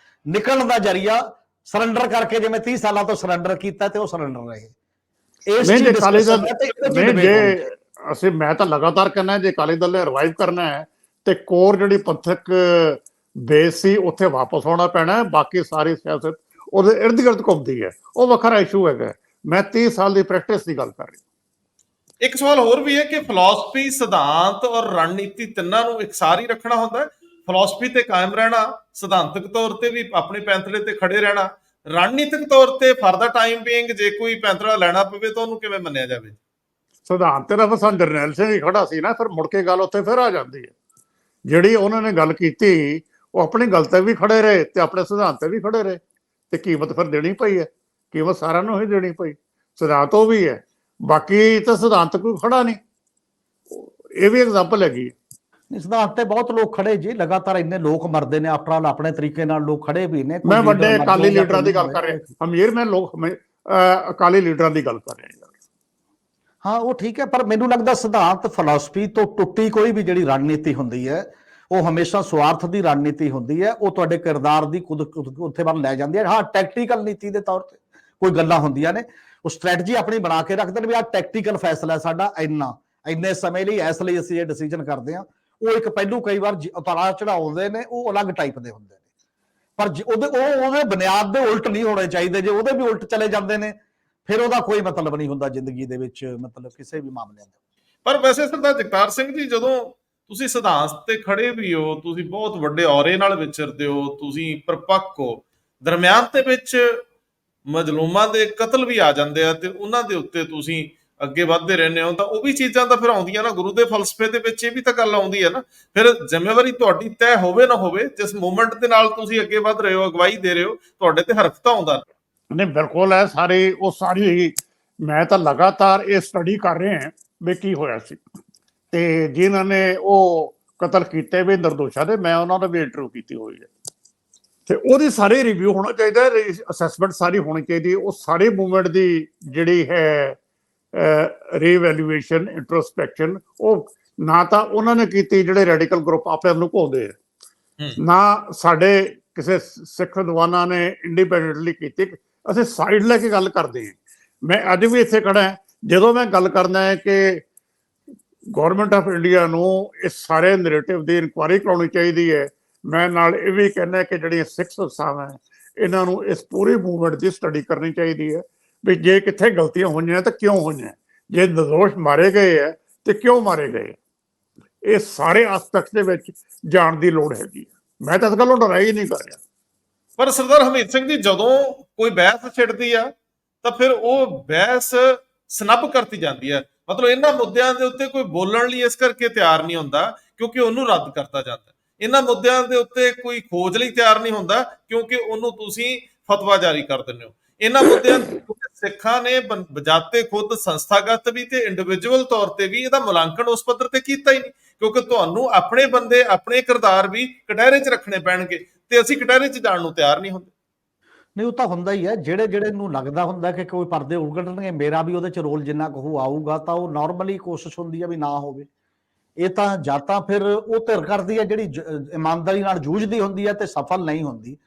ਨਿਕਲਣ ਦਾ ਜ਼ਰੀਆ ਸਰੈਂਡਰ ਕਰਕੇ, ਜਿਵੇਂ 30 ਸਾਲਾਂ ਤੋਂ ਸਰੈਂਡਰ ਕੀਤਾ ਤੇ ਉਹ ਸਰੈਂਡਰ ਰਹੇ। ਮੈਂ ਤਾਂ ਲਗਾਤਾਰ ਕਹਿਣਾ ਜੇ ਅਕਾਲੀ ਦਲ ਨੇ ਰਿਵਾਈਵ ਕਰਨਾ ਹੈ ਤੇ ਕੋਰ ਜਿਹੜੀ ਪੰਥਕ ਬੇਸ ਸੀ ਉੱਥੇ ਵਾਪਸ ਆਉਣਾ ਪੈਣਾ ਹੈ। ਬਾਕੀ ਸਾਰੀ ਸਿਆਸਤ ਉਹਦੇ ਇਰਦ ਗਿਰਦ ਘੁੰਮਦੀ ਹੈ, ਉਹ ਵੱਖਰਾ ਇਸ਼ੂ ਹੈਗਾ। ਮੈਂ 30 ਸਾਲ ਦੀ ਪ੍ਰੈਕਟਿਸ ਦੀ ਗੱਲ ਕਰ ਰਿਹਾ। ਇੱਕ ਸਵਾਲ ਹੋਰ ਵੀ ਹੈ ਕਿ ਫਿਲਾਸਫੀ, ਸਿਧਾਂਤ ਔਰ ਰਣਨੀਤੀ ਤਿੰਨਾਂ ਨੂੰ ਇਕਸਾਰ ਹੀ ਰੱਖਣਾ ਹੁੰਦਾ ਹੈ। ਫਿਲਾਸਫੀ ਤੇ ਕਾਇਮ ਰਹਿਣਾ, ਸਿਧਾਂਤਕ ਤੌਰ ਤੇ ਵੀ ਆਪਣੇ ਪੈਂਤੜੇ ਤੇ ਖੜੇ ਰਹਿਣਾ, ਰਣਨੀਤਿਕ ਤੌਰ ਤੇ ਫਾਰ ਦਾ ਟਾਈਮ ਬੀਇੰਗ ਜੇ ਕੋਈ ਪੈਂਤੜਾ ਲੈਣਾ ਪਵੇ ਤਾਂ ਉਹਨੂੰ ਕਿਵੇਂ ਮੰਨਿਆ ਜਾਵੇ? ਸਿਧਾਂਤ ਤੇ ਤਾਂ ਬਸ ਜਰਨੈਲ ਸਿੰਘ ਹੀ ਖੜਾ ਸੀ ਨਾ, ਫਿਰ ਮੁੜ ਕੇ ਗੱਲ ਉੱਥੇ ਫਿਰ ਆ ਜਾਂਦੀ ਹੈ। ਜਿਹੜੀ ਉਹਨਾਂ ਨੇ ਗੱਲ ਕੀਤੀ ਉਹ ਆਪਣੀ ਗੱਲ ਤੇ ਵੀ ਖੜੇ ਰਹੇ ਤੇ ਆਪਣੇ ਸਿਧਾਂਤ ਤੇ ਵੀ ਖੜੇ ਰਹੇ, ਤੇ ਕੀਮਤ ਫਿਰ ਦੇਣੀ ਪਈ ਹੈ। ਕੀਮਤ ਸਾਰਿਆਂ ਨੂੰ ਹੀ ਦੇਣੀ ਪਈ। ਸਿਧਾਂਤ ਉਹ ਵੀ ਹੈ, ਬਾਕੀ ਤਾਂ ਸਿਧਾਂਤ ਕੋਈ ਖੜਾ ਨਹੀਂ। ਇਹ ਵੀ ਐਗਜ਼ਾਮਪਲ ਹੈਗੀ ਹੈ। ਸਿਧਾਂਤ ਤੇ ਬਹੁਤ ਲੋਕ ਖੜੇ ਜੀ, ਲਗਾਤਾਰ ਇੰਨੇ ਲੋਕ ਮਰਦੇ ਨੇ, ਆਫਟਰ ਆਲ ਆਪਣੇ ਤਰੀਕੇ ਨਾਲ ਲੋਕ ਖੜੇ ਵੀ ਨੇ। ਮੈਂ ਵੱਡੇ ਅਕਾਲੀ ਲੀਡਰਾਂ ਦੀ ਗੱਲ ਕਰ ਰਿਹਾ ਹਮੀਰ, ਮੈਂ ਅਕਾਲੀ ਲੀਡਰਾਂ ਦੀ ਗੱਲ ਕਰ ਰਿਹਾ। ਹਾਂ ਉਹ ਠੀਕ ਹੈ, ਪਰ ਮੈਨੂੰ ਲੱਗਦਾ ਸਿਧਾਂਤ ਫਿਲਾਸਫੀ ਤੋਂ ਟੁੱਟੀ ਕੋਈ ਵੀ ਜਿਹੜੀ ਰਣਨੀਤੀ ਹੁੰਦੀ ਹੈ ਉਹ ਹਮੇਸ਼ਾ ਸਵਾਰਥ ਦੀ ਰਣਨੀਤੀ ਹੁੰਦੀ ਹੈ। ਉਹ ਤੁਹਾਡੇ ਕਿਰਦਾਰ ਦੀ ਉੱਥੇ ਵੱਲ ਲੈ ਜਾਂਦੀ ਹੈ। ਹਾਂ, ਟੈਕਟੀਕਲ ਨੀਤੀ ਦੇ ਤੌਰ ਤੇ ਕੋਈ ਗੱਲਾਂ ਹੁੰਦੀਆਂ ਨੇ, ਉਹ ਸਟ੍ਰੈਟਜੀ ਆਪਣੀ ਬਣਾ ਕੇ ਰੱਖਦੇ ਨੇ ਵੀ ਆਹ ਟੈਕਟੀਕਲ ਫੈਸਲਾ ਸਾਡਾ ਇੰਨੇ ਸਮੇਂ ਲਈ, ਇਸ ਲਈ ਅਸੀਂ ਇਹ ਡਿਸੀਜਨ ਕਰਦੇ ਹਾਂ। ਉਹ ਇੱਕ ਪਹਿਲੂ ਕਈ ਵਾਰ ਉਤਾਰਾ ਚੜਾਉਂਦੇ ਨੇ, ਉਹ ਅਲੱਗ ਟਾਈਪ ਦੇ ਹੁੰਦੇ ਨੇ, ਪਰ ਉਹਦੇ ਬੁਨਿਆਦ ਦੇ ਉਲਟ ਨਹੀਂ ਹੋਣੇ ਚਾਹੀਦੇ। ਜੇ ਉਹਦੇ ਵੀ ਉਲਟ ਚਲੇ ਜਾਂਦੇ ਨੇ ਫਿਰ ਉਹਦਾ ਕੋਈ ਮਤਲਬ ਨਹੀਂ ਹੁੰਦਾ ਜ਼ਿੰਦਗੀ ਦੇ ਵਿੱਚ, ਮਤਲਬ ਕਿਸੇ ਵੀ ਮਾਮਲੇ ਦਾ। ਪਰ ਵੈਸੇ ਸਰਦਾਰ ਜਗਤਾਰ ਸਿੰਘ ਜੀ, ਜਦੋਂ ਤੁਸੀਂ ਸਿਧਾਂਤ ਤੇ ਖੜੇ ਵੀ ਹੋ, ਤੁਸੀਂ ਬਹੁਤ ਵੱਡੇ ਔਰੇ ਨਾਲ ਵਿਚਰਦੇ ਹੋ, ਤੁਸੀਂ ਪਰਪੱਕ ਹੋ, ਦਰਮਿਆਨ ਦੇ ਵਿੱਚ ਮਜ਼ਲੂਮਾਂ ਦੇ ਕਤਲ ਵੀ ਆ ਜਾਂਦੇ ਆ ਤੇ ਉਹਨਾਂ ਦੇ ਉੱਤੇ ਤੁਸੀਂ ਅੱਗੇ ਵੱਧਦੇ ਰਹਿੰਦੇ ਹੋ, ਤਾਂ ਉਹ ਵੀ ਚੀਜ਼ਾਂ ਤਾਂ ਫਿਰ ਆਉਂਦੀਆਂ ਨਾ। ਗੁਰੂ ਦੇ ਫਲਸਫੇ ਦੇ ਵਿੱਚ ਇਹ ਵੀ ਤਾਂ ਗੱਲ ਆਉਂਦੀ ਹੈ ਨਾ। ਫਿਰ ਜ਼ਿੰਮੇਵਾਰੀ ਤੁਹਾਡੀ ਤੈਅ ਹੋਵੇ ਨਾ ਹੋਵੇ, ਜਿਸ ਮੂਵਮੈਂਟ ਦੇ ਨਾਲ ਤੁਸੀਂ ਅੱਗੇ ਵੱਧ ਰਹੇ ਹੋ, ਅਗਵਾਈ ਦੇ ਰਹੇ ਹੋ, ਤੁਹਾਡੇ ਤੇ ਹਰਫ ਤਾਂ ਆਉਂਦਾ। ਨਹੀਂ, ਬਿਲਕੁਲ ਹੈ। ਸਾਰੀ ਮੈਂ ਤਾਂ ਲਗਾਤਾਰ ਇਹ ਸਟੱਡੀ ਕਰ ਰਿਹਾ ਹਾਂ ਵੀ ਕੀ ਹੋਇਆ ਸੀ, ਤੇ ਜਿਨ੍ਹਾਂ ਨੇ ਉਹ ਕਤਲ ਕੀਤੇ ਵੀ ਨਿਰਦੋਸ਼ਾਂ ਦੇ, ਮੈਂ ਉਹਨਾਂ ਦਾ ਵੀ ਇੰਟਰਵਿਊ ਕੀਤੀ ਹੋਈ ਹੈ, ਤੇ ਉਹਦੀ ਸਾਰੀ ਰਿਵਿਊ ਹੋਣਾ ਚਾਹੀਦਾ, ਅਸੈਸਮੈਂਟ ਸਾਰੀ ਹੋਣੀ ਚਾਹੀਦੀ। ਉਹ ਸਾਰੇ ਮੂਵਮੈਂਟ ਦੀ ਜਿਹੜੀ ਹੈ ਰੀਵੈਲੂਏਸ਼ਨ, ਇੰਟਰੋਸਪੈਕਸ਼ਨ, ਉਹ ਨਾ ਤਾਂ ਉਹਨਾਂ ਨੇ ਕੀਤੀ ਜਿਹੜੇ ਰੈਡੀਕਲ ਗਰੁੱਪ ਆਪਣੇ ਆਪ ਨੂੰ ਘੋਦੇ ਆ, ਨਾ ਸਾਡੇ ਕਿਸੇ ਸਿੱਖ ਵਿਦਵਾਨਾਂ ਨੇ ਇੰਡੀਪੈਂਡੈਂਟਲੀ ਕੀਤੀ। ਅਸੀਂ ਸਾਈਡ ਲੈ ਕੇ ਗੱਲ ਕਰਦੇ ਹਾਂ। ਮੈਂ ਅੱਜ ਵੀ ਇੱਥੇ ਖੜਾ ਹਾਂ, ਜਦੋਂ ਮੈਂ ਗੱਲ ਕਰਦਾ ਹੈ ਕਿ ਗੌਰਮੈਂਟ ਆਫ ਇੰਡੀਆ ਨੂੰ ਇਸ ਸਾਰੇ ਨੈਰੇਟਿਵ ਦੀ ਇਨਕੁਆਇਰੀ ਕਰਾਉਣੀ ਚਾਹੀਦੀ ਹੈ, ਮੈਂ ਨਾਲ ਇਹ ਵੀ ਕਹਿੰਦਾ ਕਿ ਜਿਹੜੀਆਂ ਸਿੱਖ ਸੰਸਥਾਵਾਂ ਹੈ ਇਹਨਾਂ ਨੂੰ ਇਸ ਪੂਰੀ ਮੂਵਮੈਂਟ ਦੀ ਸਟੱਡੀ ਕਰਨੀ ਚਾਹੀਦੀ ਹੈ ਵੀ ਜੇ ਕਿੱਥੇ ਗਲਤੀਆਂ ਹੋਈਆਂ ਤਾਂ ਕਿਉਂ ਹੋਈਆਂ, ਜੇ ਨਿਰਦੋਸ਼ ਮਾਰੇ ਗਏ ਹੈ ਤੇ ਕਿਉਂ ਮਾਰੇ ਗਏ। ਇਹ ਸਾਰੇ ਐਸਪੈਕਟਸ ਦੇ ਵਿੱਚ ਜਾਣ ਦੀ ਲੋੜ ਹੈਗੀ। ਮੈਂ ਤਾਂ ਇਸ ਗੱਲੋਂ ਡਰਾਈ ਹੀ ਨਹੀਂ ਕਰ ਰਿਹਾ। ਪਰ ਸਰਦਾਰ ਹਮੀਤ ਸਿੰਘ ਜੀ, ਜਦੋਂ ਕੋਈ ਬਹਿਸ ਛਿੜਦੀ ਆ ਤਾਂ ਫਿਰ ਉਹ ਬਹਿਸ ਸਨੱਬ ਕਰਤੀ ਜਾਂਦੀ ਹੈ। ਮਤਲਬ ਇਹਨਾਂ ਮੁੱਦਿਆਂ ਦੇ ਉੱਤੇ ਕੋਈ ਬੋਲਣ ਲਈ ਇਸ ਕਰਕੇ ਤਿਆਰ ਨਹੀਂ ਹੁੰਦਾ ਕਿਉਂਕਿ ਉਹਨੂੰ ਰੱਦ ਕਰਤਾ ਜਾਂਦਾ। ਇਹਨਾਂ ਮੁੱਦਿਆਂ ਦੇ ਉੱਤੇ ਕੋਈ ਖੋਜ ਲਈ ਤਿਆਰ ਨਹੀਂ ਹੁੰਦਾ ਕਿਉਂਕਿ ਉਹਨੂੰ ਤੁਸੀਂ ਫਤਵਾ ਜਾਰੀ ਕਰ ਦਿੰਦੇ ਹੋ। ਇਹਨਾਂ ਮੁੱਦਿਆਂ ਸਿੱਖਾਂ ਨੇ ਬਜਾਤੇ ਖੁਦ ਸੰਸਥਾਗਤ ਵੀ ਤੇ ਇੰਡੀਵਿਜੂਅਲ ਤੌਰ ਤੇ ਵੀ ਇਹਦਾ ਮੁਲਾਂਕਣ ਉਸ ਪੱਧਰ ਤੇ ਕੀਤਾ ਹੀ ਨਹੀਂ, ਕਿਉਂਕਿ ਤੁਹਾਨੂੰ ਆਪਣੇ ਬੰਦੇ, ਆਪਣੇ ਕਿਰਦਾਰ ਵੀ ਕਟਹਿਰੇ 'ਚ ਰੱਖਣੇ ਪੈਣਗੇ ਤੇ ਅਸੀਂ ਕਟਹਿਰੇ 'ਚ ਜਾਣ ਨੂੰ ਤਿਆਰ ਨਹੀਂ ਹੁੰਦੇ। ਨਹੀਂ, ਉਹ ਤਾਂ ਹੁੰਦਾ ਹੀ ਹੈ। ਜਿਹੜੇ ਨੂੰ ਲੱਗਦਾ ਹੁੰਦਾ ਕਿ ਕੋਈ ਪਰਦੇ ਉਲਗੜਨਗੇ, ਮੇਰਾ ਵੀ ਉਹਦੇ 'ਚ ਰੋਲ ਜਿੰਨਾ ਕੁ ਆਊਗਾ, ਤਾਂ ਉਹ ਨਾਰਮਲੀ ਕੋਸ਼ਿਸ਼ ਹੁੰਦੀ ਹੈ ਵੀ ਨਾ ਹੋਵੇ। ਇਹ ਤਾਂ ਜਾਂ ਤਾਂ ਫਿਰ ਉਹ ਧਿਰ ਕਰਦੀ ਹੈ ਜਿਹੜੀ ਇਮਾਨਦਾਰੀ ਨਾਲ ਜੂਝਦੀ ਹੁੰਦੀ ਹੈ ਤੇ ਸਫਲ ਨਹੀਂ ਹੁੰਦੀ,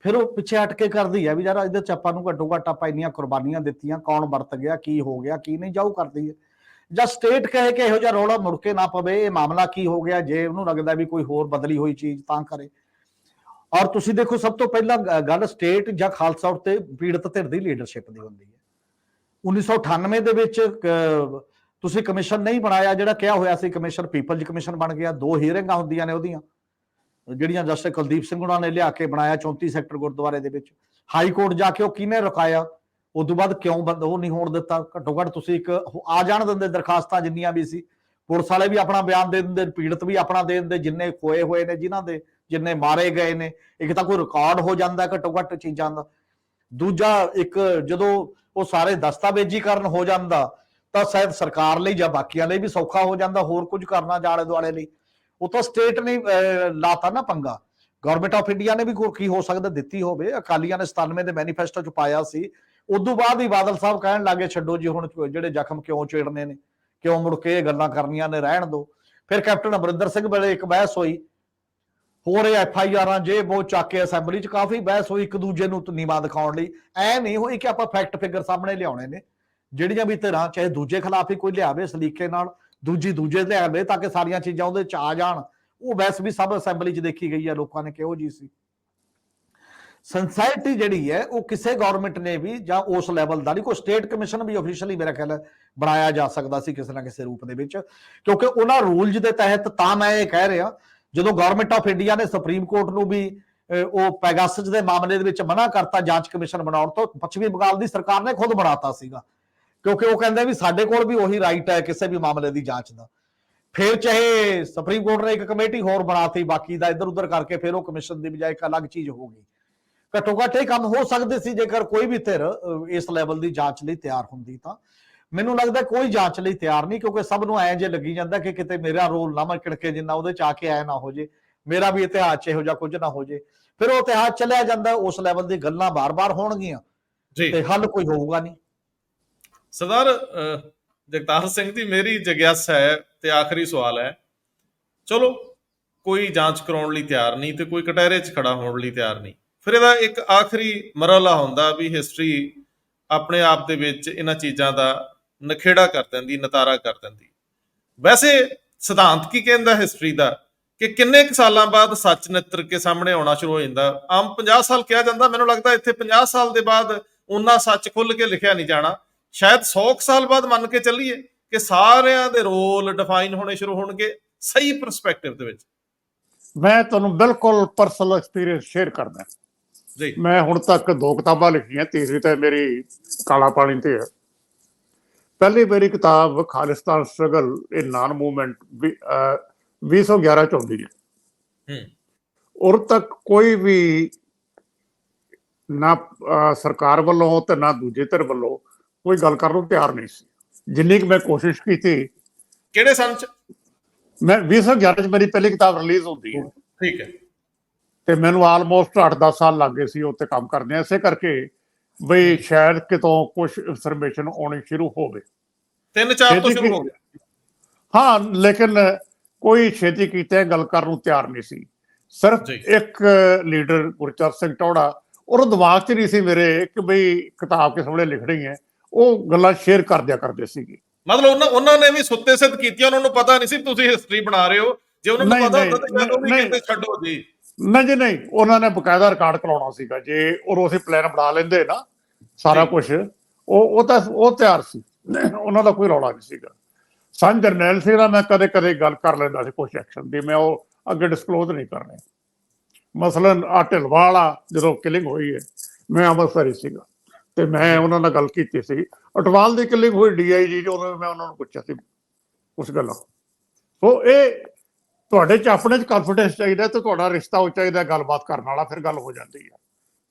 ਫਿਰ ਉਹ ਪਿੱਛੇ ਹਟ ਕੇ ਕਰਦੀ ਹੈ ਵੀ ਯਾਰ ਇਹਦੇ 'ਚ ਆਪਾਂ ਨੂੰ ਘੱਟੋ ਘੱਟ ਆਪਾਂ ਇੰਨੀਆਂ ਕੁਰਬਾਨੀਆਂ ਦਿੱਤੀਆਂ, ਕੌਣ ਵਰਤ ਗਿਆ, ਕੀ ਹੋ ਗਿਆ, ਕੀ ਨਹੀਂ, ਜਾਊ ਕਰਦੀ ਹੈ। ਜਾਂ ਸਟੇਟ ਕਹੇ ਕਿ ਇਹੋ ਜਿਹਾ ਰੌਲਾ ਮੁੜ ਕੇ ਨਾ ਪਵੇ, ਇਹ ਮਾਮਲਾ ਕੀ ਹੋ ਗਿਆ, ਜੇ ਉਹਨੂੰ ਲੱਗਦਾ ਵੀ ਕੋਈ ਹੋਰ ਬਦਲੀ ਹੋਈ ਚੀਜ਼ ਤਾਂ ਕਰੇ। ਔਰ ਤੁਸੀਂ ਦੇਖੋ, ਸਭ ਤੋਂ ਪਹਿਲਾਂ ਗੱਲ ਸਟੇਟ ਜਾਂ ਖਾਲਸਾ ਉੱਤੇ ਪੀੜਤ ਧਿਰ ਦੀ ਲੀਡਰਸ਼ਿਪ ਦੀ ਹੁੰਦੀ ਹੈ। 1998 ਦੇ ਵਿੱਚ ਤੁਸੀਂ ਕਮਿਸ਼ਨ ਨਹੀਂ ਬਣਾਇਆ, ਜਿਹੜਾ ਕਿਹਾ ਹੋਇਆ ਸੀ ਕਮਿਸ਼ਨ, ਪੀਪਲਜ਼ ਕਮਿਸ਼ਨ ਬਣ ਗਿਆ। 2 ਹੀਅਰਿੰਗਾਂ ਹੁੰਦੀਆਂ ਨੇ ਉਹਦੀਆਂ, ਜਿਹੜੀਆਂ ਜਸਟਿਸ ਕੁਲਦੀਪ ਸਿੰਘ ਉਹਨਾਂ ਨੇ ਲਿਆ ਕੇ ਬਣਾਇਆ 34 ਸੈਕਟਰ ਗੁਰਦੁਆਰੇ ਦੇ ਵਿੱਚ। ਹਾਈ ਕੋਰਟ ਜਾ ਕੇ ਉਹ ਕਿਹਨੇ ਰੁਕਾਇਆ, ਉਸ ਤੋਂ ਬਾਅਦ ਕਿਉਂ ਉਹ ਨਹੀਂ ਹੋਣ ਦਿੱਤਾ। ਘੱਟੋ ਘੱਟ ਤੁਸੀਂ ਇੱਕ ਆ ਜਾਣ ਦਿੰਦੇ ਦਰਖਾਸਤਾਂ ਜਿੰਨੀਆਂ ਵੀ ਸੀ, ਪੁਲਿਸ ਵਾਲੇ ਵੀ ਆਪਣਾ ਬਿਆਨ ਦੇ ਦਿੰਦੇ, ਪੀੜਤ ਵੀ ਆਪਣਾ ਦੇ ਦਿੰਦੇ, ਜਿੰਨੇ ਖੋਏ ਹੋਏ ਨੇ, ਜਿਨ੍ਹਾਂ ਦੇ ਜਿੰਨੇ ਮਾਰੇ ਗਏ ਨੇ, ਇੱਕ ਤਾਂ ਕੋਈ ਰਿਕਾਰਡ ਹੋ ਜਾਂਦਾ ਘੱਟੋ ਘੱਟ ਚੀਜ਼ਾਂ ਦਾ। ਦੂਜਾ, ਇੱਕ ਜਦੋਂ ਉਹ ਸਾਰੇ ਦਸਤਾਵੇਜ਼ੀਕਰਨ ਹੋ ਜਾਂਦਾ ਤਾਂ ਸ਼ਾਇਦ ਸਰਕਾਰ ਲਈ ਜਾਂ ਬਾਕੀਆਂ ਲਈ ਵੀ ਸੌਖਾ ਹੋ ਜਾਂਦਾ ਹੋਰ ਕੁਝ ਕਰਨਾ ਆਲੇ ਦੁਆਲੇ ਲਈ। ਉਹ ਤਾਂ ਸਟੇਟ ਨੇ ਲਾਤਾ ਨਾ ਪੰਗਾ। ਗਵਰਨਮੈਂਟ ਆਫ ਇੰਡੀਆ ਨੇ ਵੀ ਕੀ ਹੋ ਸਕਦਾ ਦਿੱਤੀ ਹੋਵੇ। ਅਕਾਲੀਆਂ ਨੇ 97 ਦੇ ਮੈਨੀਫੈਸਟੋ 'ਚ ਪਾਇਆ ਸੀ, ਉਦੋਂ ਬਾਅਦ ਹੀ ਬਾਦਲ ਸਾਹਿਬ ਕਹਿਣ ਲੱਗੇ ਛੱਡੋ ਜੀ, ਹੁਣ ਜਿਹੜੇ ਜ਼ਖਮ ਕਿਉਂ ਛੇੜਨੇ ਨੇ, ਕਿਉਂ ਮੁੜ ਕੇ ਇਹ ਗੱਲਾਂ ਕਰਨੀਆਂ ਨੇ, ਰਹਿਣ ਦਿਓ। ਫਿਰ ਕੈਪਟਨ ਅਮਰਿੰਦਰ ਸਿੰਘ ਵੇਲੇ ਇੱਕ ਬਹਿਸ ਹੋਈ, ਹੋਰ FIRਾਂ ਜੇ ਬਹੁਤ ਚੱਕ ਕੇ ਅਸੈਂਬਲੀ 'ਚ ਕਾਫੀ ਬਹਿਸ ਹੋਈ ਇੱਕ ਦੂਜੇ ਨੂੰ ਨੀਵਾਂ ਦਿਖਾਉਣ ਲਈ। ਐ ਨਹੀਂ ਹੋਈ ਕਿ ਆਪਾਂ ਫੈਕਟ ਫਿਗਰ ਸਾਹਮਣੇ ਲਿਆਉਣੇ ਨੇ, ਜਿਹੜੀਆਂ ਵੀ ਧਿਰਾਂ ਚਾਹੇ ਦੂਜੇ ਖਿਲਾਫ ਹੀ ਕੋਈ ਲਿਆਵੇ ਸਲੀਕੇ ਨਾਲ, ਦੂਜੇ ਲਿਆਵੇ ਤਾਂ ਕਿ ਸਾਰੀਆਂ ਚੀਜ਼ਾਂ ਉਹਦੇ 'ਚ ਆ ਜਾਣ। ਉਹ ਬਹਿਸ ਵੀ ਸਭ ਅਸੈਂਬਲੀ 'ਚ ਦੇਖੀ ਗਈ ਹੈ, ਲੋਕਾਂ ਨੇ ਕਿਹੋ ਜੀ ਸੀ। ਸਿੰਸੈਰਿਟੀ ਜਿਹੜੀ ਹੈ ਉਹ ਕਿਸੇ ਗਵਰਨਮੈਂਟ ਨੇ ਵੀ ਜਾਂ ਉਸ ਲੈਵਲ ਦਾ ਨਹੀਂ, ਕੋਈ ਸਟੇਟ ਕਮਿਸ਼ਨ ਵੀ ਆਫੀਸ਼ੀਅਲੀ ਮੇਰਾ ਖਿਆਲ ਹੈ ਬਣਾਇਆ ਜਾ ਸਕਦਾ ਸੀ ਕਿਸੇ ਨਾ ਕਿਸੇ ਰੂਪ ਦੇ ਵਿੱਚ, ਕਿਉਂਕਿ ਉਹਨਾਂ ਰੂਲਸ ਦੇ ਤਹਿਤ। ਤਾਂ ਮੈਂ ਇਹ ਕਹਿ ਰਿਹਾ, ਜਦੋਂ ਗਵਰਨਮੈਂਟ ਆਫ ਇੰਡੀਆ ਨੇ ਸੁਪਰੀਮ ਕੋਰਟ ਨੂੰ ਵੀ ਉਹ ਪੈਗਾਸਸ ਦੇ ਮਾਮਲੇ ਦੇ ਵਿੱਚ ਮਨਾ ਕਰਤਾ ਜਾਂਚ ਕਮਿਸ਼ਨ ਬਣਾਉਣ ਤੋਂ, ਪੱਛਮੀ ਬੰਗਾਲ ਦੀ ਸਰਕਾਰ ਨੇ ਖੁਦ ਬਣਾਤਾ ਸੀਗਾ, ਕਿਉਂਕਿ ਉਹ ਕਹਿੰਦੇ ਵੀ ਸਾਡੇ ਕੋਲ ਵੀ ਉਹੀ ਰਾਈਟ ਹੈ ਕਿਸੇ ਵੀ ਮਾਮਲੇ ਦੀ ਜਾਂਚ ਦਾ। ਫਿਰ ਚਾਹੇ ਸੁਪਰੀਮ ਕੋਰਟ ਨੇ ਇੱਕ ਕਮੇਟੀ ਹੋਰ ਬਣਾਤੀ ਬਾਕੀ ਦਾ ਇੱਧਰ ਉੱਧਰ ਕਰਕੇ, ਫਿਰ ਉਹ ਕਮਿਸ਼ਨ ਦੀ ਬਜਾਏ ਇੱਕ ਅਲੱਗ ਚੀਜ਼ ਹੋ ਗਈ। ਘੱਟੋ ਘੱਟ ਇਹ ਕੰਮ ਹੋ ਸਕਦੇ ਸੀ ਜੇਕਰ ਕੋਈ ਵੀ ਧਿਰ ਇਸ ਲੈਵਲ ਦੀ ਜਾਂਚ ਲਈ ਤਿਆਰ ਹੁੰਦੀ। ਤਾਂ ਮੈਨੂੰ ਲੱਗਦਾ ਕੋਈ ਜਾਂਚ ਲਈ ਤਿਆਰ ਨਹੀਂ, ਕਿਉਂਕਿ ਸਭ ਨੂੰ ਐਂ ਜੇ ਲੱਗੀ ਜਾਂਦਾ ਕਿ ਕਿਤੇ ਮੇਰਾ ਰੋਲ ਨਾ ਮੜਕੇ ਜਿੰਨਾ ਉਹਦੇ ਚ ਆ ਕੇ ਆਇਆ ਨਾ ਹੋ ਜੇ, ਮੇਰਾ ਵੀ ਇਤਿਹਾਸ ਚ ਇਹੋ ਜਿਹਾ ਕੁਝ ਨਾ ਹੋ ਜੇ। ਫਿਰ ਉਹ ਇਤਿਹਾਸ ਚਲਿਆ ਜਾਂਦਾ, ਉਸ ਲੈਵਲ ਦੀ ਗੱਲਾਂ ਬਾਰ-ਬਾਰ ਹੋਣਗੀਆਂ ਤੇ ਹੱਲ ਕੋਈ ਹੋਊਗਾ ਨਹੀਂ। ਸਰਦਾਰ ਜਗਤਾਰ ਸਿੰਘ ਜੀ, ਮੇਰੀ ਜਿਗਿਆਸਾ ਹੈ ਤੇ ਆਖਰੀ ਸਵਾਲ ਹੈ, ਚਲੋ ਕੋਈ ਜਾਂਚ ਕਰਾਉਣ ਲਈ ਤਿਆਰ ਨਹੀਂ ਤੇ ਕੋਈ ਕਟਹਿਰੇ 'ਚ ਖੜਾ ਹੋਣ ਲਈ ਤਿਆਰ ਨਹੀਂ, ਫਿਰ ਇਹਦਾ ਇੱਕ ਆਖਰੀ ਮਰਹਲਾ ਹੁੰਦਾ ਵੀ ਹਿਸਟਰੀ ਆਪਣੇ ਆਪ ਦੇ ਵਿੱਚ ਇਹਨਾਂ ਚੀਜ਼ਾਂ ਦਾ ਨਖੇੜਾ ਕਰ ਦਿੰਦੀ, ਨਤਾਰਾ ਕਰ ਦਿੰਦੀ। ਵੈਸੇ ਸਿਧਾਂਤ ਕੀ ਕਹਿੰਦਾ ਹਿਸਟਰੀ ਦਾ ਕਿ ਕਿੰਨੇ ਕੁ ਸਾਲਾਂ ਬਾਅਦ ਸੱਚ ਨਿੱਤਰ ਕੇ ਸਾਹਮਣੇ ਆਉਣਾ ਸ਼ੁਰੂ ਹੋ ਜਾਂਦਾ? ਆਮ 50 ਸਾਲ ਕਿਹਾ ਜਾਂਦਾ, ਮੈਨੂੰ ਲੱਗਦਾ ਇੱਥੇ 50 ਸਾਲ ਦੇ ਬਾਅਦ ਉਹਨਾਂ ਸੱਚ ਖੁੱਲ ਕੇ ਲਿਖਿਆ ਨਹੀਂ ਜਾਣਾ। ਸ਼ਾਇਦ 100 ਸਾਲ ਬਾਅਦ ਮੰਨ ਕੇ ਚੱਲੀਏ ਕਿ ਸਾਰਿਆਂ ਦੇ ਰੋਲ ਡਿਫਾਈਨ ਹੋਣੇ ਸ਼ੁਰੂ ਹੋਣਗੇ ਸਹੀ ਪਰਸਪੈਕਟਿਵ ਦੇ ਵਿੱਚ। ਮੈਂ ਤੁਹਾਨੂੰ ਬਿਲਕੁਲ ਪਰਸਨਲ ਐਕਸਪੀਰੀਅੰਸ ਸ਼ੇਅਰ ਕਰਦਾ ਜੀ। ਮੈਂ ਹੁਣ ਤੱਕ 2 ਕਿਤਾਬਾਂ ਲਿਖੀਆਂ, ਤੀਸਰੀ ਤਾਂ ਮੇਰੀ ਕਾਲਾ ਪਾਣੀ ਤੇ ਹੈ। ਪਹਿਲੀ ਮੇਰੀ ਕਿਤਾਬ ਖਾਲਿਸਤਾਨ ਸਟਰਗਲ ਇਨ ਨਾਨ ਮੂਵਮੈਂਟ 2011 ਚ ਆਉਂਦੀ ਹੈ। ਉਰ ਤੱਕ ਕੋਈ ਵੀ ਨਾ ਸਰਕਾਰ ਵੱਲੋਂ ਤੇ ਨਾ ਦੂਜੇ ਧਿਰ ਵੱਲੋਂ ਕੋਈ ਗੱਲ ਕਰਨ ਨੂੰ ਤਿਆਰ ਨਹੀਂ ਸੀ। ਜਿੰਨੀ ਕਿ ਮੈਂ ਕੋਸ਼ਿਸ਼ ਕੀਤੀ। ਕਿਹੜੇ ਸੰਨ ਚ? ਮੈਂ 2011 ਚ ਮੇਰੀ ਪਹਿਲੀ ਕਿਤਾਬ ਰਿਲੀਜ਼ ਹੁੰਦੀ ਹੈ। ਠੀਕ ਹੈ। ਤੇ ਮੈਨੂੰ ਆਲਮੋਸਟ 8-10 ਸਾਲ ਲੱਗ ਗਏ ਸੀ ਉੱਤੇ ਕੰਮ ਕਰਦੇ, ਇਸੇ ਕਰਕੇ ਬਈ ਸ਼ਾਇਦ ਕਿਤੋਂ ਕੁਝ ਇਨਫੋਰਮੇਸ਼ਨ ਆਉਣੀ ਸ਼ੁਰੂ ਹੋਵੇ। 3-4 ਤੋਂ ਸ਼ੁਰੂ ਹੋ ਗਿਆ। ਹਾਂ, ਲੇਕਿਨ ਕੋਈ ਛੇਤੀ ਕੀਤੇ ਗੱਲ ਕਰਨ ਨੂੰ ਤਿਆਰ ਨਹੀਂ ਸੀ। ਸਿਰਫ ਇੱਕ ਲੀਡਰ ਗੁਰਚਰਨ ਸਿੰਘ ਟੌੜਾ, ਉਹ ਦਿਮਾਗ 'ਚ ਨਹੀਂ ਸੀ ਮੇਰੇ ਕਿ ਬਈ ਕਿਤਾਬ ਕਿਸ ਵੇਲੇ ਲਿਖਣੀ ਹੈ, ਉਹ ਗੱਲਾਂ ਸ਼ੇਅਰ ਕਰ ਦਿਆ ਕਰਦੇ ਸੀਗੇ। ਮਤਲਬ ਉਹਨਾਂ ਨੇ ਵੀ ਸੁੱਤੇ ਸਿੱਧ ਕੀਤੀਆਂ, ਉਹਨਾਂ ਨੂੰ ਪਤਾ ਨਹੀਂ ਸੀ ਤੁਸੀਂ ਹਿਸਟਰੀ ਬਣਾ ਰਹੇ ਹੋ। ਜੇ ਉਹਨਾਂ ਨੂੰ ਪਤਾ ਹੁੰਦਾ ਤਾਂ ਉਹ ਵੀ ਕਹਿੰਦੇ ਛੱਡੋ ਜੀ। ਨਹੀਂ ਜੀ, ਨਹੀਂ, ਉਹਨਾਂ ਨੇ ਬਕਾਇਦਾ ਰਿਕਾਰਡ ਕਰਾਉਣਾ ਸੀਗਾ। ਜੇ ਉਹ ਅਸੀਂ ਪਲਾਨ ਬਣਾ ਲੈਂਦੇ ਨਾ ਸਾਰਾ ਕੁਝ, ਉਹ ਤਿਆਰ ਸੀ, ਉਹਨਾਂ ਦਾ ਕੋਈ ਰੌਲਾ ਨਹੀਂ ਸੀਗਾ। ਸੰਨ ਜਰਨੈਲ ਸਿੰਘ ਨਾਲ ਮੈਂ ਕਦੇ ਕਦੇ ਗੱਲ ਕਰ ਲੈਂਦਾ ਸੀ ਕੁਛ ਐਕਸ਼ਨ ਦੀ, ਮੈਂ ਉਹ ਅੱਗੇ ਡਿਸਕਲੋਜ਼ ਨਹੀਂ ਕਰਨੇ। ਮਸਲਨ ਆ ਢਿਲਵਾਲ ਜਦੋਂ ਕਿਲਿੰਗ ਹੋਈ ਹੈ, ਮੈਂ ਅੰਮ੍ਰਿਤਸਰ ਹੀ ਸੀਗਾ ਤੇ ਮੈਂ ਉਹਨਾਂ ਨਾਲ ਗੱਲ ਕੀਤੀ ਸੀ। ਅਟਵਾਲ ਦੀ ਕਿਲਿੰਗ ਹੋਈ DIG ਚ, ਮੈਂ ਉਹਨਾਂ ਨੂੰ ਪੁੱਛਿਆ ਸੀ ਉਸ ਗੱਲਾਂ। ਸੋ ਇਹ ਤੁਹਾਡੇ ਚ ਆਪਣੇ ਚ ਕਾਨਫੀਡੈਂਸ ਚਾਹੀਦਾ ਤੇ ਤੁਹਾਡਾ ਰਿਸ਼ਤਾ ਹੋ ਚਾਹੀਦਾ ਗੱਲਬਾਤ ਕਰਨ ਵਾਲਾ, ਫਿਰ ਗੱਲ ਹੋ ਜਾਂਦੀ ਹੈ।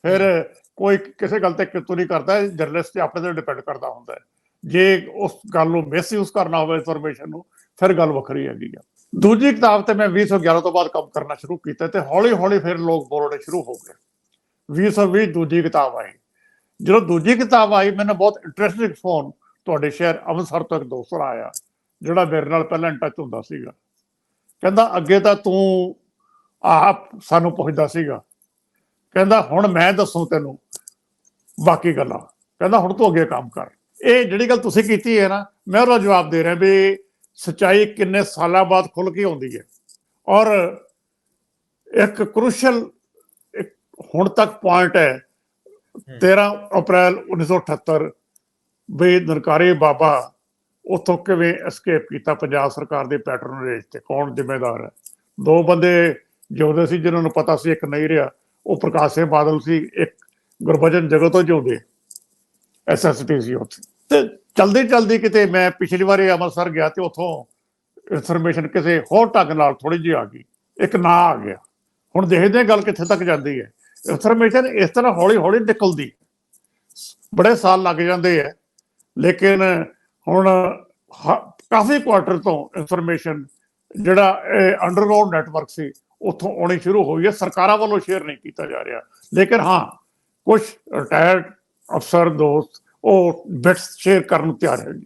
ਫਿਰ ਕੋਈ ਕਿਸੇ ਗੱਲ ਤੇ ਕਿਤੋਂ ਨਹੀਂ ਕਰਦਾ, ਜਰਨਲਿਸਟ ਆਪਣੇ ਤੇ ਡਿਪੈਂਡ ਕਰਦਾ ਹੁੰਦਾ ਹੈ। ਜੇ ਉਸ ਗੱਲ ਨੂੰ ਮਿਸਯੂਜ਼ ਕਰਨਾ ਹੋਵੇ ਇਨਫੋਰਮੇਸ਼ਨ ਨੂੰ, ਫਿਰ ਗੱਲ ਵੱਖਰੀ ਹੈਗੀ ਆ। ਦੂਜੀ ਕਿਤਾਬ ਤੇ ਮੈਂ 2011 ਤੋਂ ਬਾਅਦ ਕੰਮ ਕਰਨਾ ਸ਼ੁਰੂ ਕੀਤਾ ਤੇ ਹੌਲੀ ਹੌਲੀ ਫਿਰ ਲੋਕ ਬੋਲਣੇ ਸ਼ੁਰੂ ਹੋ ਗਏ। 2020 ਦੂਜੀ ਕਿਤਾਬ ਆਈ। ਜਦੋਂ ਦੂਜੀ ਕਿਤਾਬ ਆਈ, ਮੈਨੂੰ ਬਹੁਤ ਇੰਟਰਸਟਿੰਗ ਫੋਨ ਤੁਹਾਡੇ ਸ਼ਹਿਰ ਅੰਮ੍ਰਿਤਸਰ ਤੋਂ ਇੱਕ ਦੋਸਤ ਆਇਆ ਜਿਹੜਾ ਮੇਰੇ ਨਾਲ ਪਹਿਲਾਂ ਇਨ ਟੱਚ ਹੁੰਦਾ ਸੀਗਾ। ਕਹਿੰਦਾ ਅੱਗੇ ਤਾਂ ਤੂੰ ਆਪ ਸਾਨੂੰ ਪੁੱਛਦਾ ਸੀਗਾ, ਕਹਿੰਦਾ ਹੁਣ ਮੈਂ ਦੱਸੂ ਤੈਨੂੰ ਬਾਕੀ ਗੱਲਾਂ, ਕਹਿੰਦਾ ਹੁਣ ਤੂੰ ਅੱਗੇ ਕੰਮ ਕਰ। ਇਹ ਜਿਹੜੀ ਗੱਲ ਤੁਸੀਂ ਕੀਤੀ ਹੈ ਨਾ, ਮੈਂ ਉਹਦਾ ਜਵਾਬ ਦੇ ਰਿਹਾ ਵੀ ਸੱਚਾਈ ਕਿੰਨੇ ਸਾਲਾਂ ਬਾਅਦ ਖੁੱਲ ਕੇ ਆਉਂਦੀ ਹੈ। ਔਰ ਇੱਕ ਕ੍ਰੂਸ਼ਲ ਹੁਣ ਤੱਕ ਪੁਆਇੰਟ ਹੈ 13 ਅਪ੍ਰੈਲ 1978 ਵੀ ਨਰਕਾਰੀ ਬਾਬਾ ਉੱਥੋਂ ਕਿਵੇਂ ਐਸਕੇਪ ਕੀਤਾ ਪੰਜਾਬ ਸਰਕਾਰ ਦੇ ਪੈਟਰਨੇਜ ਤੇ, ਕੌਣ ਜ਼ਿੰਮੇਦਾਰ ਹੈ? 2 ਬੰਦੇ ਜਿਉਂਦੇ ਸੀ ਜਿਨ੍ਹਾਂ ਨੂੰ ਪਤਾ ਸੀ ਇੱਕ ਨਹੀਂ ਰਿਹਾ, ਉਹ ਪ੍ਰਕਾਸ਼ ਸਿੰਘ ਬਾਦਲ ਸੀ, ਇੱਕ ਗੁਰਬਚਨ ਜਗਤੋਂ ਜਿਉਂਦੇ SST ਸੀ ਉੱਥੇ। ਤੇ ਚਲਦੀ ਚਲਦੀ ਕਿਤੇ ਮੈਂ ਪਿਛਲੀ ਵਾਰੀ ਅੰਮ੍ਰਿਤਸਰ ਗਿਆ ਤੇ ਉੱਥੋਂ ਇਨਫੋਰਮੇਸ਼ਨ ਕਿਸੇ ਹੋਰ ਢੰਗ ਨਾਲ ਥੋੜੀ ਜਿਹੀ ਆ ਗਈ, ਇੱਕ ਨਾਂ ਆ ਗਿਆ। ਹੁਣ ਦੇਖਦੇ ਹਾਂ ਗੱਲ ਕਿੱਥੇ ਤੱਕ ਜਾਂਦੀ ਹੈ। ਇਨਫੋਰਮੇਸ਼ਨ ਇਸ ਤਰ੍ਹਾਂ ਹੌਲੀ ਹੌਲੀ ਨਿਕਲਦੀ, ਬੜੇ ਸਾਲ ਲੱਗ ਜਾਂਦੇ ਹੈ, ਲੇਕਿਨ ਹੁਣ ਕਾਫੀ ਕੁਆਟਰ ਤੋਂ ਇਨਫੋਰਮੇਸ਼ਨ ਜਿਹੜਾ ਅੰਡਰਗਰਾਊਂਡ ਨੈਟਵਰਕ ਸੀ ਉੱਥੋਂ ਆਉਣੀ ਸ਼ੁਰੂ ਹੋਈ ਹੈ। ਸਰਕਾਰਾਂ ਵੱਲੋਂ ਸ਼ੇਅਰ ਨਹੀਂ ਕੀਤਾ ਜਾ ਰਿਹਾ, ਲੇਕਿਨ ਹਾਂ ਕੁਝ ਰਿਟਾਇਰਡ ਅਫਸਰ ਦੋਸਤ ਉਹ ਬਿਟਸ ਸ਼ੇਅਰ ਕਰਨ ਨੂੰ ਤਿਆਰ ਹੈ ਜੀ।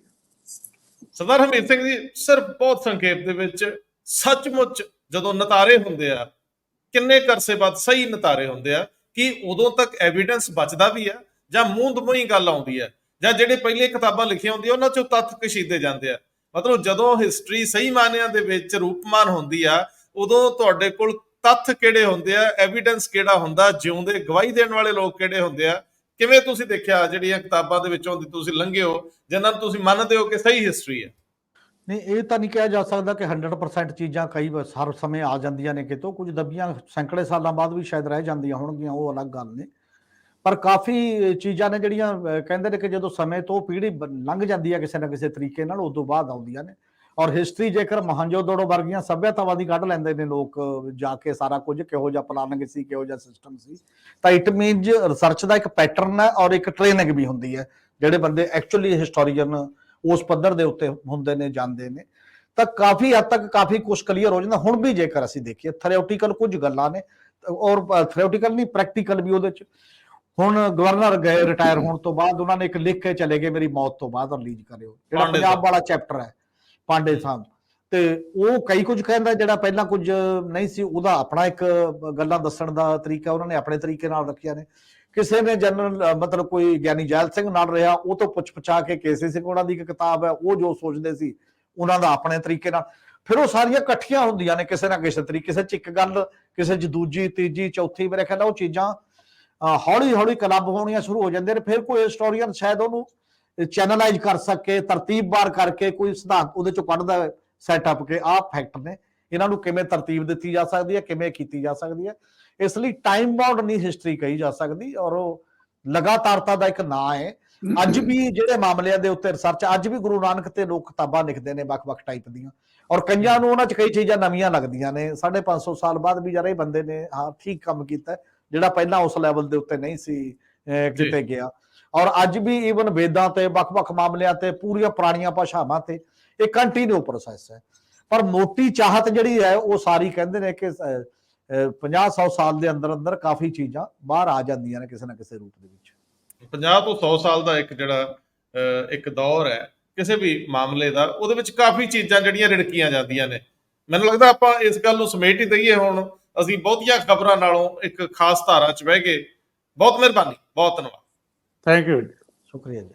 ਸਰਦਾਰ ਹਰਮੀਤ ਸਿੰਘ ਜੀ, ਸਿਰਫ ਬਹੁਤ ਸੰਖੇਪ ਦੇ ਵਿੱਚ ਸੱਚਮੁੱਚ ਜਦੋਂ ਨਤਾਰੇ ਹੁੰਦੇ ਆ, ਕਿੰਨੇ ਕਰਸੇ ਬਾਅਦ ਸਹੀ ਨਤਾਰੇ ਹੁੰਦੇ ਆ, ਕਿ ਉਦੋਂ ਤੱਕ ਐਵੀਡੈਂਸ ਬਚਦਾ ਵੀ ਆ ਜਾਂ ਮੂੰਹ ਦਮੂੰਹ ਗੱਲ ਆਉਂਦੀ ਹੈ, ਜਾਂ ਜਿਹੜੇ ਪਹਿਲੇ ਕਿਤਾਬਾਂ ਲਿਖੀਆਂ ਹੁੰਦੀਆਂ ਉਹਨਾਂ ਚੋਂ ਤੱਥ ਕਸ਼ੀਦੇ ਜਾਂਦੇ ਆ? ਮਤਲਬ ਜਦੋਂ ਹਿਸਟਰੀ ਸਹੀ ਮਾਨਿਆਂ ਦੇ ਵਿੱਚ ਰੂਪਮਾਨ ਹੁੰਦੀ ਆ, ਉਦੋਂ ਤੁਹਾਡੇ ਕੋਲ ਤੱਥ ਕਿਹੜੇ ਹੁੰਦੇ ਆ, ਐਵੀਡੈਂਸ ਕਿਹੜਾ ਹੁੰਦਾ, ਜਿਉਂਦੇ ਗਵਾਹੀ ਦੇਣ ਵਾਲੇ ਲੋਕ ਕਿਹੜੇ ਹੁੰਦੇ ਆ? ਕਿਵੇਂ ਤੁਸੀਂ ਦੇਖਿਆ ਜਿਹੜੀਆਂ ਕਿਤਾਬਾਂ ਦੇ ਵਿੱਚੋਂ ਦੀ ਤੁਸੀਂ ਲੰਘੇ ਹੋ, ਜਿਨ੍ਹਾਂ ਨੂੰ ਤੁਸੀਂ ਮੰਨਦੇ ਹੋ ਕਿ ਸਹੀ ਹਿਸਟਰੀ ਹੈ? ਨਹੀਂ, ਇਹ ਤਾਂ ਨਹੀਂ ਕਿਹਾ ਜਾ ਸਕਦਾ ਕਿ 100% ਚੀਜ਼ਾਂ ਕਈ ਹਰ ਸਮੇਂ ਆ ਜਾਂਦੀਆਂ ਨੇ, ਕਿਤੋਂ ਕੁਝ ਦੱਬੀਆਂ ਸੈਂਕੜੇ ਸਾਲਾਂ ਬਾਅਦ ਵੀ ਸ਼ਾਇਦ ਰਹਿ ਜਾਂਦੀਆਂ ਹੋਣਗੀਆਂ, ਉਹ ਅਲੱਗ ਗੱਲ ਨੇ। ਪਰ ਕਾਫੀ ਚੀਜ਼ਾਂ ਨੇ ਜਿਹੜੀਆਂ ਕਹਿੰਦੇ ਨੇ ਕਿ ਜਦੋਂ ਸਮੇਂ ਤੋਂ ਪੀੜ੍ਹੀ ਲੰਘ ਜਾਂਦੀ ਹੈ ਕਿਸੇ ਨਾ ਕਿਸੇ ਤਰੀਕੇ ਨਾਲ, ਉਦੋਂ ਬਾਅਦ ਆਉਂਦੀਆਂ ਨੇ। ਔਰ ਹਿਸਟਰੀ ਜੇਕਰ ਮੋਹਨਜੋਦੜੋ ਵਰਗੀਆਂ ਸੱਭਿਅਤਾਵਾਂ ਦੀ ਕੱਢ ਲੈਂਦੇ ਨੇ ਲੋਕ ਜਾ ਕੇ ਸਾਰਾ ਕੁਝ, ਕਿਹੋ ਜਿਹਾ ਪਲਾਨਿੰਗ ਸੀ, ਕਿਹੋ ਜਿਹਾ ਸਿਸਟਮ ਸੀ, ਤਾਂ ਇਟ ਮੀਨਜ਼ ਰਿਸਰਚ ਦਾ ਇੱਕ ਪੈਟਰਨ ਹੈ ਔਰ ਇੱਕ ਟ੍ਰੇਨਿੰਗ ਵੀ ਹੁੰਦੀ ਹੈ। ਜਿਹੜੇ ਬੰਦੇ ਐਕਚੁਅਲੀ ਹਿਸਟੋਰੀਅਨ ਉਸ ਪੱਧਰ ਦੇ ਉੱਤੇ ਹੁੰਦੇ ਨੇ, ਜਾਂਦੇ ਨੇ, ਤਾਂ ਕਾਫੀ ਹੱਦ ਤੱਕ ਕਾਫੀ ਕੁਝ ਕਲੀਅਰ ਹੋ ਜਾਂਦਾ। ਹੁਣ ਵੀ ਜੇਕਰ ਅਸੀਂ ਦੇਖੀਏ ਥਿਓਰੀਟੀਕਲ ਕੁਝ ਗੱਲਾਂ ਨੇ, ਔਰ ਥਿਓਰੀਟੀਕਲ ਨਹੀਂ ਪ੍ਰੈਕਟੀਕਲ ਵੀ ਉਹਦੇ ਚ। ਹੁਣ ਗਵਰਨਰ ਗਏ ਰਿਟਾਇਰ ਹੋਣ ਤੋਂ ਬਾਅਦ, ਉਹਨਾਂ ਨੇ ਇੱਕ ਲਿਖ ਕੇ ਚਲੇ ਗਏ ਮੇਰੀ ਮੌਤ ਤੋਂ ਬਾਅਦ ਰਿਲੀਜ਼ ਕਰਿਓ, ਜਿਹੜਾ ਪੰਜਾਬ ਵਾਲਾ ਚੈਪਟਰ ਹੈ ਪਾਂਡੇ ਸਾਹਿਬ, ਤੇ ਉਹ ਕਈ ਕੁਝ ਕਹਿੰਦਾ ਜਿਹੜਾ ਪਹਿਲਾਂ ਕੁਝ ਨਹੀਂ ਸੀ। ਉਹਦਾ ਆਪਣਾ ਇੱਕ ਗੱਲਾਂ ਦੱਸਣ ਦਾ ਤਰੀਕਾ ਉਹਨਾਂ ਨੇ ਆਪਣੇ ਤਰੀਕੇ ਨਾਲ ਰੱਖਿਆ ਨੇ। ਕਿਸੇ ਨੇ ਜਨਰਲ ਮਤਲਬ ਕੋਈ ਗਿਆਨੀ ਜੈਲ ਸਿੰਘ ਨਾਲ ਰਿਹਾ, ਉਹ ਤੋਂ ਪੁੱਛ ਪਛਾ ਕੇ ਕੇਸੀ ਸਿੰਘ ਉਹਨਾਂ ਦੀ ਇੱਕ ਕਿਤਾਬ ਹੈ, ਉਹ ਜੋ ਸੋਚਦੇ ਸੀ ਉਹਨਾਂ ਦਾ ਆਪਣੇ ਤਰੀਕੇ ਨਾਲ, ਫਿਰ ਉਹ ਸਾਰੀਆਂ ਇਕੱਠੀਆਂ ਹੁੰਦੀਆਂ ਨੇ ਕਿਸੇ ਨਾ ਕਿਸੇ ਤਰੀਕੇ, ਕਿਸੇ ਚ ਇੱਕ ਗੱਲ, ਕਿਸੇ ਚ ਦੂਜੀ, ਤੀਜੀ, ਚੌਥੀ। ਮੇਰੇ ਖਿਆਲ ਉਹ ਚੀਜ਼ਾਂ ਹੌਲੀ ਹੌਲੀ ਕਲੱਬ ਹੋਣੀਆਂ ਸ਼ੁਰੂ ਹੋ ਜਾਂਦੇ ਨੇ। ਫਿਰ ਕੋਈ ਹਿਸਟੋਰੀਅਨ ਸ਼ਾਇਦ ਉਹਨੂੰ ਚੈਨਲਾਈਜ਼ ਕਰ ਸਕੇ, ਤਰਤੀਬਵਾਰ ਕਰਕੇ ਕੋਈ ਸਿਧਾਂਤ ਉਹਦੇ ਚੋਂ ਕੱਢਦਾ ਸੈਟਅਪ ਕੇ ਆਹ ਫੈਕਟ ਨੇ, ਇਹਨਾਂ ਨੂੰ ਕਿਵੇਂ ਤਰਤੀਬ ਦਿੱਤੀ ਜਾ ਸਕਦੀ ਹੈ, ਕਿਵੇਂ ਕੀਤੀ ਜਾ ਸਕਦੀ ਹੈ। ਇਸ ਲਈ ਟਾਈਮ ਬਾਉਂਡ ਨਹੀਂ ਹਿਸਟਰੀ ਕਹੀ ਜਾ ਸਕਦੀ, ਔਰ ਉਹ ਲਗਾਤਾਰਤਾ ਦਾ ਇੱਕ ਨਾਂ ਹੈ। ਅੱਜ ਵੀ ਜਿਹੜੇ ਮਾਮਲਿਆਂ ਦੇ ਉੱਤੇ ਰਿਸਰਚ, ਅੱਜ ਵੀ ਗੁਰੂ ਨਾਨਕ ਤੇ ਲੋਕ ਕਿਤਾਬਾਂ ਲਿਖਦੇ ਨੇ ਵੱਖ-ਵੱਖ ਟਾਈਪ ਦੀਆਂ, ਔਰ ਕਈਆਂ ਨੂੰ ਉਹਨਾਂ 'ਚ ਕਈ ਚੀਜ਼ਾਂ ਨਵੀਆਂ ਲੱਗਦੀਆਂ ਨੇ। 550 ਸਾਲ ਬਾਅਦ ਵੀ ਯਾਰ ਇਹ ਬੰਦੇ ਨੇ ਹਾਂ ਠੀਕ ਕੰਮ ਕੀਤਾ, ਜਿਹੜਾ ਪਹਿਲਾਂ ਉਸ ਲੈਵਲ ਦੇ ਉੱਤੇ ਨਹੀਂ ਸੀ ਕਿਤੇ ਗਿਆ। ਔਰ ਅੱਜ ਵੀ ਈਵਨ ਵੇਦਾਂ ਤੇ ਵੱਖ-ਵੱਖ ਮਾਮਲਿਆਂ ਤੇ, ਪੂਰੀਆਂ ਪੁਰਾਣੀਆਂ ਭਾਸ਼ਾਵਾਂ ਤੇ ਇਹ ਕੰਟੀਨਿਊ ਪ੍ਰੋਸੈਸ ਹੈ। ਪਰ ਮੋਟੀ ਚਾਹਤ ਜਿਹੜੀ ਹੈ ਉਹ ਸਾਰੀ ਕਹਿੰਦੇ ਨੇ ਕਿ 50-100 ਸਾਲ ਦੇ ਅੰਦਰ ਅੰਦਰ ਕਾਫੀ ਚੀਜ਼ਾਂ ਬਾਹਰ ਆ ਜਾਂਦੀਆਂ ਨੇ ਕਿਸੇ ਨਾ ਕਿਸੇ ਰੂਪ ਦੇ ਵਿੱਚ। 50 ਤੋਂ 100 ਸਾਲ ਦਾ ਇੱਕ ਜਿਹੜਾ ਇੱਕ ਦੌਰ ਹੈ ਕਿਸੇ ਵੀ ਮਾਮਲੇ ਦਾ, ਉਹਦੇ ਵਿੱਚ ਕਾਫੀ ਚੀਜ਼ਾਂ ਜਿਹੜੀਆਂ ਰਿੜਕੀਆਂ ਜਾਂਦੀਆਂ ਨੇ। ਮੈਨੂੰ ਲੱਗਦਾ ਆਪਾਂ ਇਸ ਗੱਲ ਨੂੰ ਸਮੇਟ ਹੀ ਦਈਏ ਹੁਣ। ਅਸੀਂ ਬਹੁਤੀਆਂ ਖਬਰਾਂ ਨਾਲੋਂ ਇੱਕ ਖਾਸ ਧਾਰਾ 'ਚ ਬਹਿ ਗਏ। ਬਹੁਤ ਮਿਹਰਬਾਨੀ, ਬਹੁਤ ਧੰਨਵਾਦ। Thank you. ਸ਼ੁਕਰੀਆ ਜੀ।